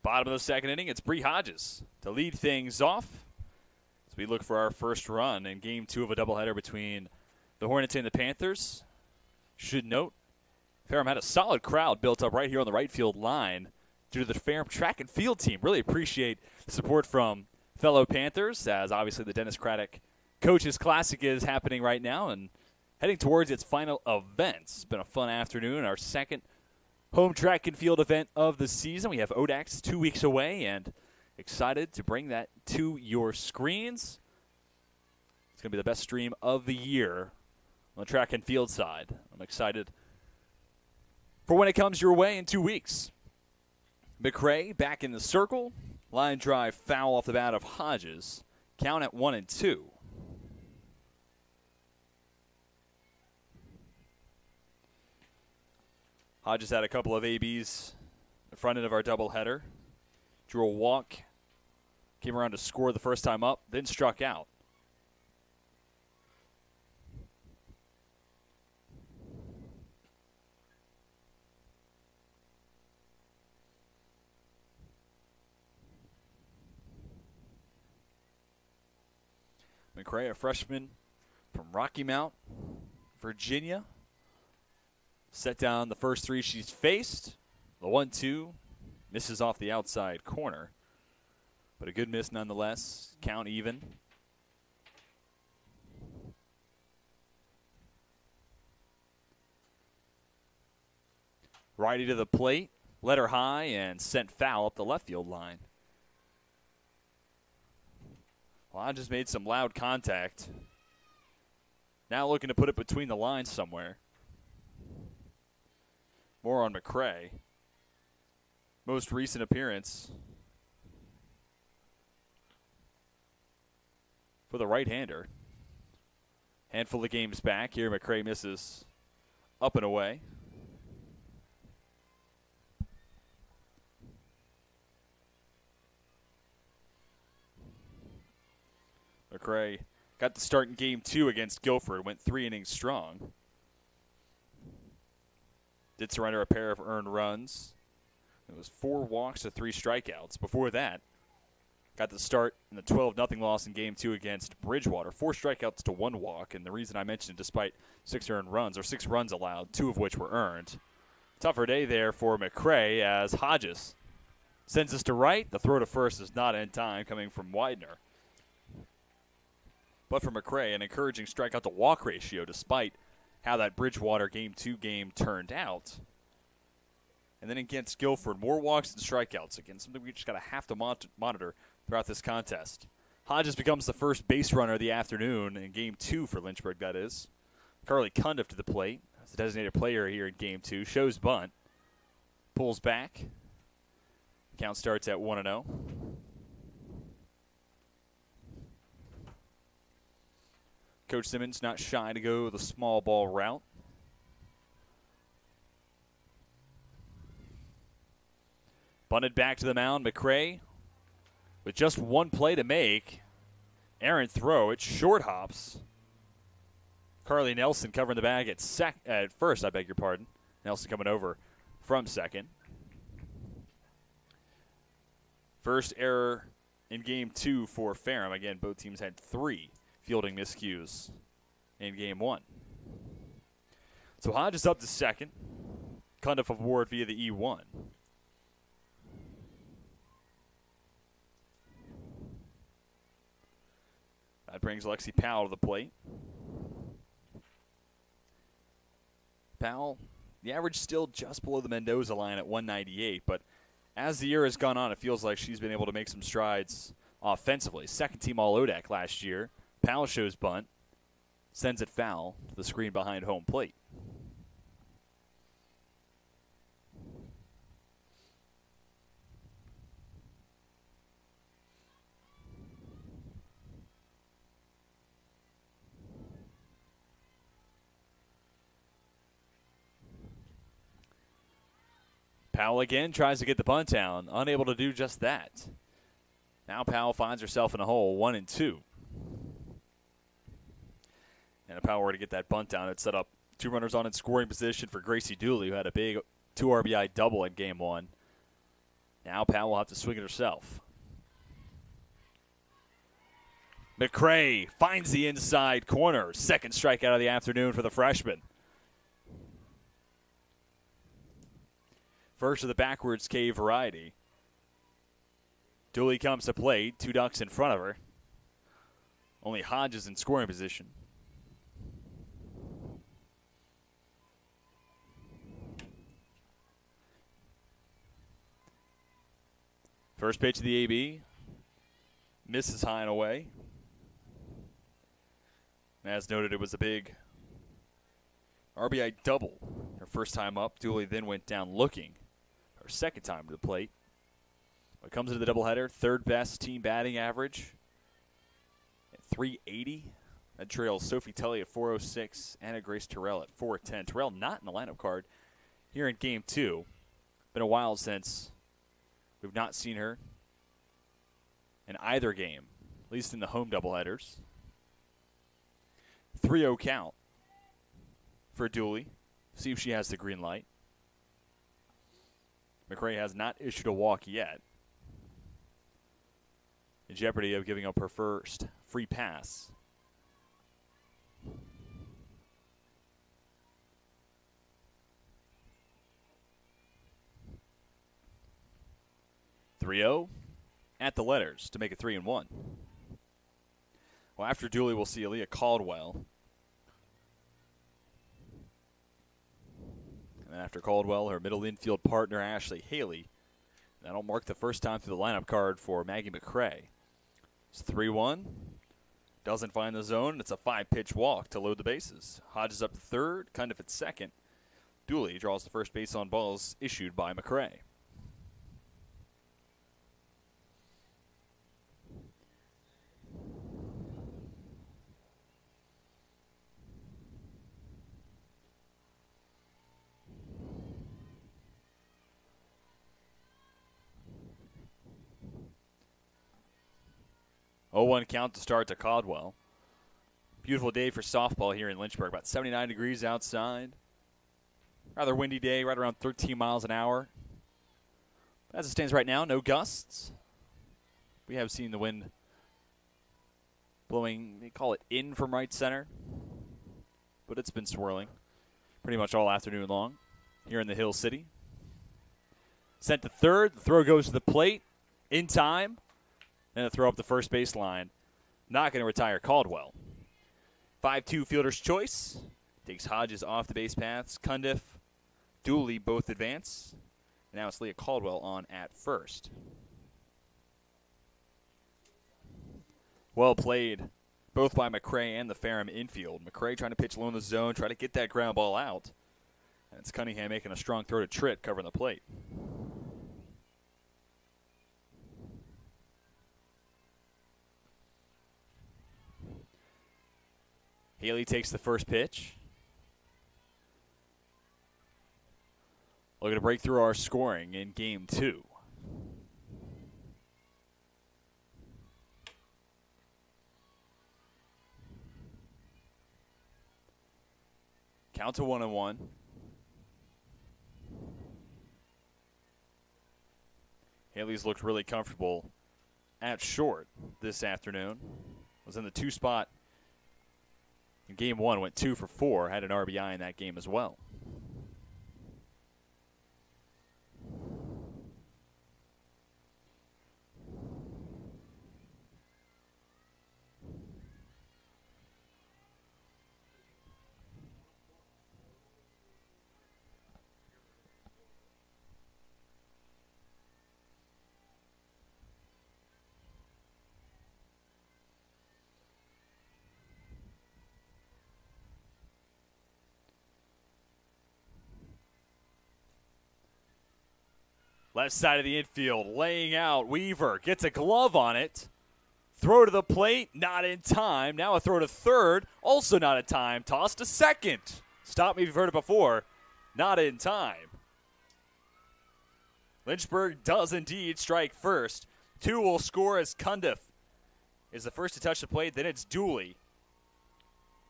Bottom of the second inning, it's Bree Hodges to lead things off as we look for our first run in Game 2 of a doubleheader between the Hornets and the Panthers. Should note, Ferrum had a solid crowd built up right here on the right field line due to the Ferrum track and field team. Really appreciate the support from fellow Panthers, as obviously the Dennis Craddock Coaches Classic is happening right now and heading towards its final event. It's been a fun afternoon, our second home track and field event of the season. We have ODACs 2 weeks away, and excited to bring that to your screens. It's going to be the best stream of the year on the track and field side. I'm excited for when it comes your way in 2 weeks. McRae back in the circle. Line drive foul off the bat of Hodges. Count at 1-2. Hodges had a couple of ABs in front end of our doubleheader. Drew a walk. Came around to score the first time up, then struck out. McRae, a freshman from Rocky Mount, Virginia. Set down the first 3 she's faced. The 1-2 misses off the outside corner, but a good miss nonetheless. Count even. Righty to the plate, led her high and sent foul up the left field line. Hodges made some loud contact. Now looking to put it between the lines somewhere. More on McRae. Most recent appearance for the right-hander. Handful of games back. Here McRae misses up and away. McRae got the start in Game 2 against Guilford. Went 3 innings strong. Did surrender a pair of earned runs. It was 4 walks to 3 strikeouts. Before that, got the start in the 12-0 loss in Game 2 against Bridgewater. 4 strikeouts to 1 walk, and the reason I mentioned despite 6 earned runs, or 6 runs allowed, 2 of which were earned. Tougher day there for McRae as Hodges sends us to right. The throw to first is not in time, coming from Widener. But for McRae, an encouraging strikeout to walk ratio despite how that Bridgewater Game 2 game turned out. And then against Guilford, more walks than strikeouts. Again, something we just got to have to monitor throughout this contest. Hodges becomes the first base runner of the afternoon in Game 2 for Lynchburg, that is. Carly Cundiff to the plate as the designated player here in Game 2. Shows bunt. Pulls back. Count starts at 1-0. Coach Simmons not shy to go the small ball route. Bunted back to the mound. McCray with just one play to make. Errant throw. It short hops. Carly Nelson covering the bag at first, I beg your pardon. Nelson coming over from second. First error in Game 2 for Ferrum. Again, both teams had 3 fielding miscues in Game 1. So Hodges up to second. Cundiff aboard via the E1. That brings Lexi Powell to the plate. Powell, the average still just below the Mendoza line at 198, but as the year has gone on, it feels like she's been able to make some strides offensively. Second team All-ODAC last year. Powell shows bunt, sends it foul to the screen behind home plate. Powell again tries to get the bunt down, unable to do just that. Now Powell finds herself in a hole, 1-2. And if Powell were to get that bunt down, it set up 2 runners on in scoring position for Gracie Dooley, who had a big 2 RBI double in Game 1. Now Powell will have to swing it herself. McCray finds the inside corner. Second strikeout of the afternoon for the freshman. First of the backwards K variety. Dooley comes to plate, 2 ducks in front of her. Only Hodges in scoring position. First pitch of the AB. Misses high and away. As noted, it was a big RBI double. Her first time up. Dooley then went down looking. Her second time to the plate. When it comes into the doubleheader, third best team batting average at 380. That trails Sophie Tully at 406, Anna Grace Terrell at 410. Terrell not in the lineup card here in Game 2. Been a while since we've not seen her in either game, at least in the home doubleheaders. 3-0 count for Dooley. See if she has the green light. McCray has not issued a walk yet. In jeopardy of giving up her first free pass. At the letters to make it 3-1. Well, after Dooley, we'll see Aaliyah Caldwell. And then after Caldwell, her middle infield partner, Ashley Haley. That'll mark the first time through the lineup card for Maggie McCray. It's 3-1. Doesn't find the zone. It's a 5-pitch walk to load the bases. Hodges up third, Cundiff at second. Dooley draws the first base on balls issued by McCray. Oh, 1 count to start to Caldwell. Beautiful day for softball here in Lynchburg. About 79 degrees outside. Rather windy day, right around 13 miles an hour. As it stands right now, no gusts. We have seen the wind blowing, they call it in from right center. But it's been swirling pretty much all afternoon long here in the Hill City. Sent to third. The throw goes to the plate in time. And a throw up the first baseline. Not going to retire Caldwell. 5-2 fielder's choice. Takes Hodges off the base paths. Cundiff, Dooley both advance. And now it's Leah Caldwell on at first. Well played, both by McCray and the Ferrum infield. McCray trying to pitch low in the zone, try to get that ground ball out. And it's Cunningham making a strong throw to Tritt, covering the plate. Haley takes the first pitch. Looking to break through our scoring in game 2. Count to 1-1. Haley's looked really comfortable at short this afternoon. Was in the 2 spot in game 1, went 2 for 4, had an RBI in that game as well. Left side of the infield, laying out. Weaver gets a glove on it. Throw to the plate, not in time. Now a throw to third, also not in time. Toss to second. Stop me if you've heard it before. Not in time. Lynchburg does indeed strike first. 2 will score as Cundiff is the first to touch the plate. Then it's Dooley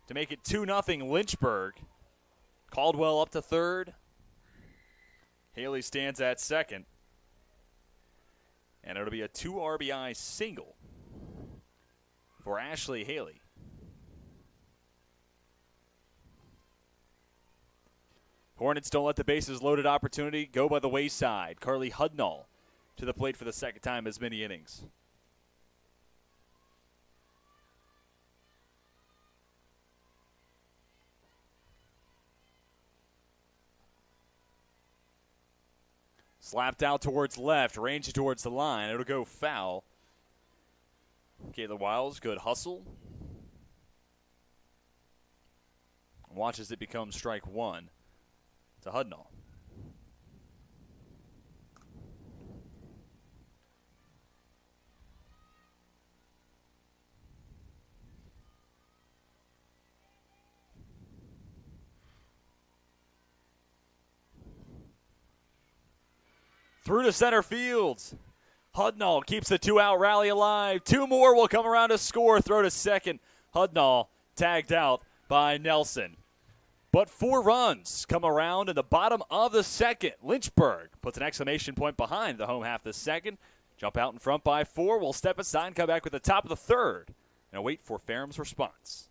to make it 2-0 Lynchburg. Caldwell up to third. Haley stands at second. And it'll be a 2 RBI single for Ashley Haley. Hornets don't let the bases loaded opportunity go by the wayside. Carly Hudnall to the plate for the second time as many innings. Slapped out towards left, ranging towards the line. It'll go foul. Kayla Wiles, good hustle. Watches it become strike 1 to Hudnall. Through to center field. Hudnall keeps the 2-out rally alive. 2 more will come around to score. Throw to second. Hudnall tagged out by Nelson. But 4 runs come around in the bottom of the second. Lynchburg puts an exclamation point behind the home half of the second. Jump out in front by 4. We'll step aside and come back with the top of the third and wait for Ferrum's response.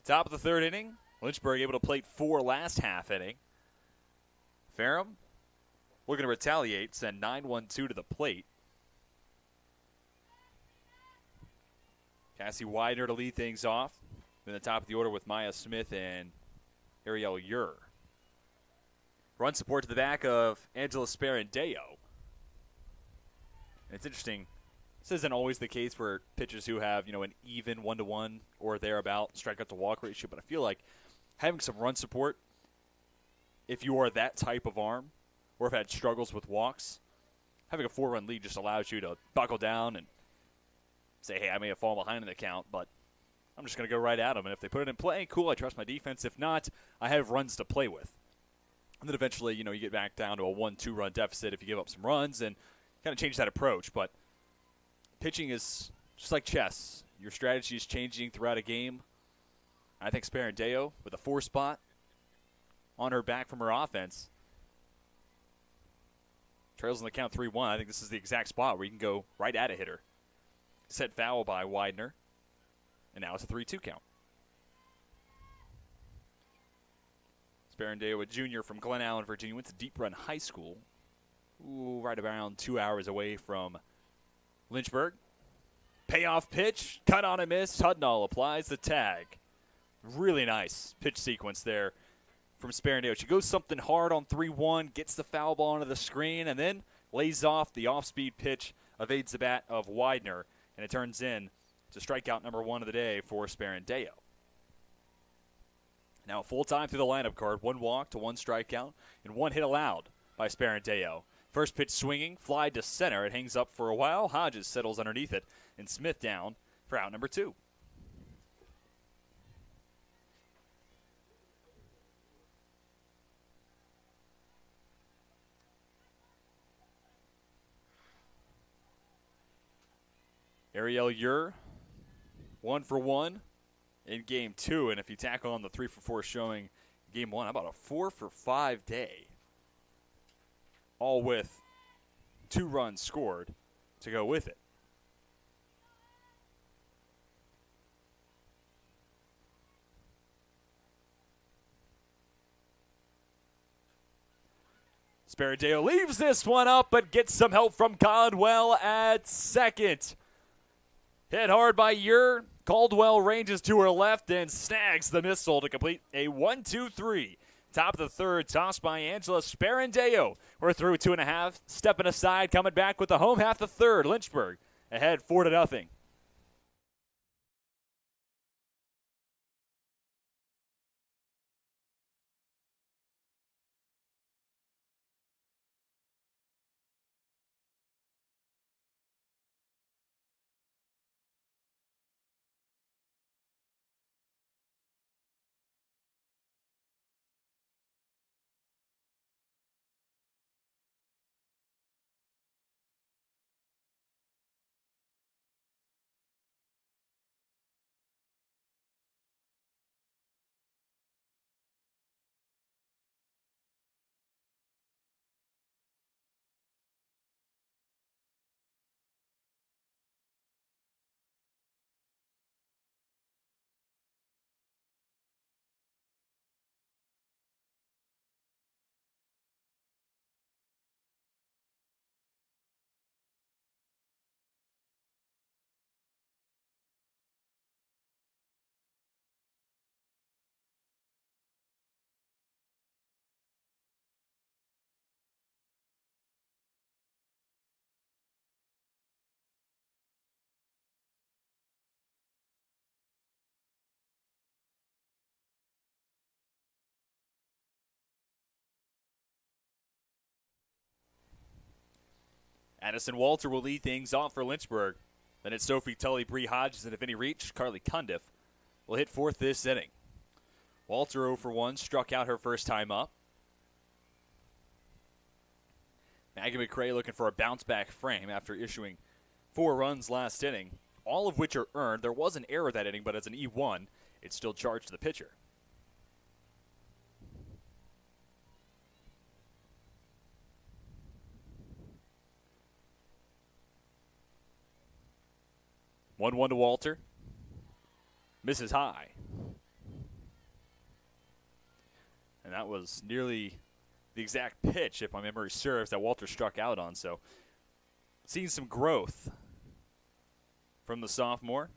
Top of the third inning. Lynchburg able to plate 4 last half inning. Ferrum looking to retaliate, send 9-1-2 to the plate. Cassie Widener to lead things off. In the top of the order with Maya Smith and Ariel Ure. Run support to the back of Angela Sparandeo. And it's interesting. This isn't always the case for pitchers who have, an even 1-to-1 or thereabout strikeout to walk ratio, but I feel like having some run support, if you are that type of arm or have had struggles with walks, having a 4-run lead just allows you to buckle down and say, hey, I may have fallen behind in the count, but I'm just going to go right at them. And if they put it in play, cool, I trust my defense. If not, I have runs to play with. And then eventually, you get back down to a 1-2-run deficit if you give up some runs and kind of change that approach. But pitching is just like chess. Your strategy is changing throughout a game. I think Sparandeo, with a 4 spot on her back from her offense, trails in the count 3-1. I think this is the exact spot where you can go right at a hitter. Set foul by Widener. And now it's a 3-2 count. Sparandeo, a junior from Glen Allen, Virginia, went to Deep Run High School. Right around 2 hours away from Lynchburg. Payoff pitch, cut on a miss. Hudnall applies the tag. Really nice pitch sequence there from Sparandeo. She goes something hard on 3-1, gets the foul ball onto the screen, and then lays off the off-speed pitch, evades the bat of Widener, and it turns in to strikeout number 1 of the day for Sparandeo. Now full time through the lineup card. 1 walk to 1 strikeout and 1 hit allowed by Sparandeo. First pitch swinging, fly to center. It hangs up for a while. Hodges settles underneath it, and Smith down for out number 2. Ariel Ure, 1 for 1 in game 2. And if you tackle on the 3 for 4 showing game 1, how about a 4 for 5 day? All with 2 runs scored to go with it. Sparandeo leaves this one up, but gets some help from Caldwell at second. Hit hard by Ure. Caldwell ranges to her left and snags the missile to complete a 1-2-3. Top of the third, tossed by Angela Sparandeo. We're through 2.5. Stepping aside, coming back with the home half the third. Lynchburg ahead 4-0. Addison Walter will lead things off for Lynchburg. Then it's Sophie Tully, Bree Hodges, and if any reach, Carly Cundiff will hit 4th this inning. Walter 0 for 1, struck out her first time up. Maggie McCray looking for a bounce-back frame after issuing 4 runs last inning, all of which are earned. There was an error that inning, but as an E1, it's still charged to the pitcher. One to Walter. Misses high. And that was nearly the exact pitch, if my memory serves, that Walter struck out on. So seeing some growth from the sophomore,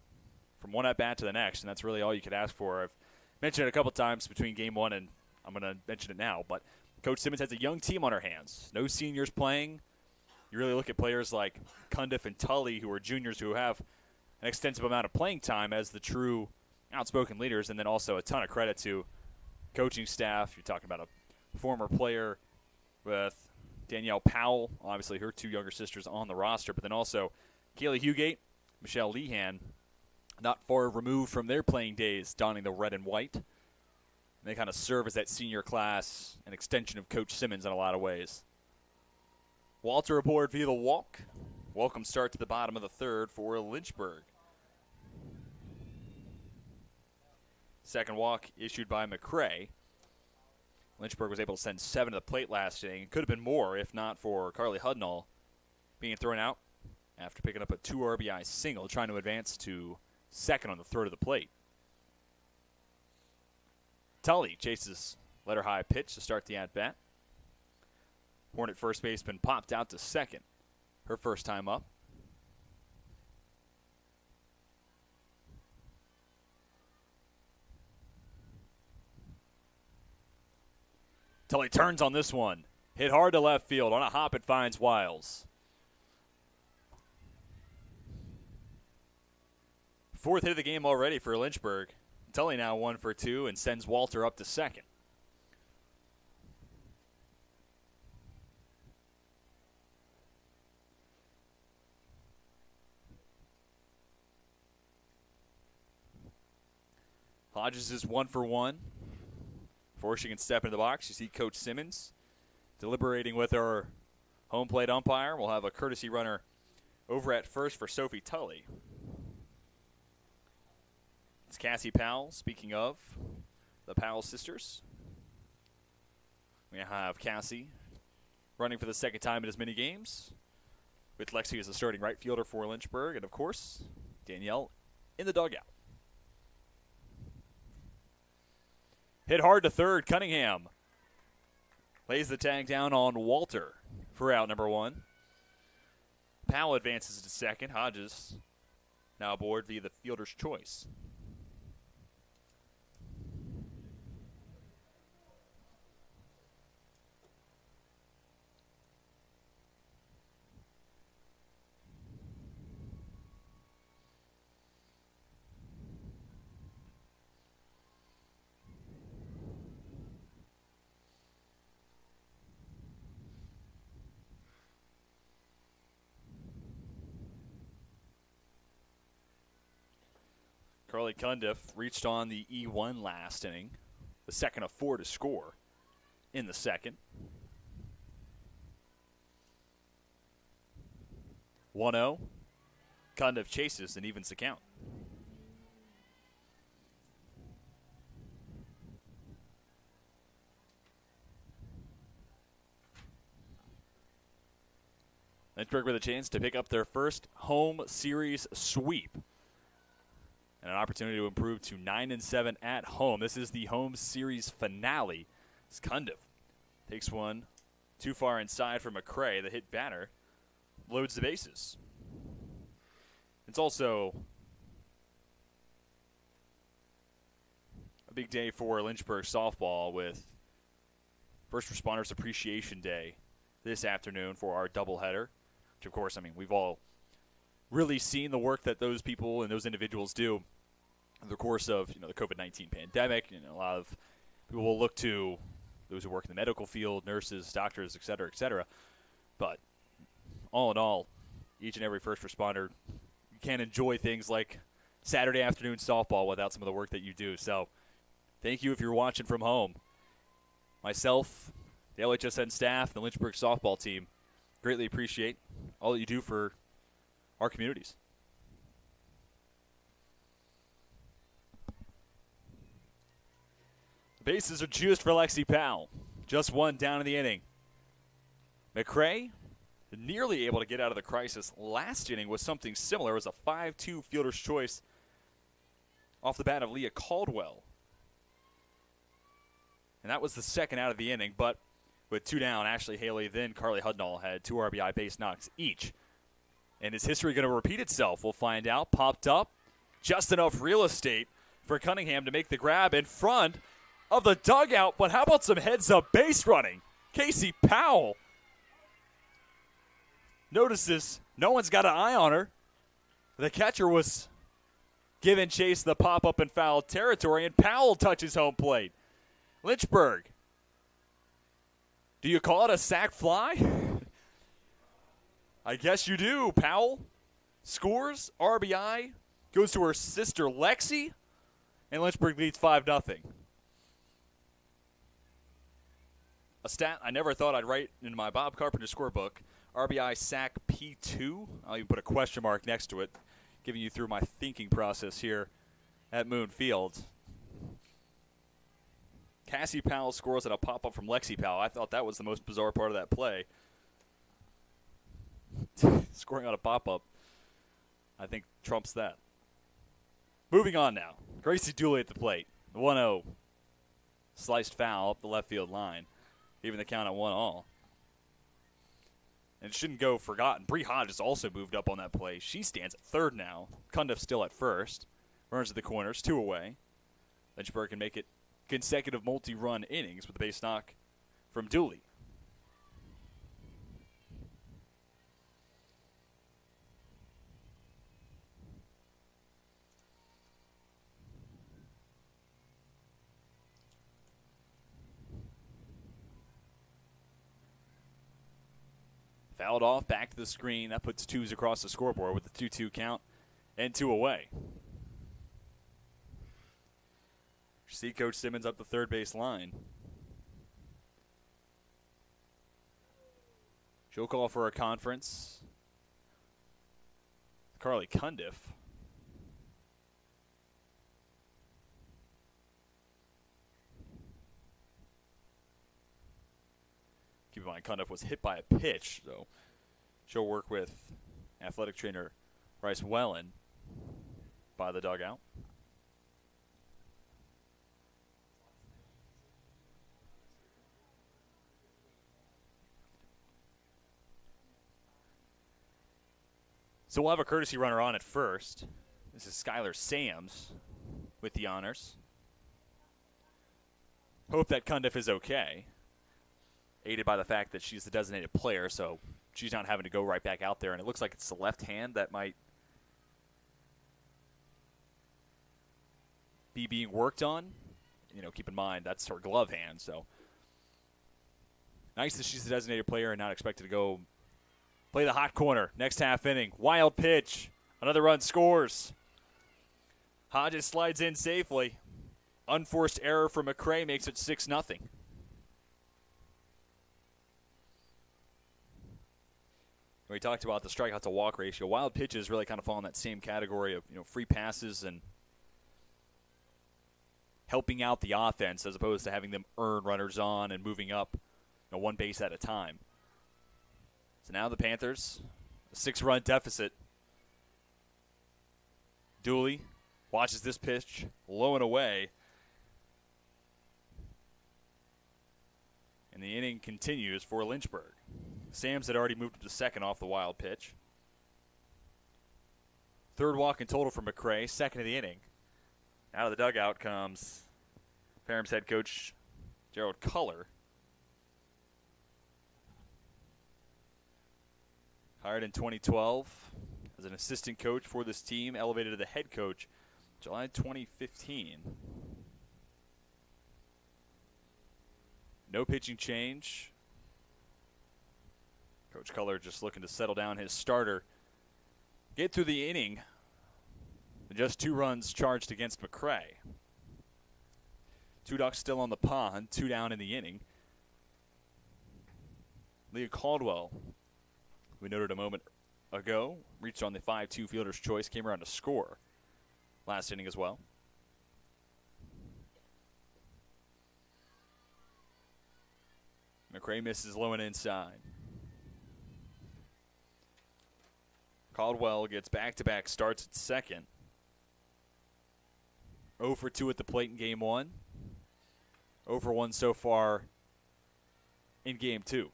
from one at-bat to the next, and that's really all you could ask for. I've mentioned it a couple times between game one, and I'm going to mention it now, but Coach Simmons has a young team on her hands. No seniors playing. You really look at players like Cundiff and Tully, who are juniors who have an extensive amount of playing time as the true outspoken leaders, and then also a ton of credit to coaching staff. You're talking about a former player with Danielle Powell, obviously her two younger sisters on the roster, but then also Kaylee Hugate, Michelle Lehan, not far removed from their playing days, donning the red and white. And they kind of serve as that senior class, an extension of Coach Simmons in a lot of ways. Walter aboard via the walk. Welcome start to the bottom of the third for Lynchburg. Second walk issued by McCray. Lynchburg was able to send 7 to the plate last inning. It could have been more if not for Carly Hudnall being thrown out after picking up a 2 RBI single, trying to advance to second on the throw to the plate. Tully chases letter high pitch to start the at-bat. Hornet first baseman popped out to second. Her first time up. Tully turns on this one. Hit hard to left field. On a hop, it finds Wiles. Fourth hit of the game already for Lynchburg. Tully now 1 for 2 and sends Walter up to second. Hodges is 1 for 1. Before she can step into the box, you see Coach Simmons deliberating with her home plate umpire. We'll have a courtesy runner over at first for Sophie Tully. It's Cassie Powell, speaking of the Powell sisters. We have Cassie running for the second time in as many games, with Lexi as the starting right fielder for Lynchburg, and of course, Danielle in the dugout. Hit hard to third. Cunningham lays the tag down on Walter for out number 1. Powell advances to second. Hodges now aboard via the fielder's choice. Carly Cundiff reached on the E1 last inning, the second of 4 to score in the second. 1-0. Cundiff chases and evens the count. Lynchburg with a chance to pick up their first home series sweep. And an opportunity to improve to 9-7 at home. This is the home series finale. As Cundiff takes one too far inside for McCray. The hit batter loads the bases. It's also a big day for Lynchburg softball with First Responders Appreciation Day this afternoon for our doubleheader. Which, of course, I mean, we've all really seen the work that those people and those individuals do in the course of, the COVID-19 pandemic. A lot of people will look to those who work in the medical field, nurses, doctors, et cetera, et cetera. But all in all, each and every first responder, you can't enjoy things like Saturday afternoon softball without some of the work that you do. So thank you if you're watching from home. Myself, the LHSN staff, the Lynchburg softball team, greatly appreciate all that you do for our communities. Bases are juiced for Lexi Powell. Just one down in the inning. McCray nearly able to get out of the crisis last inning with something similar. It was a 5-2 fielder's choice off the bat of Leah Caldwell. And that was the second out of the inning, but with 2 down, Ashley Haley, then Carly Hudnall had 2 RBI base knocks each. And is history going to repeat itself? We'll find out. Popped up. Just enough real estate for Cunningham to make the grab in front of the dugout. But how about some heads-up base running? Casey Powell notices no one's got an eye on her. The catcher was giving chase the pop-up in foul territory, and Powell touches home plate. Lynchburg. Do you call it a sac fly? I guess you do. Powell scores, RBI, goes to her sister Lexi, and Lynchburg leads 5-0. A stat I never thought I'd write in my Bob Carpenter scorebook, RBI sac P2. I'll even put a question mark next to it, giving you through my thinking process here at Moon Field. Cassie Powell scores at a pop-up from Lexi Powell. I thought that was the most bizarre part of that play. Scoring on a pop-up, I think, trumps that. Moving on now. Gracie Dooley at the plate. 1-0. Sliced foul up the left field line. Even the count at 1-all. And it shouldn't go forgotten. Bree Hodges also moved up on that play. She stands at third now. Cundiff still at first. Runs to the corners, 2 away. Lynchburg can make it consecutive multi-run innings with the base knock from Dooley. Fouled off, back to the screen. That puts 2s across the scoreboard with the 2-2 count and 2 away. See Coach Simmons up the third base line. She'll call for a conference. Carly Cundiff. Keep in mind, Cundiff was hit by a pitch, so she'll work with athletic trainer Bryce Wellen by the dugout. So we'll have a courtesy runner on at first. This is Skylar Sams with the honors. Hope that Cundiff is okay. Aided by the fact that she's the designated player, so she's not having to go right back out there. And it looks like it's the left hand that might be being worked on. You know, keep in mind, that's her glove hand. So nice that she's the designated player and not expected to go play the hot corner. Next half inning. Wild pitch. Another run scores. Hodges slides in safely. Unforced error from McCray makes it 6-0. We talked about the strikeout to walk ratio. Wild pitches really kind of fall in that same category of, free passes and helping out the offense as opposed to having them earn runners on and moving up, one base at a time. So now the Panthers, a 6-run deficit. Dooley watches this pitch, low and away. And the inning continues for Lynchburg. Sams had already moved up to second off the wild pitch. Third walk in total for McCray, second of the inning. Out of the dugout comes Ferrum's head coach Gerald Culler. Hired in 2012 as an assistant coach for this team, elevated to the head coach July 2015. No pitching change. Coach Culler just looking to settle down his starter. Get through the inning. Just 2 runs charged against McCray. 2 Ducks still on the pond, 2 down in the inning. Leah Caldwell, we noted a moment ago, reached on the 5-2 fielder's choice, came around to score last inning as well. McCray misses low and inside. Caldwell gets back-to-back starts at second. 0 for 2 at the plate in game 1. Over 1 so far in game 2.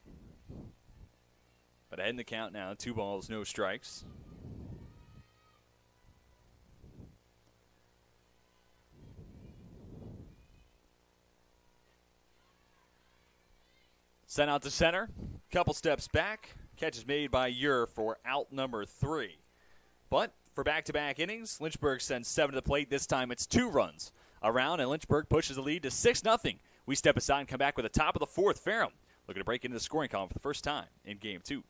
But ahead in the count now, 2 balls, no strikes. Sent out to center, couple steps back. Catch is made by Ure for out number 3. But for back-to-back innings, Lynchburg sends 7 to the plate. This time it's 2 runs around, and Lynchburg pushes the lead to 6-0. We step aside and come back with the top of the 4th. Ferrum looking to break into the scoring column for the first time in game 2.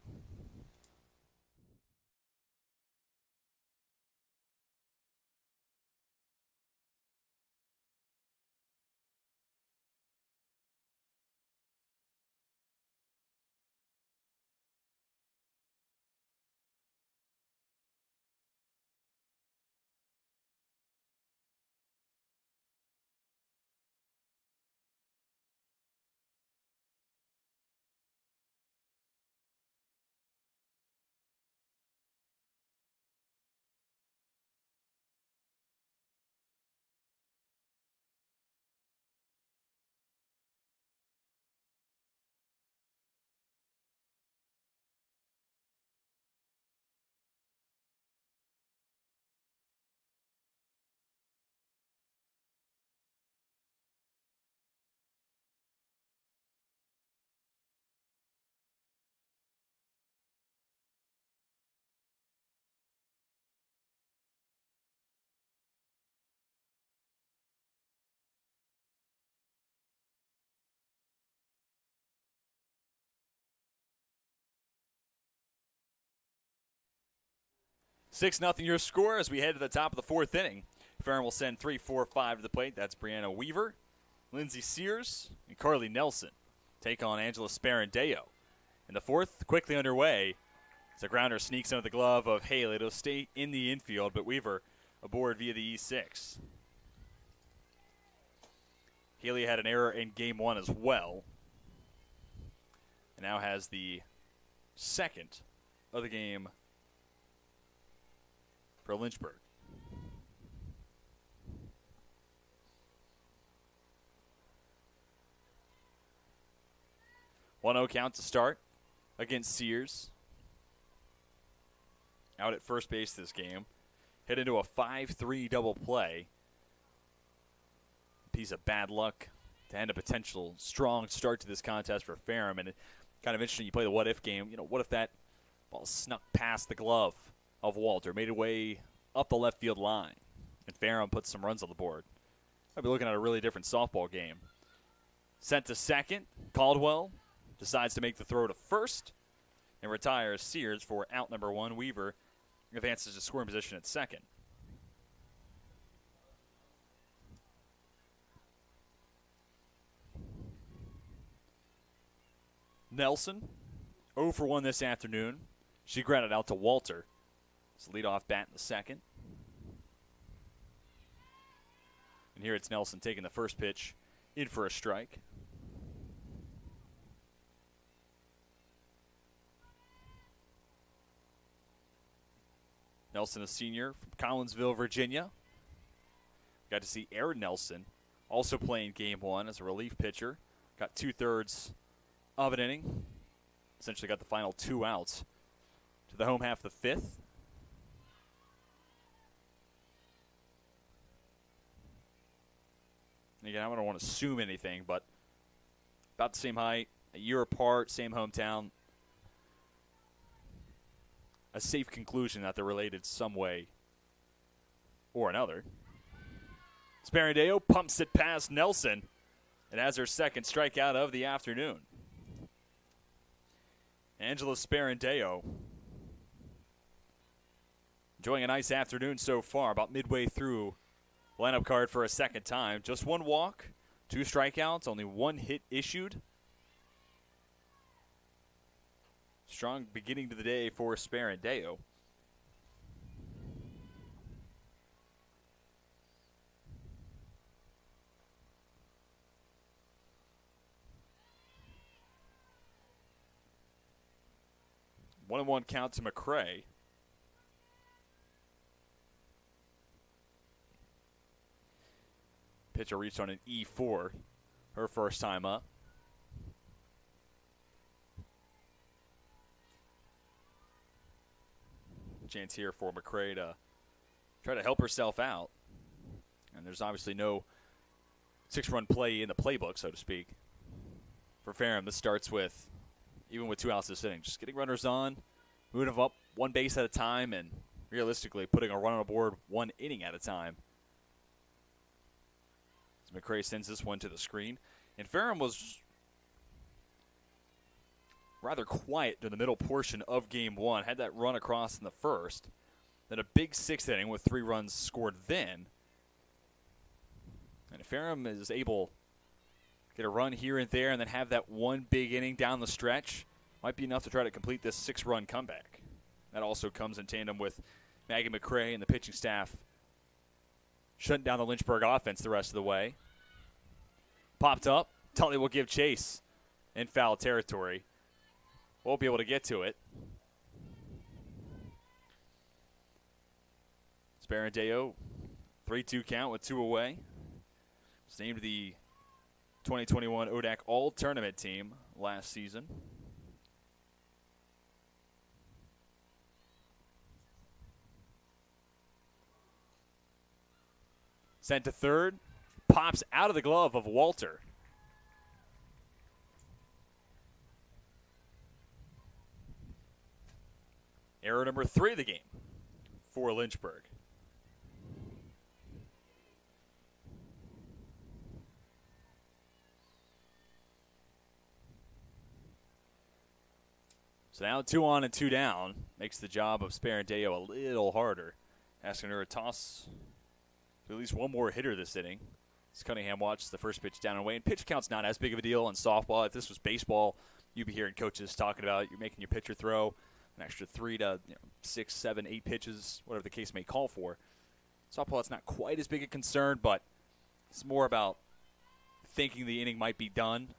Six nothing your score as we head to the top of the 4th inning. Ferrum will send 3, 4, 5 to the plate. That's Brianna Weaver, Lindsey Sears, and Carly Nelson. Take on Angela Sparandeo. In the 4th, quickly underway. As a grounder sneaks under the glove of Haley. It'll stay in the infield, but Weaver aboard via the E6. Haley had an error in game 1 as well. And now has the 2nd of the game for Lynchburg. 1-0 count to start against Sears. Out at first base this game. Hit into a 5-3 double play. Piece of bad luck to end a potential strong start to this contest for Ferrum. And it, kind of interesting, you play the what-if game. You know, what if that ball snuck past the glove of Walter, made its way up the left field line, and Ferrum puts some runs on the board? I'd be looking at a really different softball game. Sent to second, Caldwell decides to make the throw to first and retires Sears for out number 1. Weaver advances to scoring position at second. Nelson, 0 for 1 this afternoon. She grounded out to Walter. It's leadoff bat in the second. And here it's Nelson taking the first pitch in for a strike. Nelson, a senior from Collinsville, Virginia. Got to see Aaron Nelson also playing game 1 as a relief pitcher. Got 2/3 of an inning. Essentially got the final 2 outs to the home half of the 5th. And again, I don't want to assume anything, but about the same height, a year apart, same hometown. A safe conclusion that they're related some way or another. Sparandeo pumps it past Nelson and has her second strikeout of the afternoon. Angela Sparandeo enjoying a nice afternoon so far, about midway through lineup card for a second time. Just 1 walk, 2 strikeouts, only 1 hit issued. Strong beginning to the day for Sparandeo. One and 1 count to McCray. Pitcher reached on an E4. her first time up. Chance here for McCray to try to help herself out. And there's obviously no 6-run play in the playbook, so to speak. For Ferrum, this starts with, even with 2 outs this inning, just getting runners on, moving them up 1 base at a time, and realistically putting a run on the board 1 inning at a time. As McCray sends this one to the screen. And Ferrum was rather quiet during the middle portion of Game 1. Had that run across in the first. Then a big 6th inning with 3 runs scored then. And if Ferrum is able to get a run here and there and then have that 1 big inning down the stretch, might be enough to try to complete this 6-run comeback. That also comes in tandem with Maggie McCray and the pitching staff shutting down the Lynchburg offense the rest of the way. Popped up. Tully will give chase in foul territory. Won't be able to get to it. Sparandeo, 3-2 count with 2 away. Was named the 2021 ODAC All-Tournament team last season. Sent to third. Pops out of the glove of Walter. Error number 3 of the game for Lynchburg. So now 2 on and 2 down makes the job of Sparandeo a little harder. Asking her to toss to at least 1 more hitter this inning. As Cunningham watches the first pitch down and away. And pitch count's not as big of a deal in softball. If this was baseball, you'd be hearing coaches talking about you're making your pitcher throw an extra 3 to 6, 7, 8 pitches, whatever the case may call for. Softball, it's not quite as big a concern, but it's more about thinking the inning might be done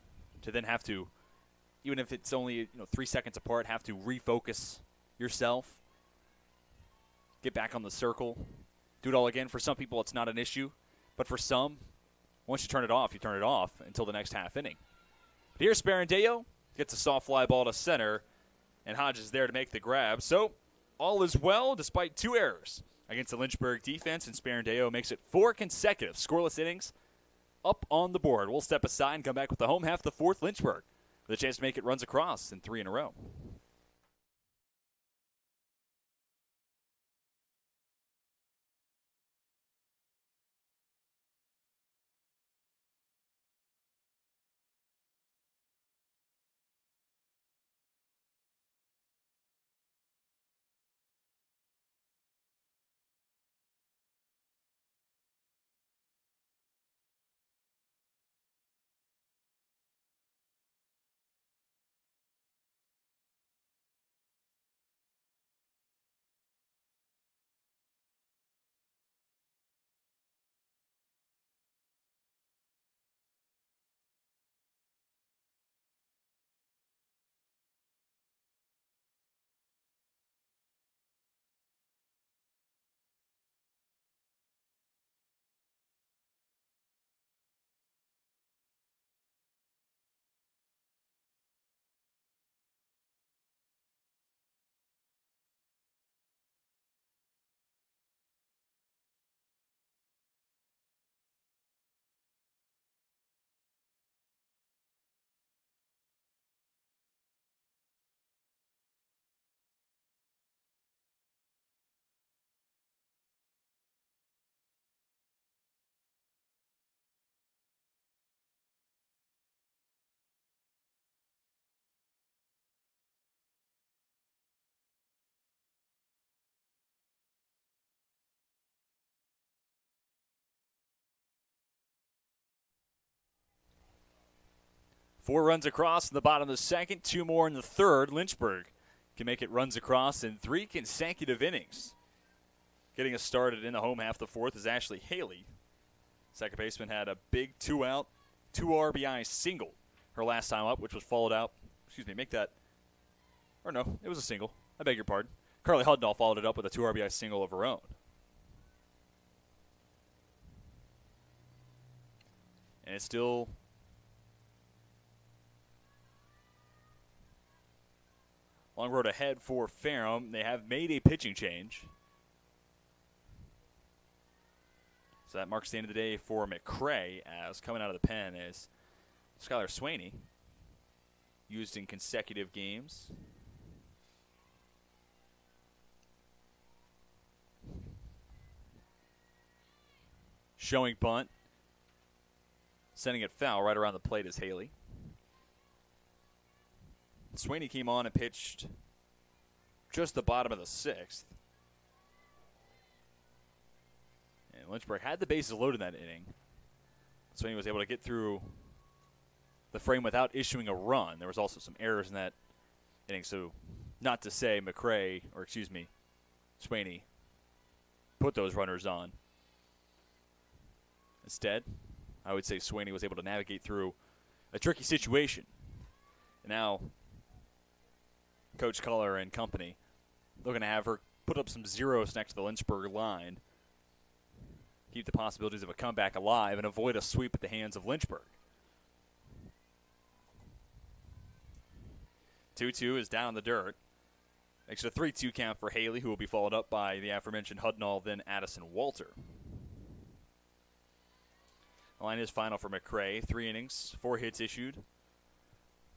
to then have to, even if it's only 3 seconds apart, have to refocus yourself, get back on the circle, do it all again. For some people, it's not an issue, but for some, once you turn it off until the next half inning. But here's Sparandeo, gets a soft fly ball to center, and Hodges is there to make the grab. So all is well despite 2 errors against the Lynchburg defense, and Sparandeo makes it 4 consecutive scoreless innings up on the board. We'll step aside and come back with the home half of the 4th Lynchburg with a chance to make it runs across in 3 in a row. Four runs across in the bottom of the second, 2 more in the third. Lynchburg can make it runs across in 3 consecutive innings. Getting us started in the home half of the 4th is Ashley Haley. Second baseman had a big 2-out, 2 RBI single her last time up, which was followed out. Or no, it was a single. I beg your pardon. Carly Hudnall followed it up with a 2 RBI single of her own. And it's still Long road ahead for Ferrum. They have made a pitching change. So that marks the end of the day for McCray, as coming out of the pen is Skylar Swaney, used in consecutive games. Showing bunt. Sending it foul right around the plate is Haley. Swaney came on and pitched just the bottom of the sixth. And Lynchburg had the bases loaded in that inning. Swaney was able to get through the frame without issuing a run. There was also some errors in that inning, so not to say Swaney put those runners on. Instead, I would say Swaney was able to navigate through a tricky situation. And now, Coach Culler and company looking to have her put up some zeros next to the Lynchburg line, keep the possibilities of a comeback alive, and avoid a sweep at the hands of Lynchburg. 2-2 is down in the dirt. Makes it a 3-2 count for Haley, who will be followed up by the aforementioned Hudnall, then Addison Walter. The line is final for McCray. 3 innings, 4 hits issued,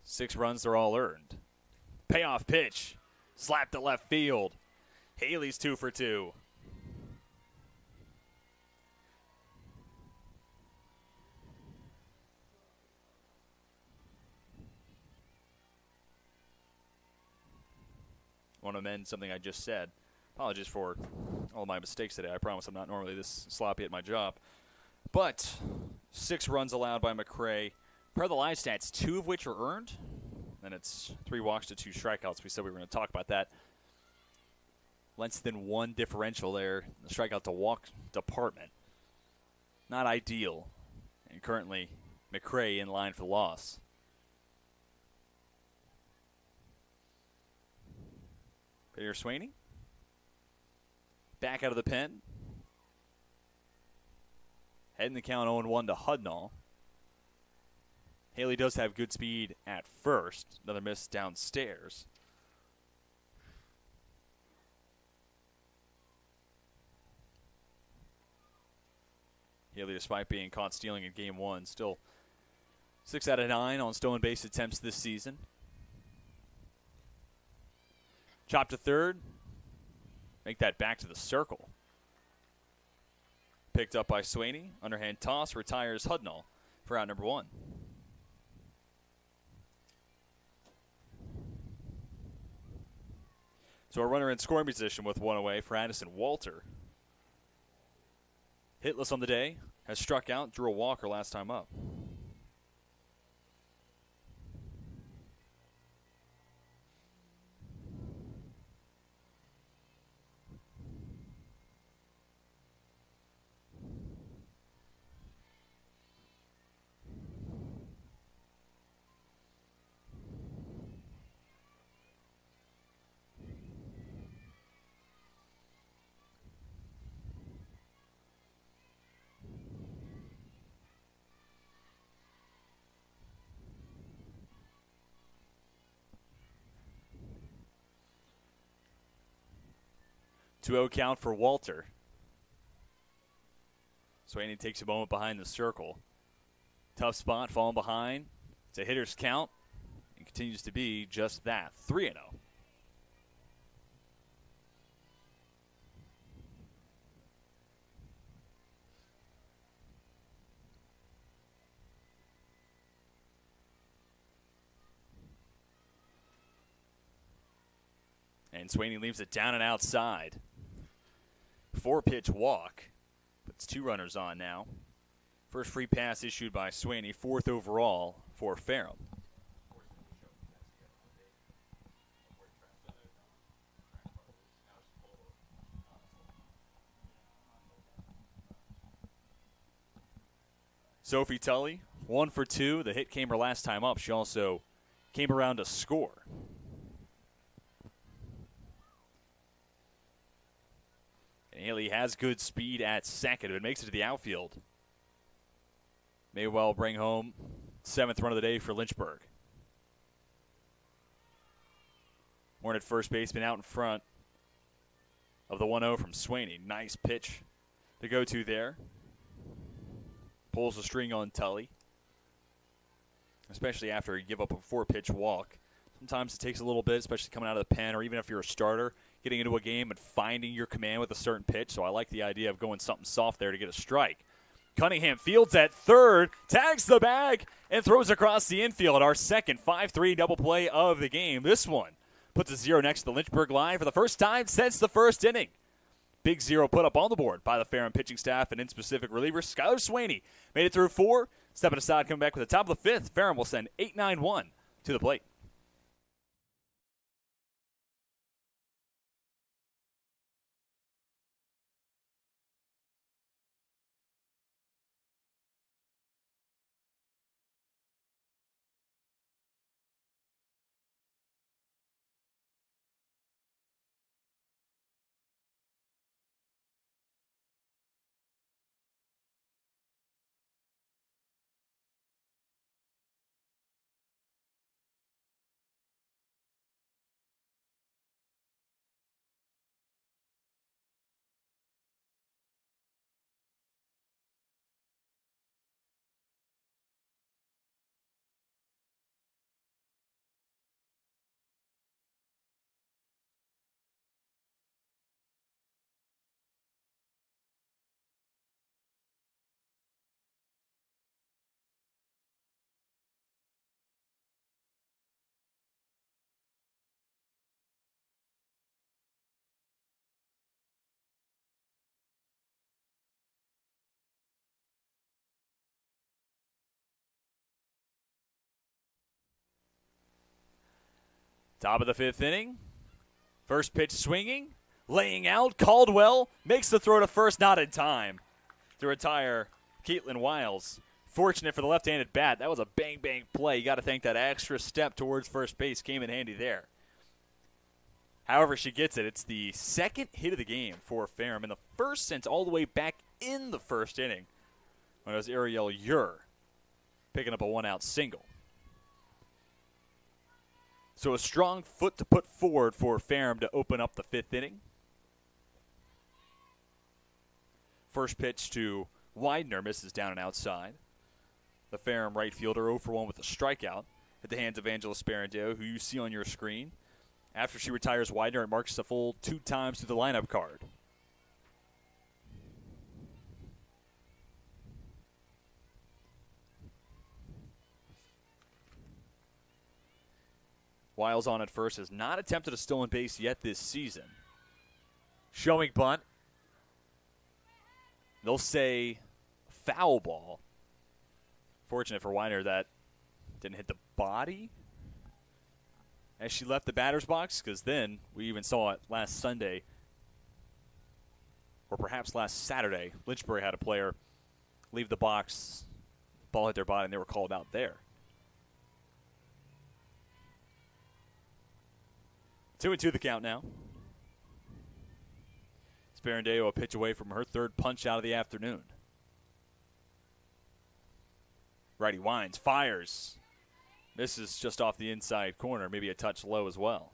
6 runs, they're all earned. Payoff pitch, slapped to left field. Haley's 2 for 2. I want to amend something I just said. Apologies for all my mistakes today. I promise I'm not normally this sloppy at my job. But 6 runs allowed by McCray. Per the live stats, 2 of which are earned. And it's 3 walks to 2 strikeouts. We said we were going to talk about that. Less than 1 differential there. The strikeout to walk department. Not ideal. And currently, McCray in line for the loss. Peter Swaney. Back out of the pen. Heading the count 0-1 to Hudnall. Haley does have good speed at first. Another miss downstairs. Haley, despite being caught stealing in Game 1, still 6 out of 9 on stolen base attempts this season. Chop to third. Make that back to the circle. Picked up by Swaney. Underhand toss retires Hudnall for out number 1. So a runner in scoring position with 1 away for Addison Walter. Hitless on the day. Has struck out. Drew a walker last time up. Two-0 count for Walter. Swaney takes a moment behind the circle. Tough spot, falling behind. It's a hitter's count. It continues to be just that, 3-0. And Swaney leaves it down and outside. 4-pitch walk. Puts 2 runners on now. First free pass issued by Swaney, 4th overall for Ferrum. Sophie Tully, 1 for 2. The hit came her last time up. She also came around to score. Haley has good speed at second. It makes it to the outfield. May well bring home 7th run of the day for Lynchburg. Hornet first baseman out in front of the 1-0 from Swaney. Nice pitch to go to there. Pulls the string on Tully, especially after you give up a 4-pitch walk. Sometimes it takes a little bit, especially coming out of the pen, or even if you're a starter, getting into a game and finding your command with a certain pitch. So I like the idea of going something soft there to get a strike. Cunningham fields at third, tags the bag, and throws across the infield. Our second 5-3 double play of the game. This one puts a 0 next to the Lynchburg line for the first time since the first inning. Big 0 put up on the board by the Ferrum pitching staff and in specific reliever Skylar Swaney. Made it through 4. Stepping aside, coming back with the top of the 5th. Ferrum will send 8-9-1 to the plate. Top of the 5th inning. First pitch swinging, laying out. Caldwell makes the throw to first, not in time to retire Caitlin Wiles. Fortunate for the left-handed bat. That was a bang-bang play. You got to think that extra step towards first base came in handy there. However, she gets it. It's the second hit of the game for Ferrum, and the first since all the way back in the first inning when it was Ariel Ure picking up a one-out single. So a strong foot to put forward for Ferrum to open up the 5th inning. First pitch to Widener misses down and outside. The Ferrum right fielder 0 for 1 with a strikeout at the hands of Angela Sparandeo, who you see on your screen. After she retires Widener, it marks the full 2 times to the lineup card. Wiles on at first has not attempted a stolen base yet this season. Showing bunt. They'll say foul ball. Fortunate for Weiner that didn't hit the body as she left the batter's box, because then we even saw it last Sunday, or perhaps last Saturday. Lynchburg had a player leave the box, ball hit their body, and they were called out there. 2-2 the count now. Sparandeo a pitch away from her third punch out of the afternoon. Righty winds, fires. Misses just off the inside corner, maybe a touch low as well.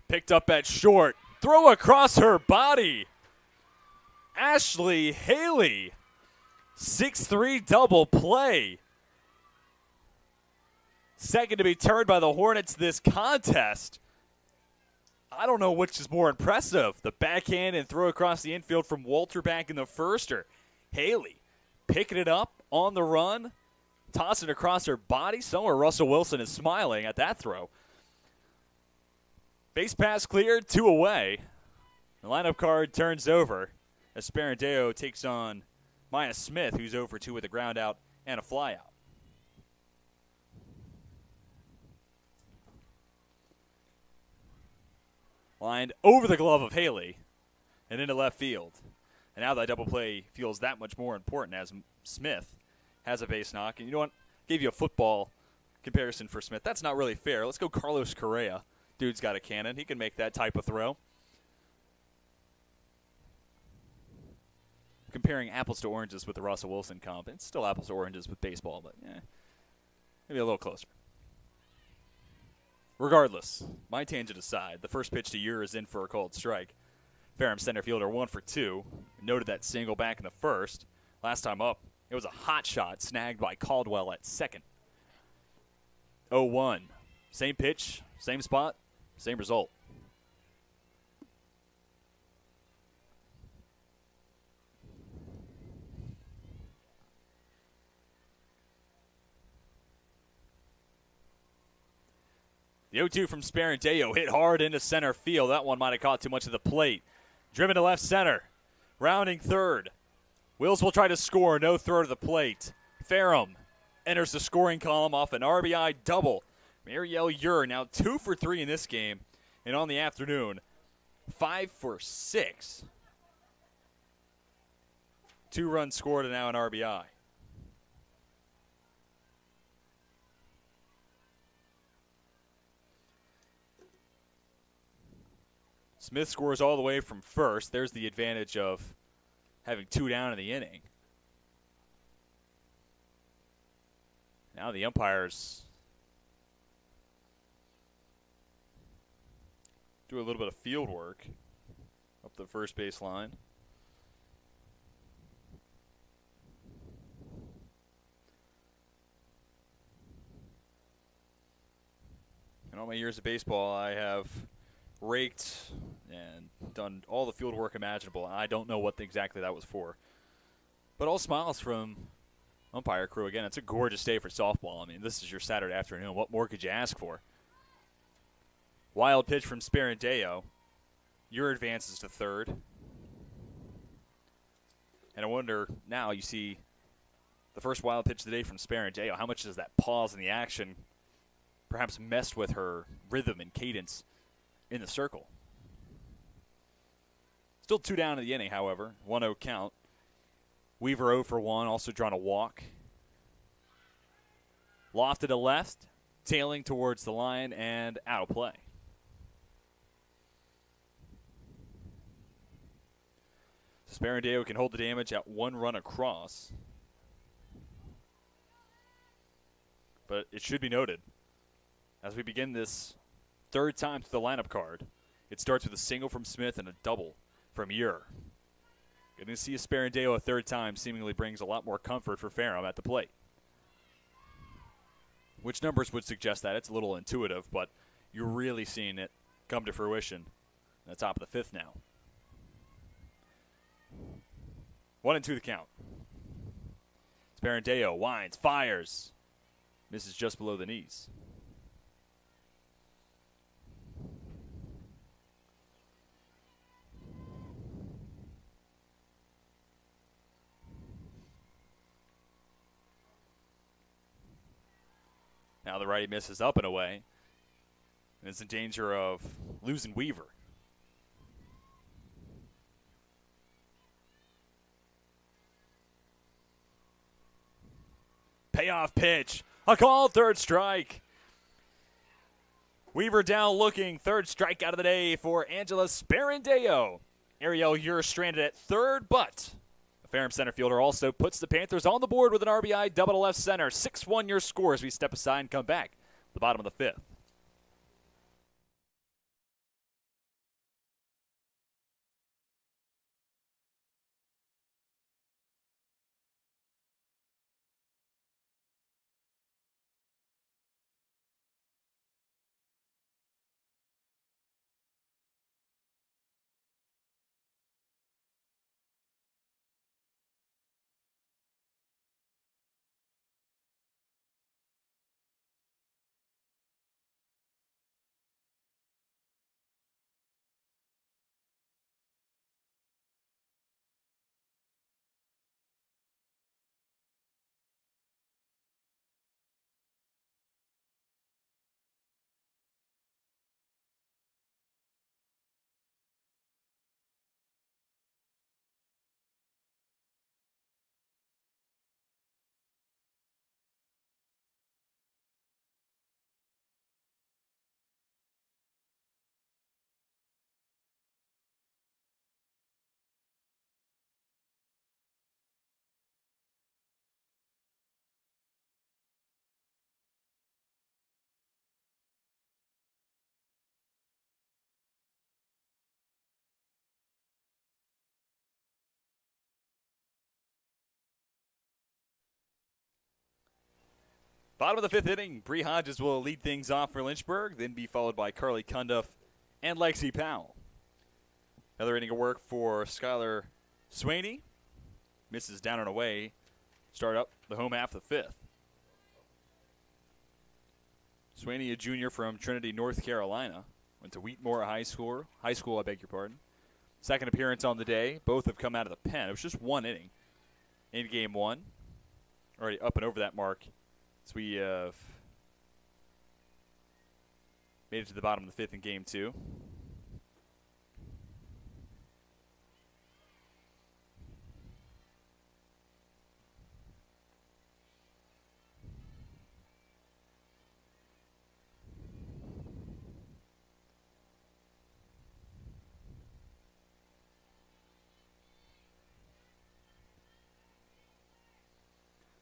Picked up at short. Throw across her body. Ashley Haley. 6-3 double play. Second to be turned by the Hornets this contest. I don't know which is more impressive, the backhand and throw across the infield from Walter back in the first, or Haley picking it up on the run, tossing it across her body. Somewhere Russell Wilson is smiling at that throw. Base pass cleared, 2 away. The lineup card turns over as Sparandeo takes on Maya Smith, who's 0 for 2 with a ground out and a fly out. Lined over the glove of Haley and into left field. And now that double play feels that much more important as Smith has a base knock. And you know what? Gave you a football comparison for Smith. That's not really fair. Let's go Carlos Correa. Dude's got a cannon. He can make that type of throw. comparing apples to oranges with the Russell Wilson comp. It's still apples to oranges with baseball, but maybe a little closer. Regardless, my tangent aside, the first pitch to Ure is in for a called strike. Ferrum center fielder 1 for 2. Noted that single back in the first. Last time up, it was a hot shot snagged by Caldwell at second. 0-1. Same pitch, same spot, same result. The 0-2 from Sparandeo hit hard into center field. That one might have caught too much of the plate. Driven to left center. Rounding third. Wills will try to score. No throw to the plate. Ferrum enters the scoring column off an RBI double. Mariel Ure now 2 for 3 in this game. And on the afternoon, 5 for 6. 2 runs scored and now an RBI. Smith scores all the way from first. There's the advantage of having 2 down in the inning. Now the umpires do a little bit of field work up the first base line. In all my years of baseball, I have raked and done all the field work imaginable. I don't know what exactly that was for. But all smiles from umpire crew. Again, it's a gorgeous day for softball. I mean, this is your Saturday afternoon. What more could you ask for? Wild pitch from Sparandeo. Ure advances to third. And I wonder, now you see the first wild pitch of the day from Sparandeo. How much does that pause in the action perhaps mess with her rhythm and cadence in the circle? Still 2 down in the inning, however. 1-0 count. Weaver 0 for 1, also drawn a walk. Lofted to left, tailing towards the line, and out of play. Sparandeo can hold the damage at 1 run across. But it should be noted, as we begin this third time to the lineup card, it starts with a single from Smith and a double from Ure. Getting to see a Sparandeo a third time seemingly brings a lot more comfort for Ferrum at the plate. Which numbers would suggest that? It's a little intuitive, but you're really seeing it come to fruition in the top of the 5th now. 1-2 the count. Sparandeo winds, fires. Misses just below the knees. Now the righty misses up and away, and is in danger of losing Weaver. Payoff pitch. A called third strike. Weaver down looking. Third strikeout of the day for Angela Sparandeo. Ariel Ure stranded at third, but the Ferrum center fielder also puts the Panthers on the board with an RBI double to left center. 6-1 your score as we step aside and come back at the bottom of the 5th. Bottom of the fifth inning, Bree Hodges will lead things off for Lynchburg, then be followed by Carly Cundiff and Lexi Powell. Another inning of work for Skylar Swaney. Misses down and away. Start up the home half of the fifth. Swaney, a junior from Trinity, North Carolina. Went to Wheatmore High School, Second appearance on the day. Both have come out of the pen. It was just one inning in game one. Already up and over that mark. So we have made it to the bottom of the fifth in game two.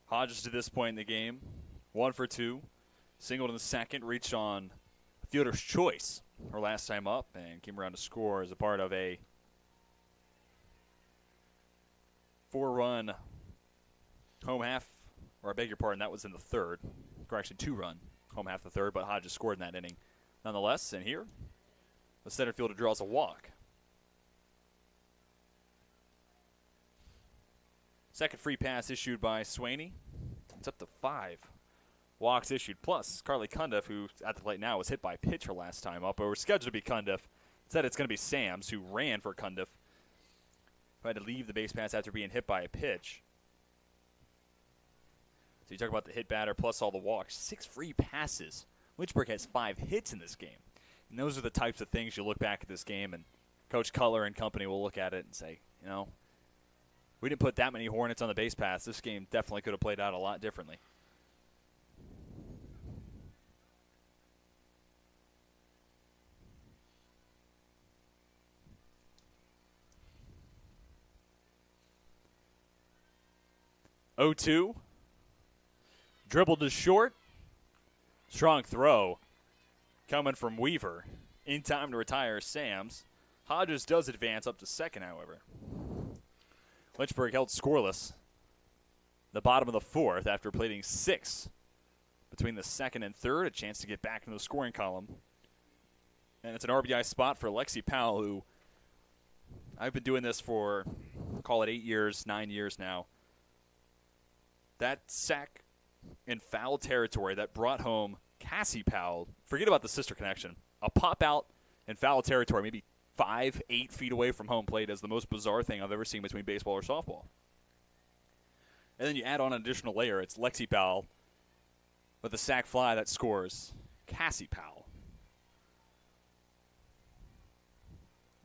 Hodges to this point in the game, 1 for 2. Singled in the second, reached on fielder's choice her last time up, and came around to score as a part of a 4-run home half, or I beg your pardon, that was in the third. Correction, 2-run home half the third, but Hodges scored in that inning nonetheless. And here, the center fielder draws a walk. Second free pass issued by Swaney. It's up to 5 walks issued. Plus, Carly Cundiff, who at the plate now was hit by a pitch her last time up, but was scheduled to be Cundiff. Instead, it's going to be Sams, who ran for Cundiff, who had to leave the base pass after being hit by a pitch. So you talk about the hit batter plus all the walks. 6 free passes. Lynchburg has 5 hits in this game. And those are the types of things you look back at this game, and Coach Cutler and company will look at it and say, you know, we didn't put that many Hornets on the base pass. This game definitely could have played out a lot differently. Oh, 2. Dribbled to short. Strong throw coming from Weaver. In time to retire Sams. Hodges does advance up to second, however. Lynchburg held scoreless the bottom of the fourth after plating 6 between the second and third. A chance to get back into the scoring column. And it's an RBI spot for Lexi Powell, who I've been doing this for, call it 8 years, 9 years now. That sack in foul territory that brought home Cassie Powell. Forget about the sister connection. A pop out in foul territory, maybe 5-8 feet away from home plate, is the most bizarre thing I've ever seen between baseball or softball. And then you add on an additional layer. It's Lexi Powell with a sac fly that scores Cassie Powell.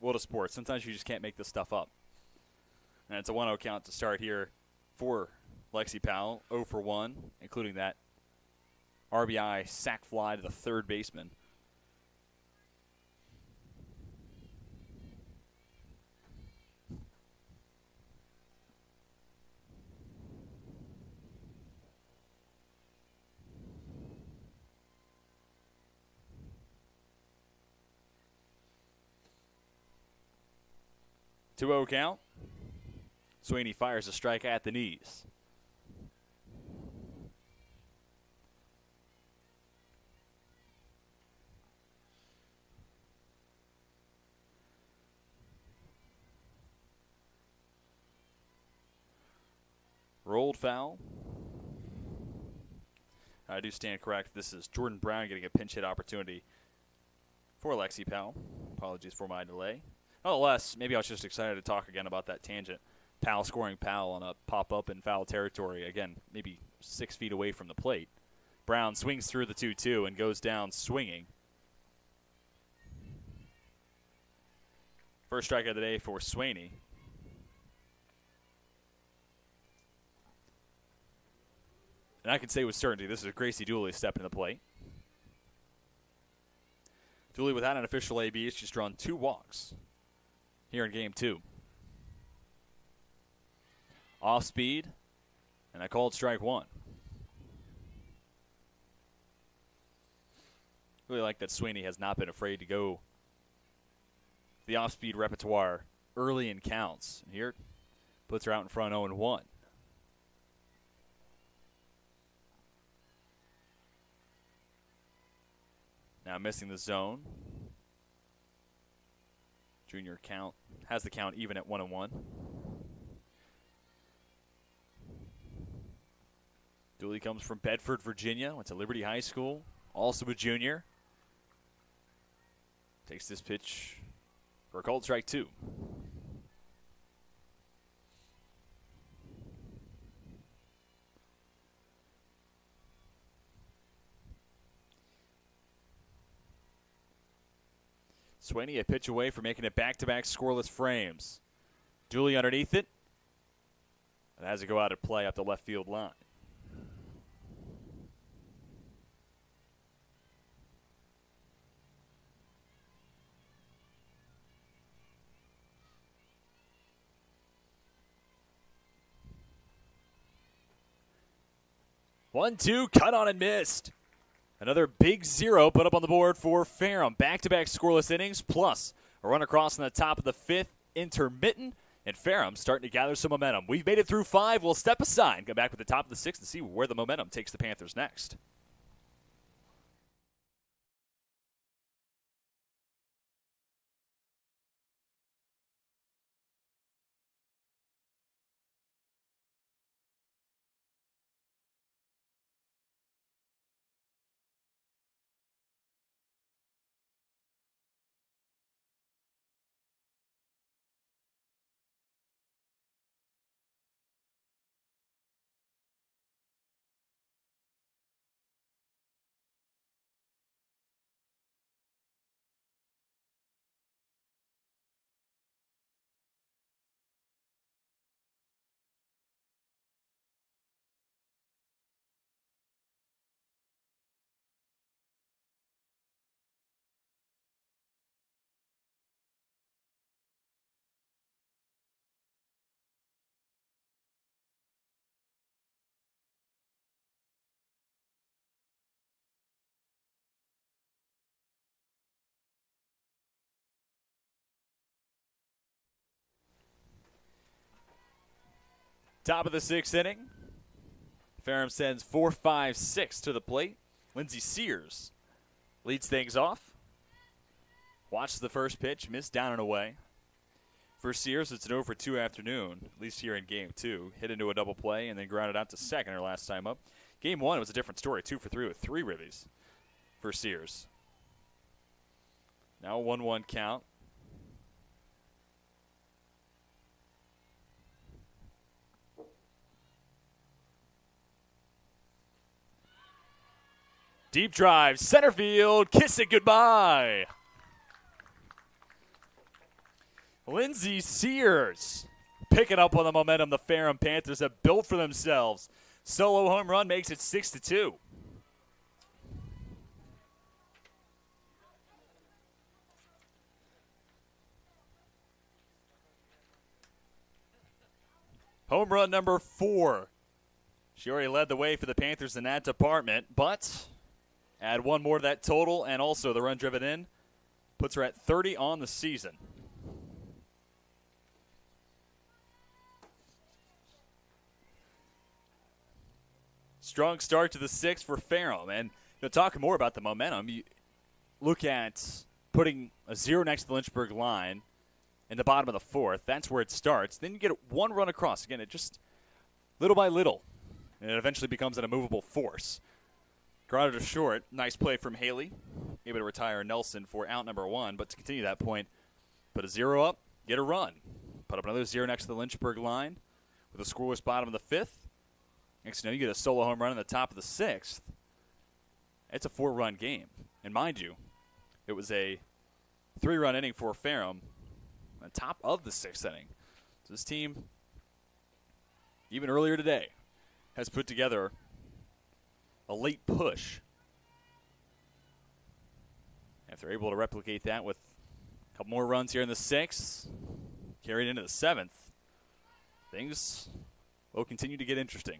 World of sports. Sometimes you just can't make this stuff up. And it's a 1-0 count to start here for Lexi Powell. 0 for 1, including that RBI sac fly to the third baseman. Two 2-0 count. Swaney fires a strike at the knees. Rolled foul. I do stand correct. This is Jordan Brown getting a pinch hit opportunity for Lexi Powell. Apologies for my delay. Nonetheless, maybe I was just excited to talk again about that tangent. Powell scoring Powell on a pop-up in foul territory. Again, maybe 6 feet away from the plate. Brown swings through the 2-2 and goes down swinging. First strike of the day for Swaney. And I can say with certainty this is Gracie Dooley stepping to the plate. Dooley, without an official AB, has just drawn 2 walks here in game 2. Off speed, and I called strike 1. Really like that Swaney has not been afraid to go the off-speed repertoire early in counts. And here, puts her out in front 0-1. Now missing the zone. Junior has the count even at 1-1. Dooley comes from Bedford, Virginia. Went to Liberty High School. Also a junior. Takes this pitch for a called strike 2. Swaney a pitch away from making it back-to-back scoreless frames. Dooley underneath it. And has it go out at play up the left field line. One, two, cut on and missed. Another big 0 put up on the board for Ferrum. Back-to-back scoreless innings, plus a run across in the top of the 5th, intermittent, and Ferrum starting to gather some momentum. We've made it through 5. We'll step aside, come back with the top of the 6th, and see where the momentum takes the Panthers next. Top of the 6th inning. Ferrum sends 4-5-6 to the plate. Lindsey Sears leads things off. Watches the first pitch, missed down and away. For Sears, it's an 0-for-2 afternoon, at least here in Game 2. Hit into a double play and then grounded out to second her last time up. Game 1, it was a different story, 2-for-3 with 3 ribbies for Sears. Now a 1-1 count. Deep drive, center field, kiss it goodbye. Lindsey Sears picking up on the momentum the Ferrum Panthers have built for themselves. Solo home run makes it 6-2. Home run number 4. She already led the way for the Panthers in that department, but add one more to that total, and also the run driven in puts her at 30 on the season. Strong start to the 6th for Ferrum. And talking more about the momentum, you look at putting a 0 next to the Lynchburg line in the bottom of the 4th. That's where it starts. Then you get one run across. Again, it just little by little, and it eventually becomes an immovable force. Grounded to short. Nice play from Haley. Able to retire Nelson for out number 1. But to continue that point, put a 0 up, get a run. Put up another 0 next to the Lynchburg line with a scoreless bottom of the 5th. Next thing you know, you get a solo home run in the top of the 6th. It's a 4-run game. And mind you, it was a 3-run inning for Ferrum on top of the 6th inning. So this team, even earlier today, has put together a late push. If they're able to replicate that with a couple more runs here in the 6th, carried into the 7th, things will continue to get interesting.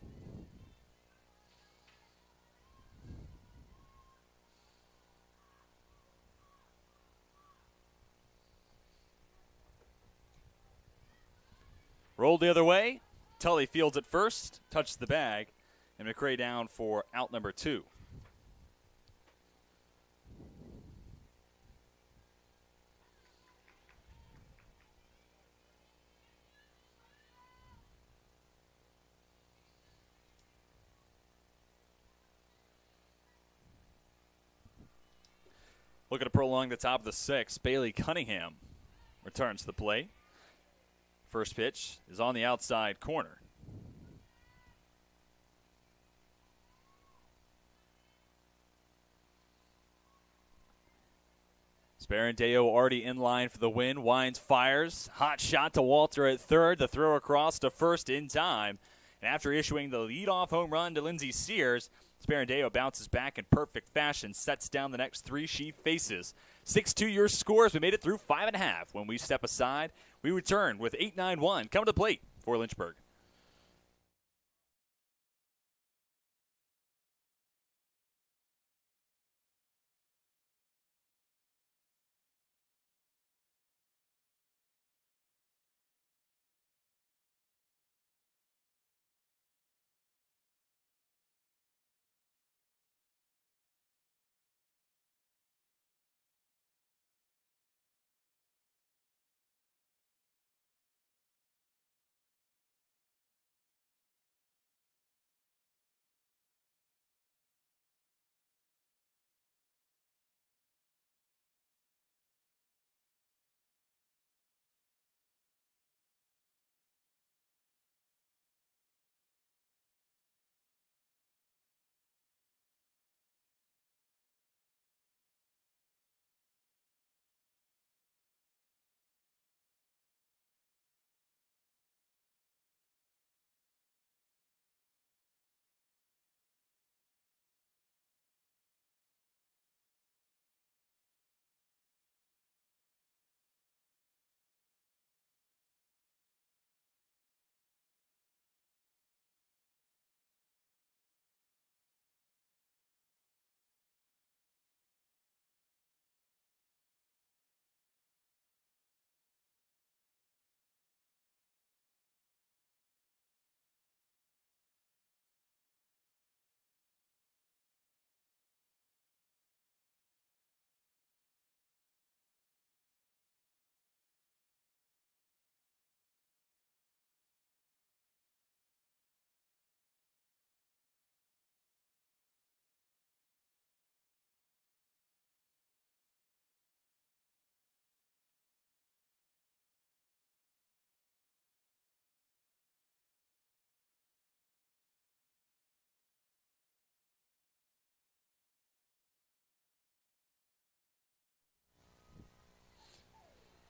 Rolled the other way. Tully fields it first, touches the bag, and McCray down for out number 2. Looking to prolong the top of the 6th, Bailey Cunningham returns to the plate. First pitch is on the outside corner. Sparandeo already in line for the win. Wines fires. Hot shot to Walter at third. The throw across to first in time. And after issuing the leadoff home run to Lindsey Sears, Sparandeo bounces back in perfect fashion, sets down the next 3 she faces. 6-2 your scores. We made it through 5.5. When we step aside, we return with 8-9-1. Come to the plate for Lynchburg.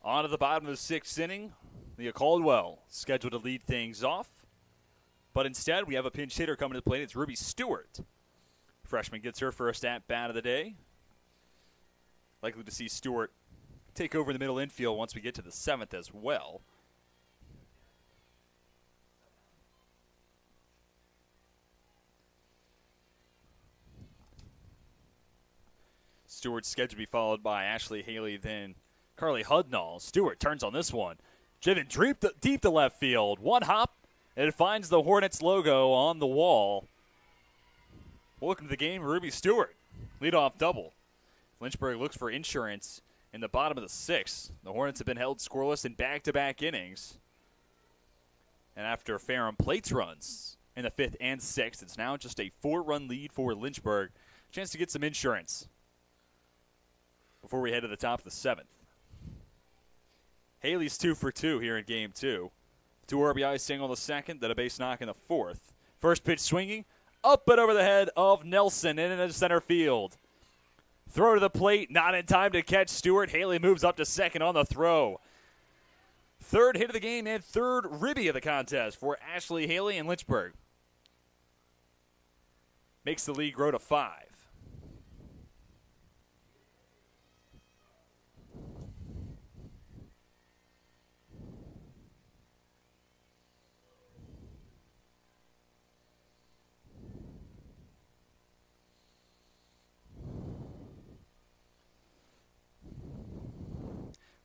On to the bottom of the 6th inning, Leah Caldwell scheduled to lead things off. But instead, we have a pinch hitter coming to the plate. It's Ruby Stewart. Freshman gets her first at-bat of the day. Likely to see Stewart take over the middle infield once we get to the 7th as well. Stewart's scheduled to be followed by Ashley Haley, then Carly Hudnall. Stewart turns on this one. Driven deep to left field. One hop, and it finds the Hornets logo on the wall. Welcome to the game, Ruby Stewart. Leadoff double. Lynchburg looks for insurance in the bottom of the 6th. The Hornets have been held scoreless in back-to-back innings. And after Ferrum plates runs in the 5th and 6th, it's now just a 4-run lead for Lynchburg. Chance to get some insurance before we head to the top of the 7th. Haley's 2 for 2 here in game 2. 2 RBI single in the 2nd, then a base knock in the 4th. First pitch swinging, up and over the head of Nelson in into center field. Throw to the plate, not in time to catch Stewart. Haley moves up to second on the throw. 3rd hit of the game and 3rd ribby of the contest for Ashley Haley and Lynchburg. Makes the lead grow to 5.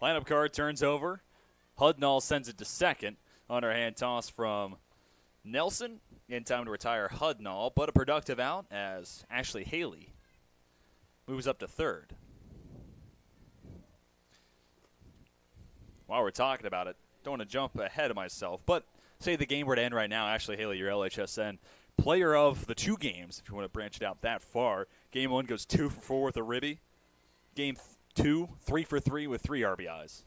Lineup card turns over. Hudnall sends it to second. Underhand toss from Nelson. In time to retire Hudnall, but a productive out as Ashley Haley moves up to 3rd. While we're talking about it, don't want to jump ahead of myself, but say the game were to end right now, Ashley Haley, your LHSN player of the 2 games, if you want to branch it out that far. Game 1 goes 2 for 4 with a ribby. Game 2, 3 for 3 with 3 RBIs.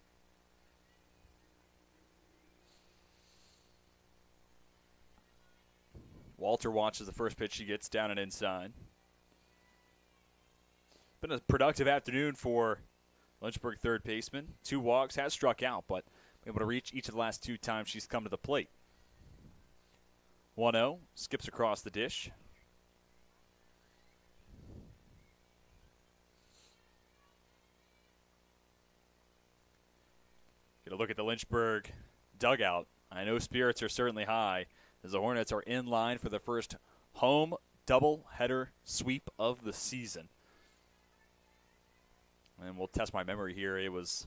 Walter watches the first pitch she gets down and inside. Been a productive afternoon for Lynchburg third baseman. 2 walks, has struck out, but able to reach each of the last 2 times she's come to the plate. 1-0, skips across the dish. Get a look at the Lynchburg dugout. I know spirits are certainly high as the Hornets are in line for the first home doubleheader sweep of the season. And we'll test my memory here. It was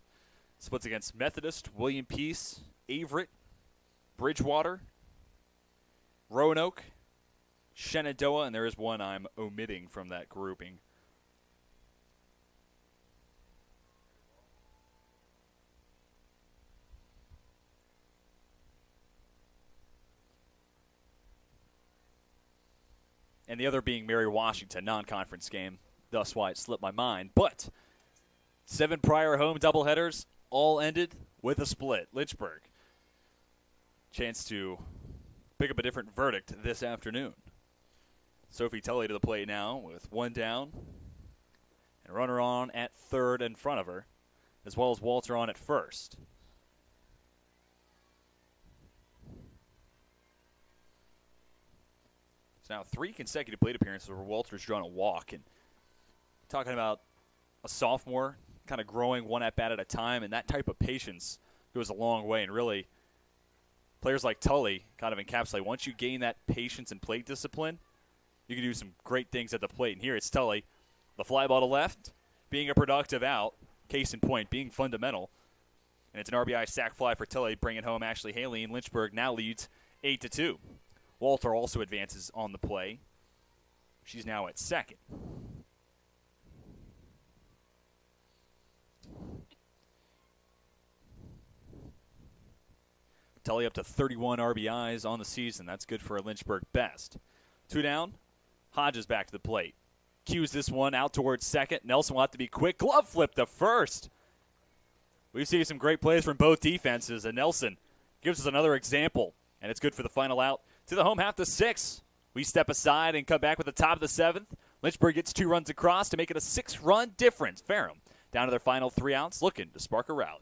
splits against Methodist, William Peace, Averett, Bridgewater, Roanoke, Shenandoah, and there is one I'm omitting from that grouping. And the other being Mary Washington, non-conference game. Thus why it slipped my mind. But 7 prior home doubleheaders all ended with a split. Lynchburg, chance to pick up a different verdict this afternoon. Sophie Tully to the plate now with 1 down. And runner on at third in front of her, as well as Walter on at first. Now 3 consecutive plate appearances where Walter's drawn a walk. And talking about a sophomore kind of growing one at-bat at a time, and that type of patience goes a long way. And really, players like Tully kind of encapsulate. Once you gain that patience and plate discipline, you can do some great things at the plate. And here it's Tully, the fly ball to left, being a productive out, case in point, being fundamental. And it's an RBI sac fly for Tully, bringing home Ashley Haley, and Lynchburg now leads 8-2. Walter also advances on the play. She's now at second. Tully up to 31 RBIs on the season. That's good for a Lynchburg best. 2 down. Hodges back to the plate. Cues this one out towards second. Nelson will have to be quick. Glove flip to first. We've seen some great plays from both defenses, and Nelson gives us another example, and it's good for the final out. To the home half to 6. We step aside and come back with the top of the 7th. Lynchburg gets 2 runs across to make it a 6-run difference. Ferrum down to their final 3 outs, looking to spark a rally.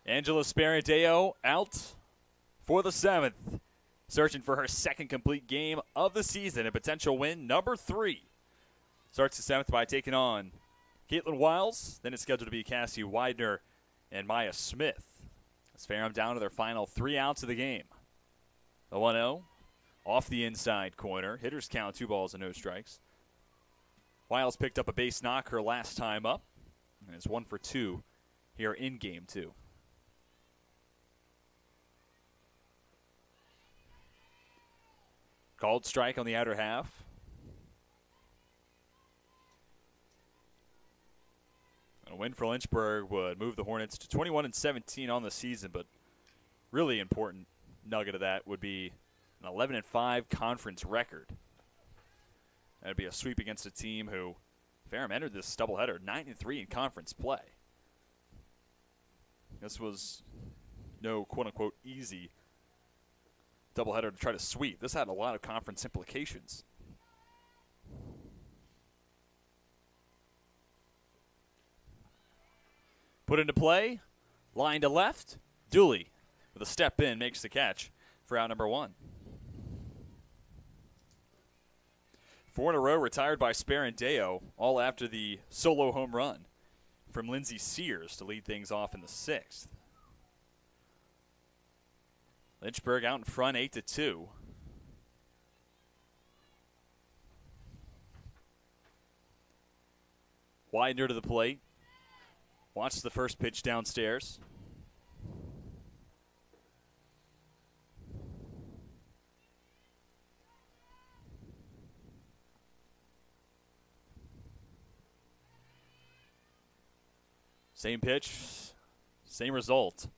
Angela Sparandeo out for the 7th. Searching for her 2nd complete game of the season, a potential win number 3. Starts the 7th by taking on Caitlin Wiles. Then it's scheduled to be Cassie Widener and Maya Smith. As Ferrum down to their final 3 outs of the game. The 1-0 off the inside corner. Hitters count 2 balls and no strikes. Wiles picked up a base knock her last time up. And it's 1 for 2 here in game 2. Called strike on the outer half. A win for Lynchburg would move the Hornets to 21-17 on the season, but really important nugget of that would be an 11-5 conference record. That'd be a sweep against a team who Ferrum entered this doubleheader 9-3 in conference play. This was no quote-unquote easy doubleheader to try to sweep. This had a lot of conference implications. Put into play, line to left. Dooley with a step in makes the catch for out number 1. 4 in a row retired by Sparandeo, all after the solo home run from Lindsey Sears to lead things off in the 6th. Lynchburg out in front 8-2. Widener to the plate. Watches the first pitch downstairs. Same pitch, same result.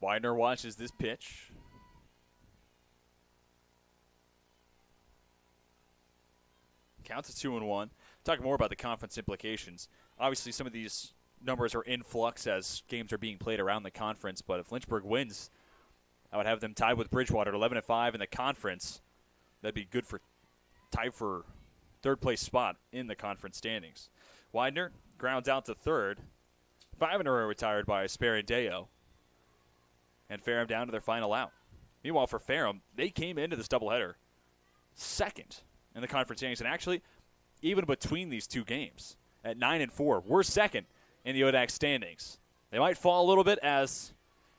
Widener watches this pitch. Counts at 2-1. Talk more about the conference implications. Obviously, some of these numbers are in flux as games are being played around the conference, but if Lynchburg wins, I would have them tied with Bridgewater at 11-5 in the conference. That'd be good for tied for third place spot in the conference standings. Widener grounds out to third. 5 in a row retired by Sparandeo. And Ferrum down to their final out. Meanwhile, for Ferrum, they came into this doubleheader second in the conference standings. And actually, even between these two games, at 9-4, we're second in the ODAC standings. They might fall a little bit as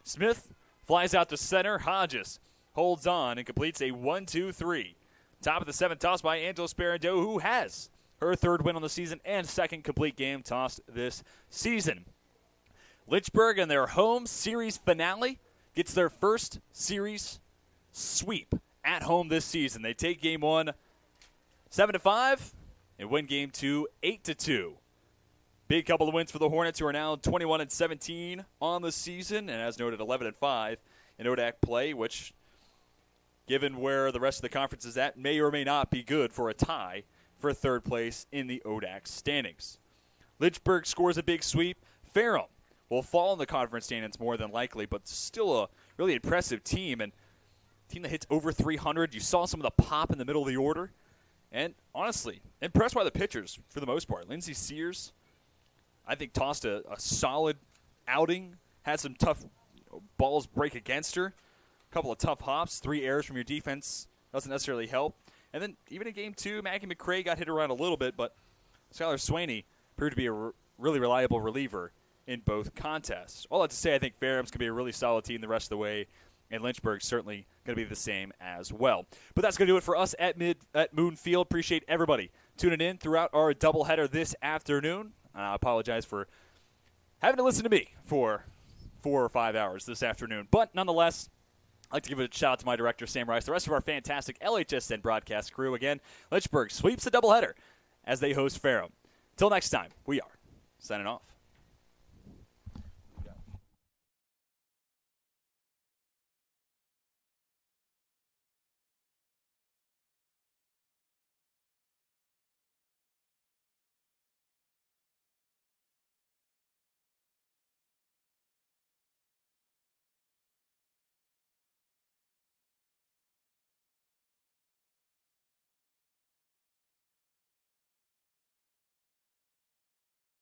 Smith flies out to center. Hodges holds on and completes a 1-2-3. Top of the 7th toss by Angela Sparandeo, who has her 3rd win on the season and 2nd complete game tossed this season. Lynchburg in their home series finale gets their first series sweep at home this season. They take game 1 7-5 and win game 2 8-2. Big couple of wins for the Hornets, who are now 21-17 on the season, and as noted, 11-5 in ODAC play, which, given where the rest of the conference is at, may or may not be good for a tie for 3rd place in the ODAC standings. Lynchburg scores a big sweep. Ferrum will fall in the conference standings more than likely, but still a really impressive team, and a team that hits over 300. You saw some of the pop in the middle of the order, and honestly, impressed by the pitchers for the most part. Lindsey Sears, I think, tossed a solid outing, had some tough balls break against her, a couple of tough hops, 3 errors from your defense doesn't necessarily help. And then even in game 2, Maggie McCray got hit around a little bit, but Skylar Swaney proved to be a really reliable reliever in both contests. All that to say, I think Ferrum's going to be a really solid team the rest of the way, and Lynchburg's certainly going to be the same as well. But that's going to do it for us at Moon Field. Appreciate everybody tuning in throughout our doubleheader this afternoon. I apologize for having to listen to me for 4 or 5 hours this afternoon. But nonetheless, I'd like to give a shout-out to my director, Sam Rice, the rest of our fantastic LHSN broadcast crew. Again, Lynchburg sweeps the doubleheader as they host Ferrum. Until next time, we are signing off.